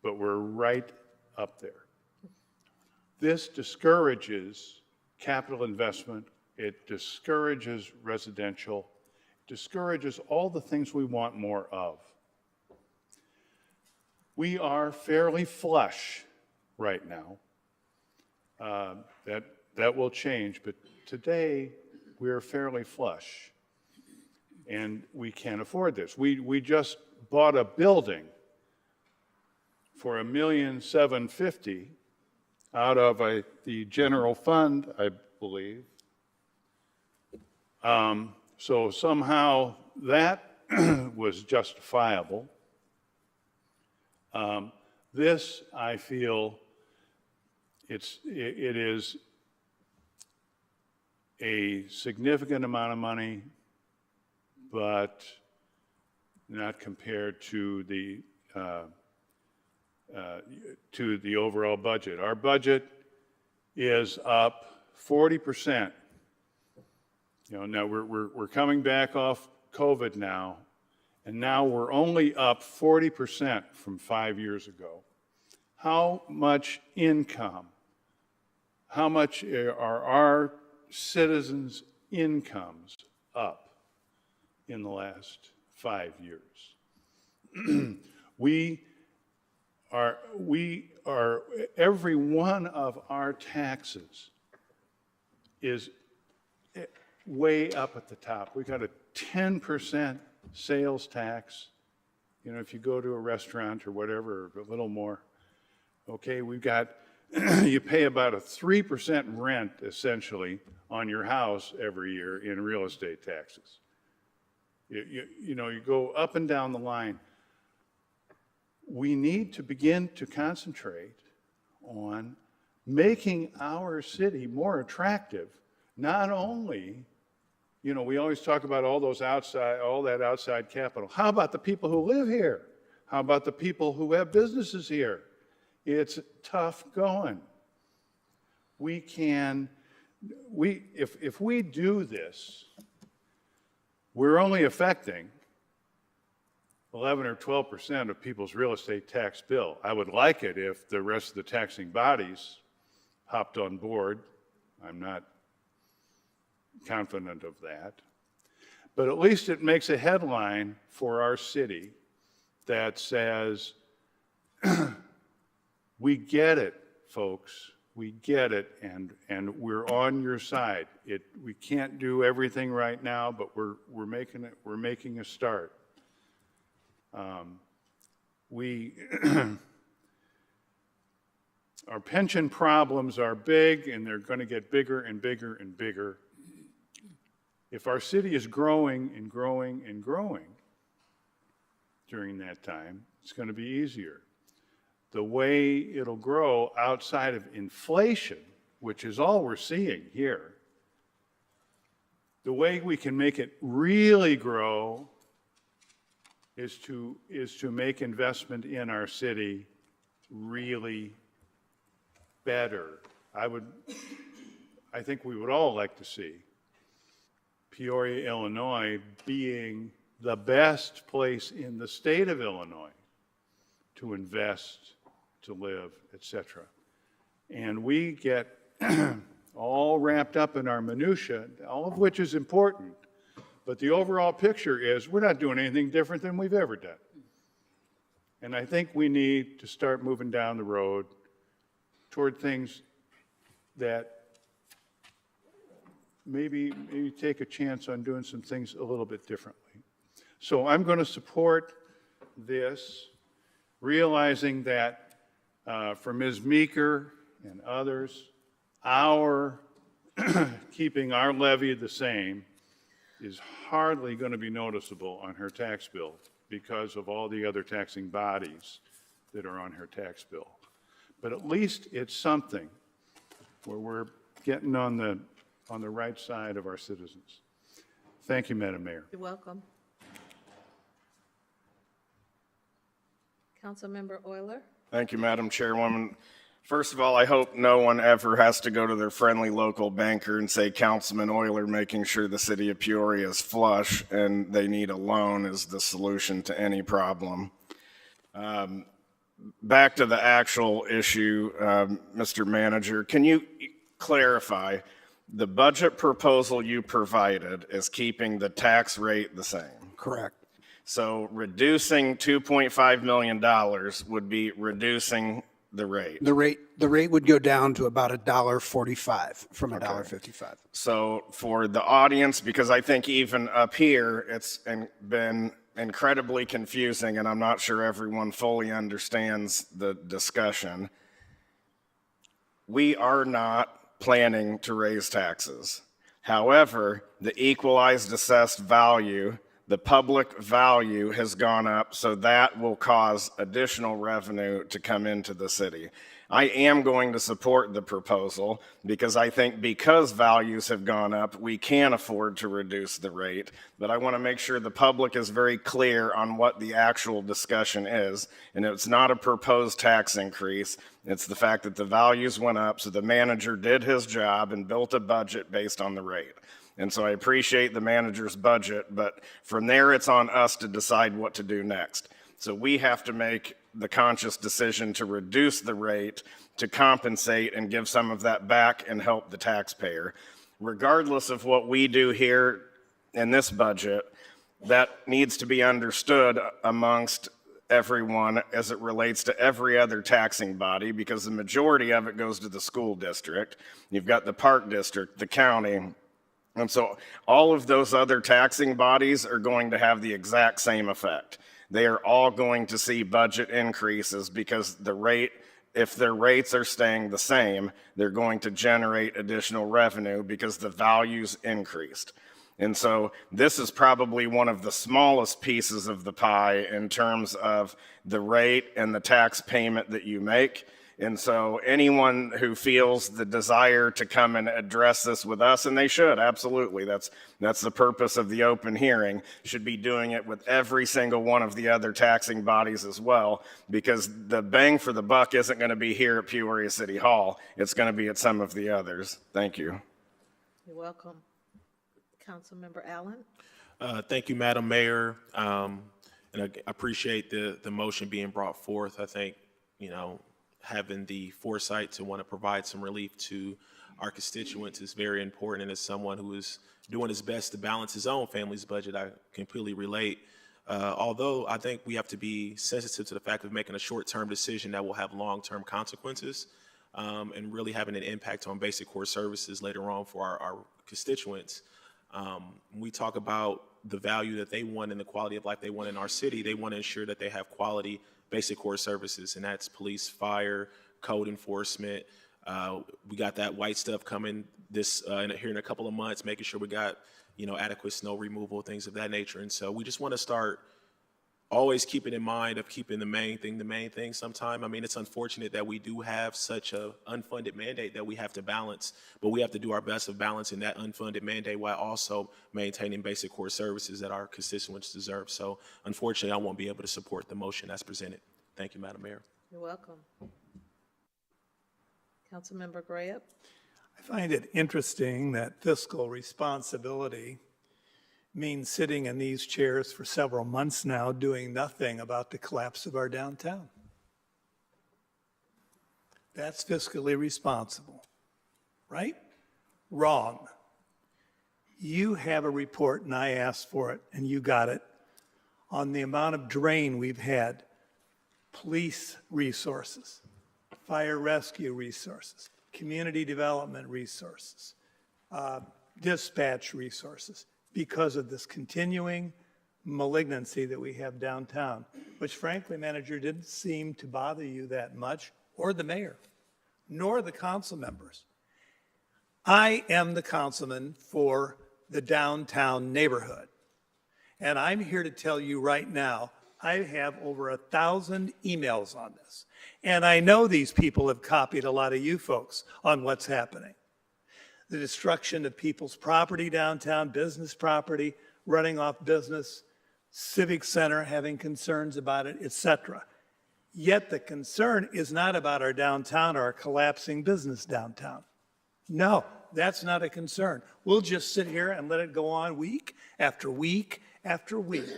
but we're right up there. This discourages capital investment. It discourages residential, discourages all the things we want more of. We are fairly flush right now. That will change, but today we're fairly flush, and we can't afford this. We just bought a building for $1,750,000 out of the general fund, I believe. So somehow that was justifiable. This, I feel, it is a significant amount of money, but not compared to the overall budget. Our budget is up 40%. Now we're coming back off COVID now, and now we're only up 40% from 5 years ago. How much income, how much are our citizens' incomes up in the last 5 years? We are, every one of our taxes is way up at the top. We got a 10% sales tax. If you go to a restaurant or whatever, a little more. Okay, we've got, you pay about a 3% rent essentially on your house every year in real estate taxes. You go up and down the line. We need to begin to concentrate on making our city more attractive. Not only, we always talk about all that outside capital. How about the people who live here? How about the people who have businesses here? It's tough going. If we do this, we're only affecting 11 or 12% of people's real estate tax bill. I would like it if the rest of the taxing bodies hopped on board. I'm not confident of that. But at least it makes a headline for our city that says we get it, folks. We get it, and we're on your side. We can't do everything right now, but we're making a start. Our pension problems are big, and they're going to get bigger and bigger and bigger. If our city is growing and growing and growing during that time, it's going to be easier. The way it'll grow outside of inflation, which is all we're seeing here, the way we can make it really grow is to make investment in our city really better. I think we would all like to see Peoria, Illinois being the best place in the state of Illinois to invest, to live, etc. And we get all wrapped up in our minutia, all of which is important, but the overall picture is we're not doing anything different than we've ever done. And I think we need to start moving down the road toward things that maybe take a chance on doing some things a little bit differently. So I'm going to support this, realizing that for Ms. Meeker and others, our keeping our levy the same is hardly going to be noticeable on her tax bill because of all the other taxing bodies that are on her tax bill. But at least it's something where we're getting on the right side of our citizens. Thank you, Madam Mayor. You're welcome. Councilmember Euler. Thank you, Madam Chairwoman. First of all, I hope no one ever has to go to their friendly local banker and say Councilman Euler making sure the city of Peoria is flush and they need a loan is the solution to any problem. Back to the actual issue, Mr. Manager, can you clarify, the budget proposal you provided is keeping the tax rate the same? Correct. So reducing $2.5 million would be reducing the rate. The rate would go down to about $1.45 from $1.55. So for the audience, because I think even up here, it's been incredibly confusing, and I'm not sure everyone fully understands the discussion. We are not planning to raise taxes. However, the equalized assessed value, the public value has gone up, so that will cause additional revenue to come into the city. I am going to support the proposal because I think because values have gone up, we can afford to reduce the rate. But I want to make sure the public is very clear on what the actual discussion is. And it's not a proposed tax increase. It's the fact that the values went up, so the manager did his job and built a budget based on the rate. And so I appreciate the manager's budget, but from there, it's on us to decide what to do next. So we have to make the conscious decision to reduce the rate to compensate and give some of that back and help the taxpayer. Regardless of what we do here in this budget, that needs to be understood amongst everyone as it relates to every other taxing body, because the majority of it goes to the school district. You've got the park district, the county. And so all of those other taxing bodies are going to have the exact same effect. They are all going to see budget increases because the rate, if their rates are staying the same, they're going to generate additional revenue because the values increased. And so this is probably one of the smallest pieces of the pie in terms of the rate and the tax payment that you make. And so anyone who feels the desire to come and address this with us, and they should, absolutely, that's the purpose of the open hearing, should be doing it with every single one of the other taxing bodies as well, because the bang for the buck isn't going to be here at Peoria City Hall. It's going to be at some of the others. Thank you. You're welcome. Councilmember Allen. Thank you, Madam Mayor. And I appreciate the motion being brought forth. I think, having the foresight to want to provide some relief to our constituents is very important. And as someone who is doing his best to balance his own family's budget, I completely relate. Although I think we have to be sensitive to the fact of making a short-term decision that will have long-term consequences and really having an impact on basic core services later on for our constituents. When we talk about the value that they want and the quality of life they want in our city, they want to ensure that they have quality basic core services, and that's police, fire, code enforcement. We got that white stuff coming here in a couple of months, making sure we got adequate snow removal, things of that nature. And so we just want to start always keeping in mind of keeping the main thing sometime. I mean, it's unfortunate that we do have such a unfunded mandate that we have to balance, but we have to do our best of balancing that unfunded mandate while also maintaining basic core services that our constituents deserve. So unfortunately, I won't be able to support the motion as presented. Thank you, Madam Mayor. You're welcome. Councilmember Graham? I find it interesting that fiscal responsibility means sitting in these chairs for several months now doing nothing about the collapse of our downtown. That's fiscally responsible, right? Wrong. You have a report, and I asked for it, and you got it, on the amount of drain we've had, police resources, fire rescue resources, community development resources, dispatch resources, because of this continuing malignancy that we have downtown, which frankly, Manager, didn't seem to bother you that much, or the mayor, nor the council members. I am the councilman for the downtown neighborhood, and I'm here to tell you right now, I have over 1,000 emails on this, and I know these people have copied a lot of you folks on what's happening. The destruction of people's property downtown, business property, running off business, civic center having concerns about it, etc. Yet the concern is not about our downtown or our collapsing business downtown. No, that's not a concern. We'll just sit here and let it go on week after week after week.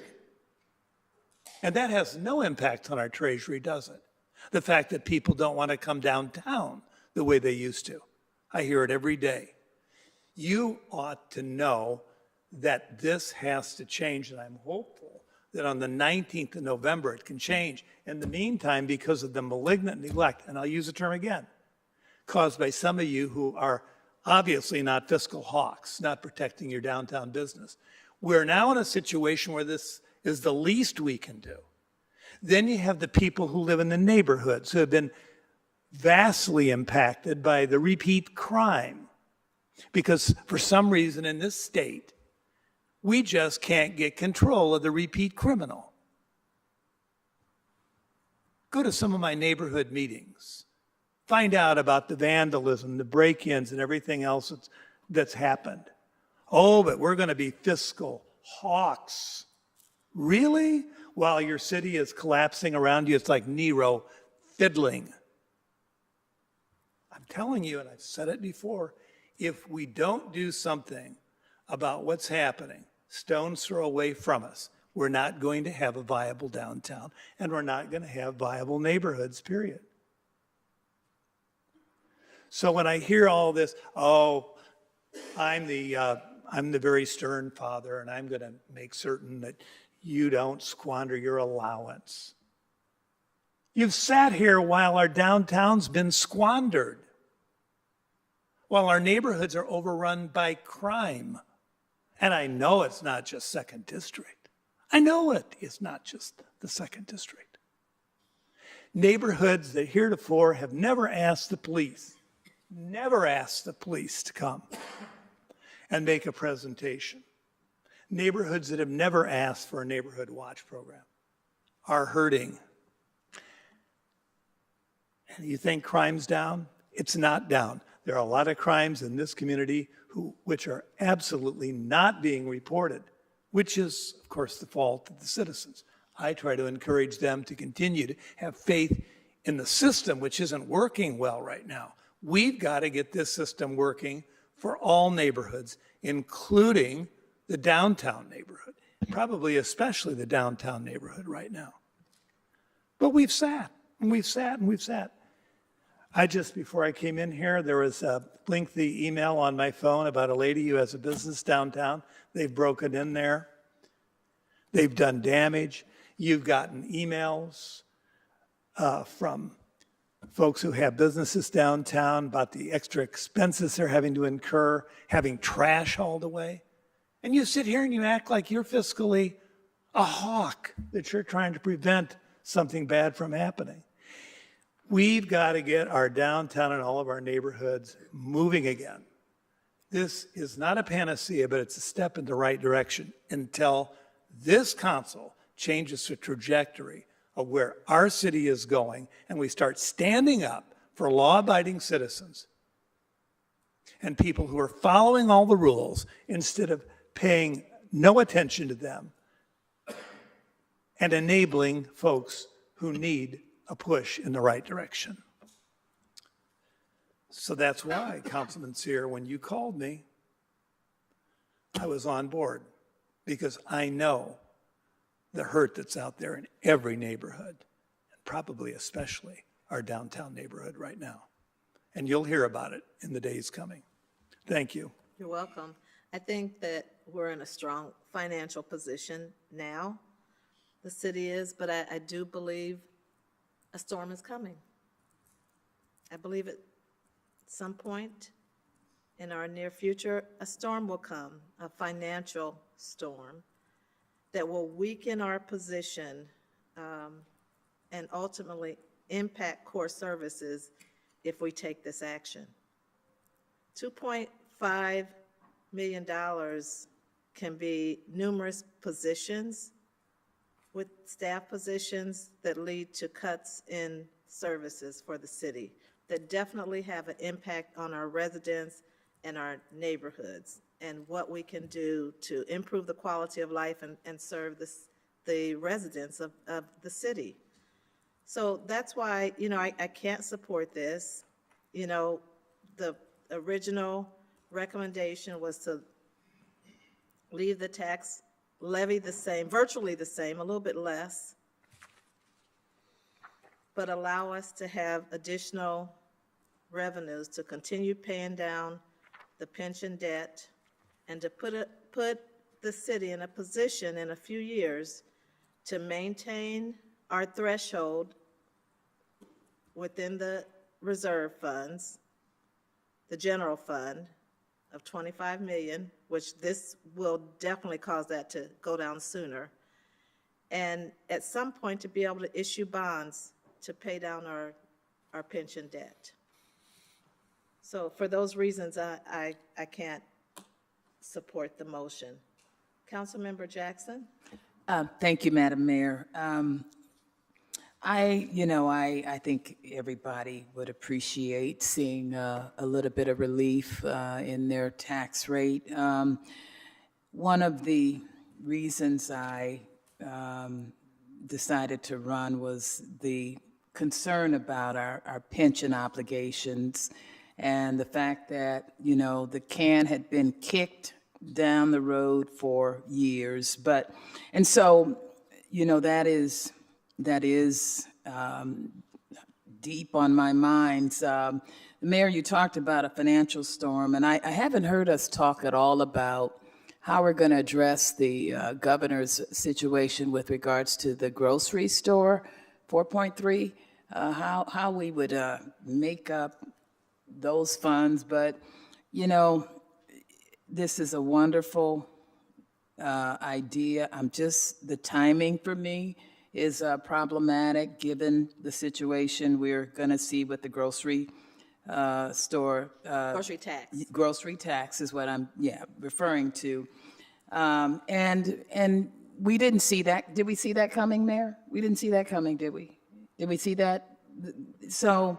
And that has no impact on our treasury, does it? The fact that people don't want to come downtown the way they used to. I hear it every day. You ought to know that this has to change, and I'm hopeful that on the 19th of November it can change. In the meantime, because of the malignant neglect, and I'll use the term again, caused by some of you who are obviously not fiscal hawks, not protecting your downtown business, we're now in a situation where this is the least we can do. Then you have the people who live in the neighborhoods who have been vastly impacted by the repeat crime. Because for some reason in this state, we just can't get control of the repeat criminal. Go to some of my neighborhood meetings. Find out about the vandalism, the break-ins, and everything else that's happened. Oh, but we're going to be fiscal hawks. Really? While your city is collapsing around you, it's like Nero fiddling. I'm telling you, and I've said it before, if we don't do something about what's happening, stone's throw away from us, we're not going to have a viable downtown, and we're not going to have viable neighborhoods, period. So when I hear all this, oh, I'm the very stern father, and I'm going to make certain that you don't squander your allowance. You've sat here while our downtown's been squandered, while our neighborhoods are overrun by crime. And I know it's not just Second District. I know it is not just the Second District. Neighborhoods that heretofore have never asked the police to come and make a presentation. Neighborhoods that have never asked for a neighborhood watch program are hurting. And you think crime's down? It's not down. There are a lot of crimes in this community which are absolutely not being reported, which is, of course, the fault of the citizens. I try to encourage them to continue to have faith in the system, which isn't working well right now. We've got to get this system working for all neighborhoods, including the downtown neighborhood, probably especially the downtown neighborhood right now. But we've sat, and we've sat, and we've sat. Before I came in here, there was a lengthy email on my phone about a lady who has a business downtown. They've broken in there. They've done damage. You've gotten emails from folks who have businesses downtown about the extra expenses they're having to incur, having trash hauled away. And you sit here and you act like you're fiscally a hawk, that you're trying to prevent something bad from happening. We've got to get our downtown and all of our neighborhoods moving again. This is not a panacea, but it's a step in the right direction until this council changes the trajectory of where our city is going and we start standing up for law-abiding citizens and people who are following all the rules instead of paying no attention to them and enabling folks who need a push in the right direction. So that's why, Councilman Sear, when you called me, I was on board, because I know the hurt that's out there in every neighborhood, and probably especially our downtown neighborhood right now. And you'll hear about it in the days coming. Thank you. You're welcome. I think that we're in a strong financial position now. The city is, but I do believe a storm is coming. I believe at some point in our near future, a storm will come, a financial storm that will weaken our position and ultimately impact core services if we take this action. $2.5 million can be numerous positions with staff positions that lead to cuts in services for the city that definitely have an impact on our residents and our neighborhoods and what we can do to improve the quality of life and serve the residents of the city. So that's why, I can't support this. The original recommendation was to leave the tax levy the same, virtually the same, a little bit less, but allow us to have additional revenues to continue paying down the pension debt and to put the city in a position in a few years to maintain our threshold within the reserve funds, the general fund of 25 million, which this will definitely cause that to go down sooner, and at some point to be able to issue bonds to pay down our pension debt. So for those reasons, I can't support the motion. Councilmember Jackson? Thank you, Madam Mayor. I think everybody would appreciate seeing a little bit of relief in their tax rate. One of the reasons I decided to run was the concern about our pension obligations and the fact that, the can had been kicked down the road for years. And so, that is deep on my mind. Mayor, you talked about a financial storm, and I haven't heard us talk at all about how we're going to address the governor's situation with regards to the grocery store, 4.3, how we would make up those funds. But, this is a wonderful idea. The timing for me is problematic given the situation we're going to see with the grocery store. Grocery tax. Grocery tax is what I'm, referring to. And we didn't see that. Did we see that coming, Mayor? We didn't see that coming, did we? Did we see that? So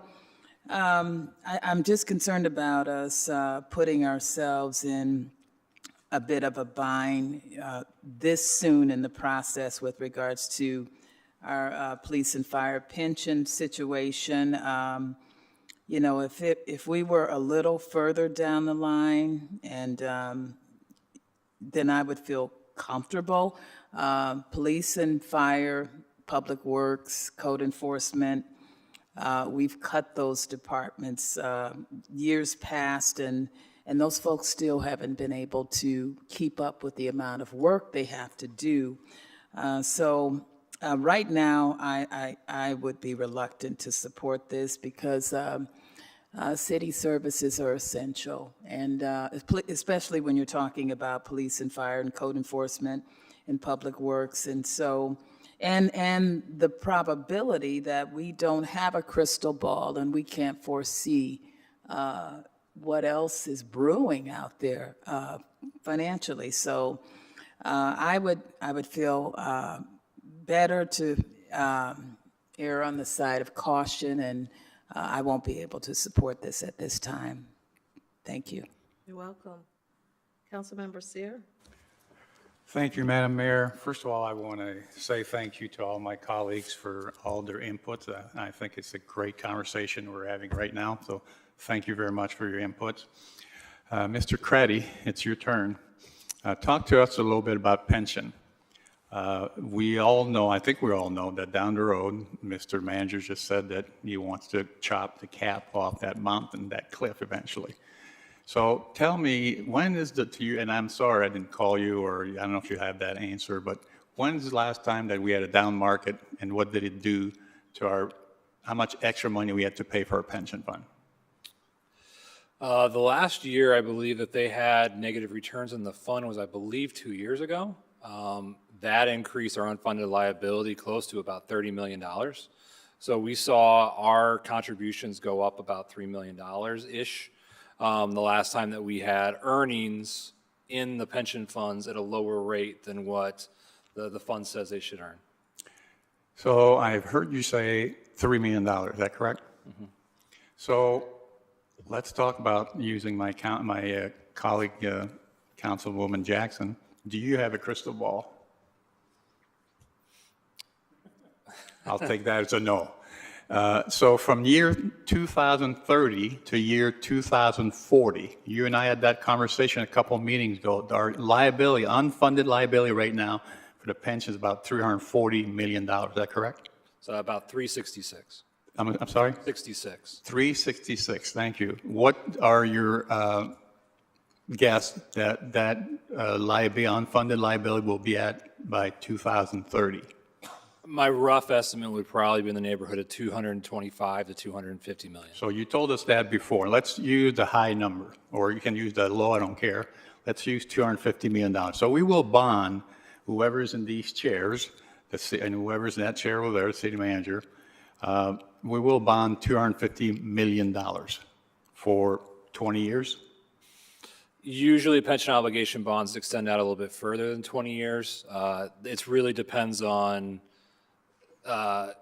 I'm just concerned about us putting ourselves in a bit of a bind this soon in the process with regards to our police and fire pension situation. If we were a little further down the line, and then I would feel comfortable. Police and fire, public works, code enforcement, we've cut those departments years past, and those folks still haven't been able to keep up with the amount of work they have to do. Right now, I would be reluctant to support this because city services are essential, and especially when you're talking about police and fire and code enforcement and public works. And so, and the probability that we don't have a crystal ball and we can't foresee what else is brewing out there financially. So I would feel better to err on the side of caution, and I won't be able to support this at this time. Thank you. You're welcome. Councilmember Seer? Thank you, Madam Mayor. First of all, I want to say thank you to all my colleagues for all their inputs. I think it's a great conversation we're having right now, so thank you very much for your inputs. Mr. Creddy, it's your turn. Talk to us a little bit about pension. We all know, I think we all know, that down the road, Mr. Manager just said that he wants to chop the cap off that mountain, that cliff eventually. So tell me, when is and I'm sorry I didn't call you, or I don't know if you have that answer, but when's the last time that we had a down market, and what did it do to how much extra money we had to pay for our pension fund? The last year, I believe that they had negative returns in the fund was, I believe, 2 years ago. That increased our unfunded liability close to about $30 million. So we saw our contributions go up about $3 million-ish the last time that we had earnings in the pension funds at a lower rate than what the fund says they should earn. So I've heard you say $3 million, is that correct? Mm-hmm. So let's talk about using my colleague, Councilwoman Jackson. Do you have a crystal ball? I'll take that as a no. So from year 2030 to year 2040, you and I had that conversation a couple of meetings ago. Our liability, unfunded liability right now for the pension is about $340 million. Is that correct? So about 366. I'm sorry? 66. 366, thank you. What are your guess that liability, unfunded liability will be at by 2030? My rough estimate would probably be in the neighborhood of 225 to 250 million. So you told us that before. Let's use the high number, or you can use the low, I don't care. Let's use $250 million. So we will bond whoever's in these chairs, and whoever's in that chair over there, the city manager, we will bond $250 million for 20 years. Usually pension obligation bonds extend out a little bit further than 20 years. It really depends on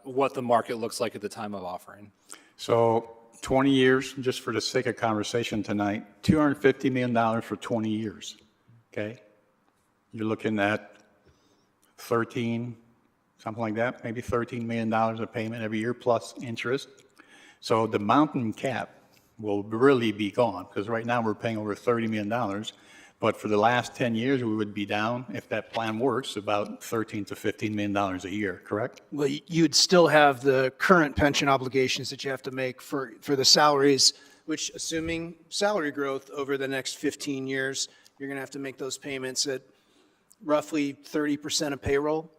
what the market looks like at the time of offering. So 20 years, just for the sake of conversation tonight, $250 million for 20 years, okay? You're looking at 13, something like that, maybe $13 million of payment every year plus interest. So the mountain cap will really be gone, because right now we're paying over $30 million. But for the last 10 years, we would be down, if that plan works, about $13 to $15 million a year, correct? Well, you'd still have the current pension obligations that you have to make for the salaries, which, assuming salary growth over the next 15 years, you're going to have to make those payments at roughly 30% of payroll.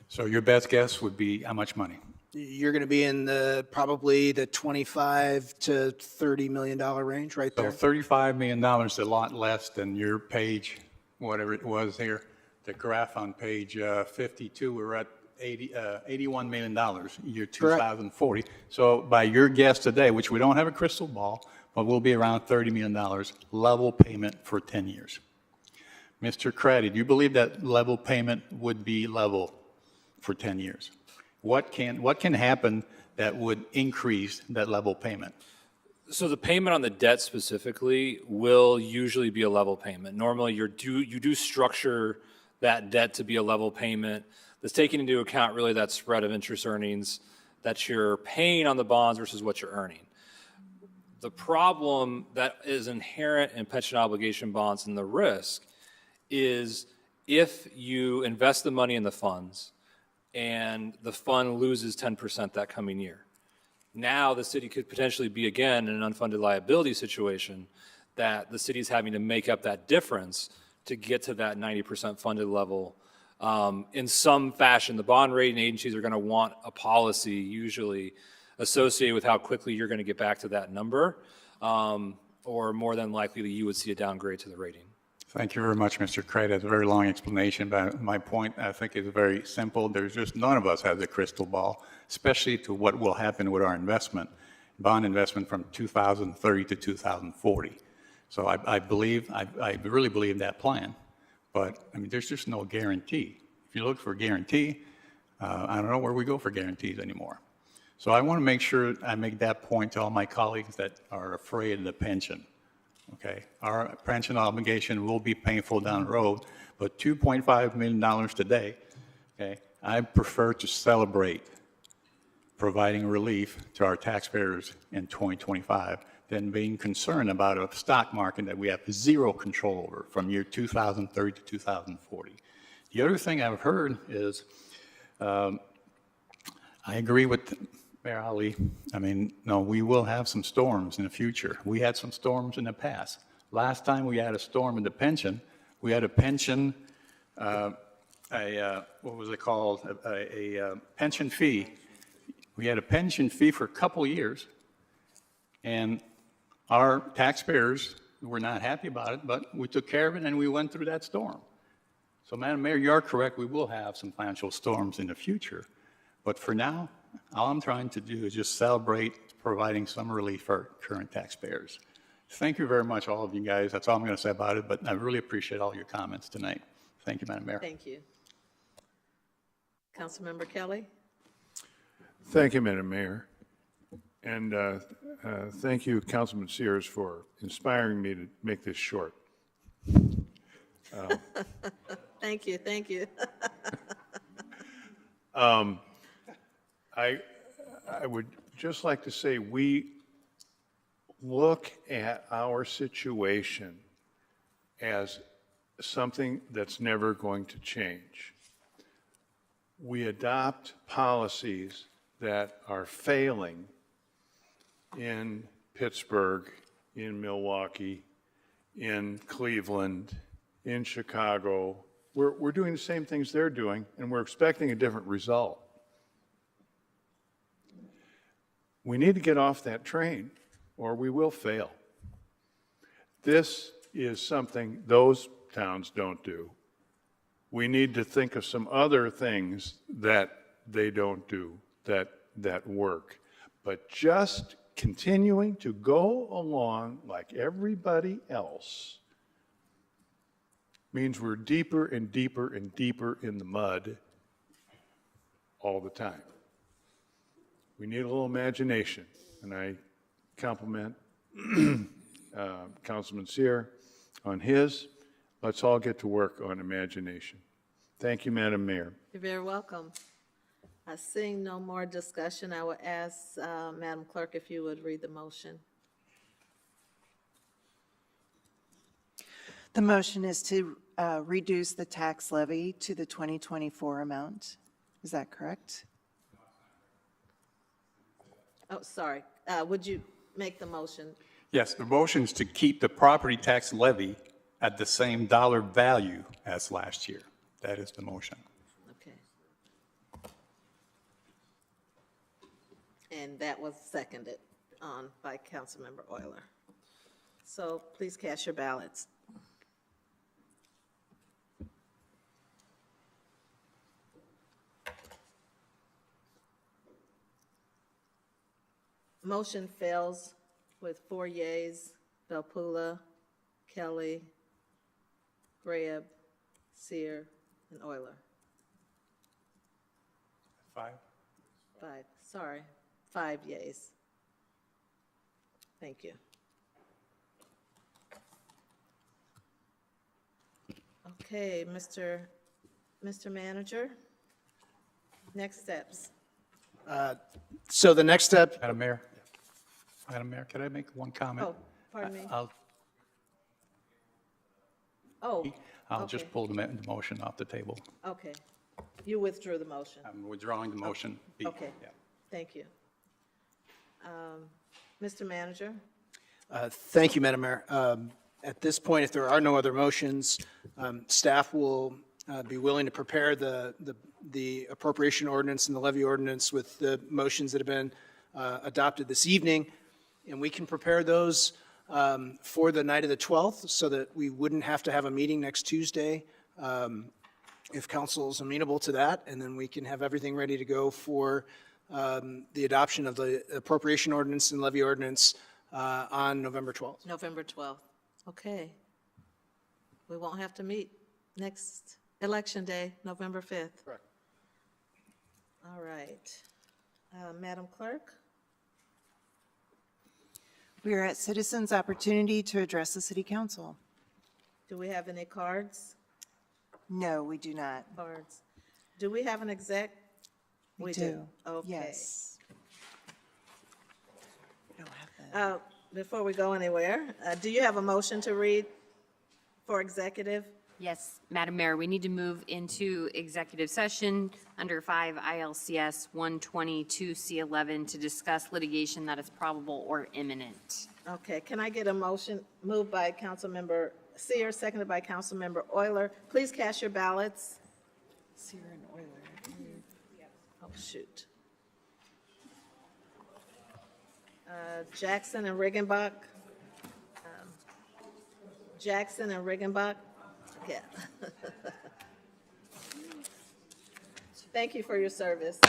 So your best guess would be how much money? You're going to be in probably the $25 to $30 million range right there. So $35 million is a lot less than your page, whatever it was here, the graph on page 52, we're at $81 million, year 2040. So by your guess today, which we don't have a crystal ball, but we'll be around $30 million level payment for 10 years. Mr. Craddy, do you believe that level payment would be level for 10 years? What can happen that would increase that level payment? So the payment on the debt specifically will usually be a level payment. Normally, you do structure that debt to be a level payment that's taking into account really that spread of interest earnings that you're paying on the bonds versus what you're earning. The problem that is inherent in pension obligation bonds and the risk is if you invest the money in the funds and the fund loses 10% that coming year. Now the city could potentially be again in an unfunded liability situation that the city is having to make up that difference to get to that 90% funded level In some fashion, the bond rating agencies are going to want a policy usually associated with how quickly you're going to get back to that number, or more than likely you would see a downgrade to the rating. Thank you very much, Mr. Craig. That's a very long explanation, but my point, I think, is very simple. There's just none of us has a crystal ball, especially to what will happen with our investment, bond investment from 2030 to 2040. So I really believe that plan, but I mean, there's just no guarantee. If you look for a guarantee, I don't know where we go for guarantees anymore. So I want to make sure I make that point to all my colleagues that are afraid of the pension. Okay, our pension obligation will be painful down the road, but $2.5 million today, okay, I prefer to celebrate providing relief to our taxpayers in 2025 than being concerned about a stock market that we have zero control over from year 2030 to 2040. The other thing I've heard is, I agree with Mayor Ali. I mean, no, we will have some storms in the future. We had some storms in the past. Last time we had a storm in the pension, we had a pension, what was it called? A pension fee. We had a pension fee for a couple of years, and our taxpayers were not happy about it, but we took care of it and we went through that storm. So, Madam Mayor, you are correct. We will have some financial storms in the future. But for now, all I'm trying to do is just celebrate providing some relief for current taxpayers. Thank you very much, all of you guys. That's all I'm going to say about it, but I really appreciate all your comments tonight. Thank you, Madam Mayor. Thank you. Councilmember Kelly? Thank you, Madam Mayor. And thank you, Councilman Sears, for inspiring me to make this short. Thank you, thank you. I would just like to say we look at our situation as something that's never going to change. We adopt policies that are failing in Pittsburgh, in Milwaukee, in Cleveland, in Chicago. We're doing the same things they're doing, and we're expecting a different result. We need to get off that train, or we will fail. This is something those towns don't do. We need to think of some other things that they don't do that work. But just continuing to go along like everybody else means we're deeper and deeper and deeper in the mud all the time. We need a little imagination, and I compliment Councilman Sear on his. Let's all get to work on imagination. Thank you, Madam Mayor. You're very welcome. Seeing no more discussion, I would ask Madam Clerk if you would read the motion. The motion is to reduce the tax levy to the 2024 amount. Is that correct? Oh, sorry. Would you make the motion? Yes, the motion is to keep the property tax levy at the same dollar value as last year. That is the motion. Okay. And that was seconded by Councilmember Euler. So please cast your ballots. Motion fails with 4 yeas: Belpula, Kelly, Greb, Sear, and Euler. 5. 5 yeas. Thank you. Okay, Mr. Manager, next steps. So the next step, Madam Mayor, can I make one comment? Oh, pardon me. I'll okay. just pull the motion off the table. Okay. You withdrew the motion. I'm withdrawing the motion B. Okay. Yeah. Thank you. Mr. Manager? thank you, Madam Mayor. At this point, if there are no other motions, staff will be willing to prepare the appropriation ordinance and the levy ordinance with the motions that have been adopted this evening. And we can prepare those for the night of the 12th so that we wouldn't have to have a meeting next Tuesday if council is amenable to that. And then we can have everything ready to go for the adoption of the appropriation ordinance and levy ordinance on November 12th. November 12th. Okay. We won't have to meet next election day, November 5th. Correct. All right. Madam Clerk? We are at citizens' opportunity to address the city council. Do we have any cards? No, we do not. Cards. Do we have an exec? We do. Okay. Yes. We don't have that. Before we go anywhere, do you have a motion to read for executive? Yes, Madam Mayor, we need to move into executive session under 5 ILCS 122C11 to discuss litigation that is probable or imminent. Okay, can I get a motion moved by Councilmember Seer, seconded by Councilmember Euler? Please cast your ballots. Seer and Euler. Oh, shoot. Jackson and Riggenbach. Jackson and Riggenbach. Yeah. Thank you for your service.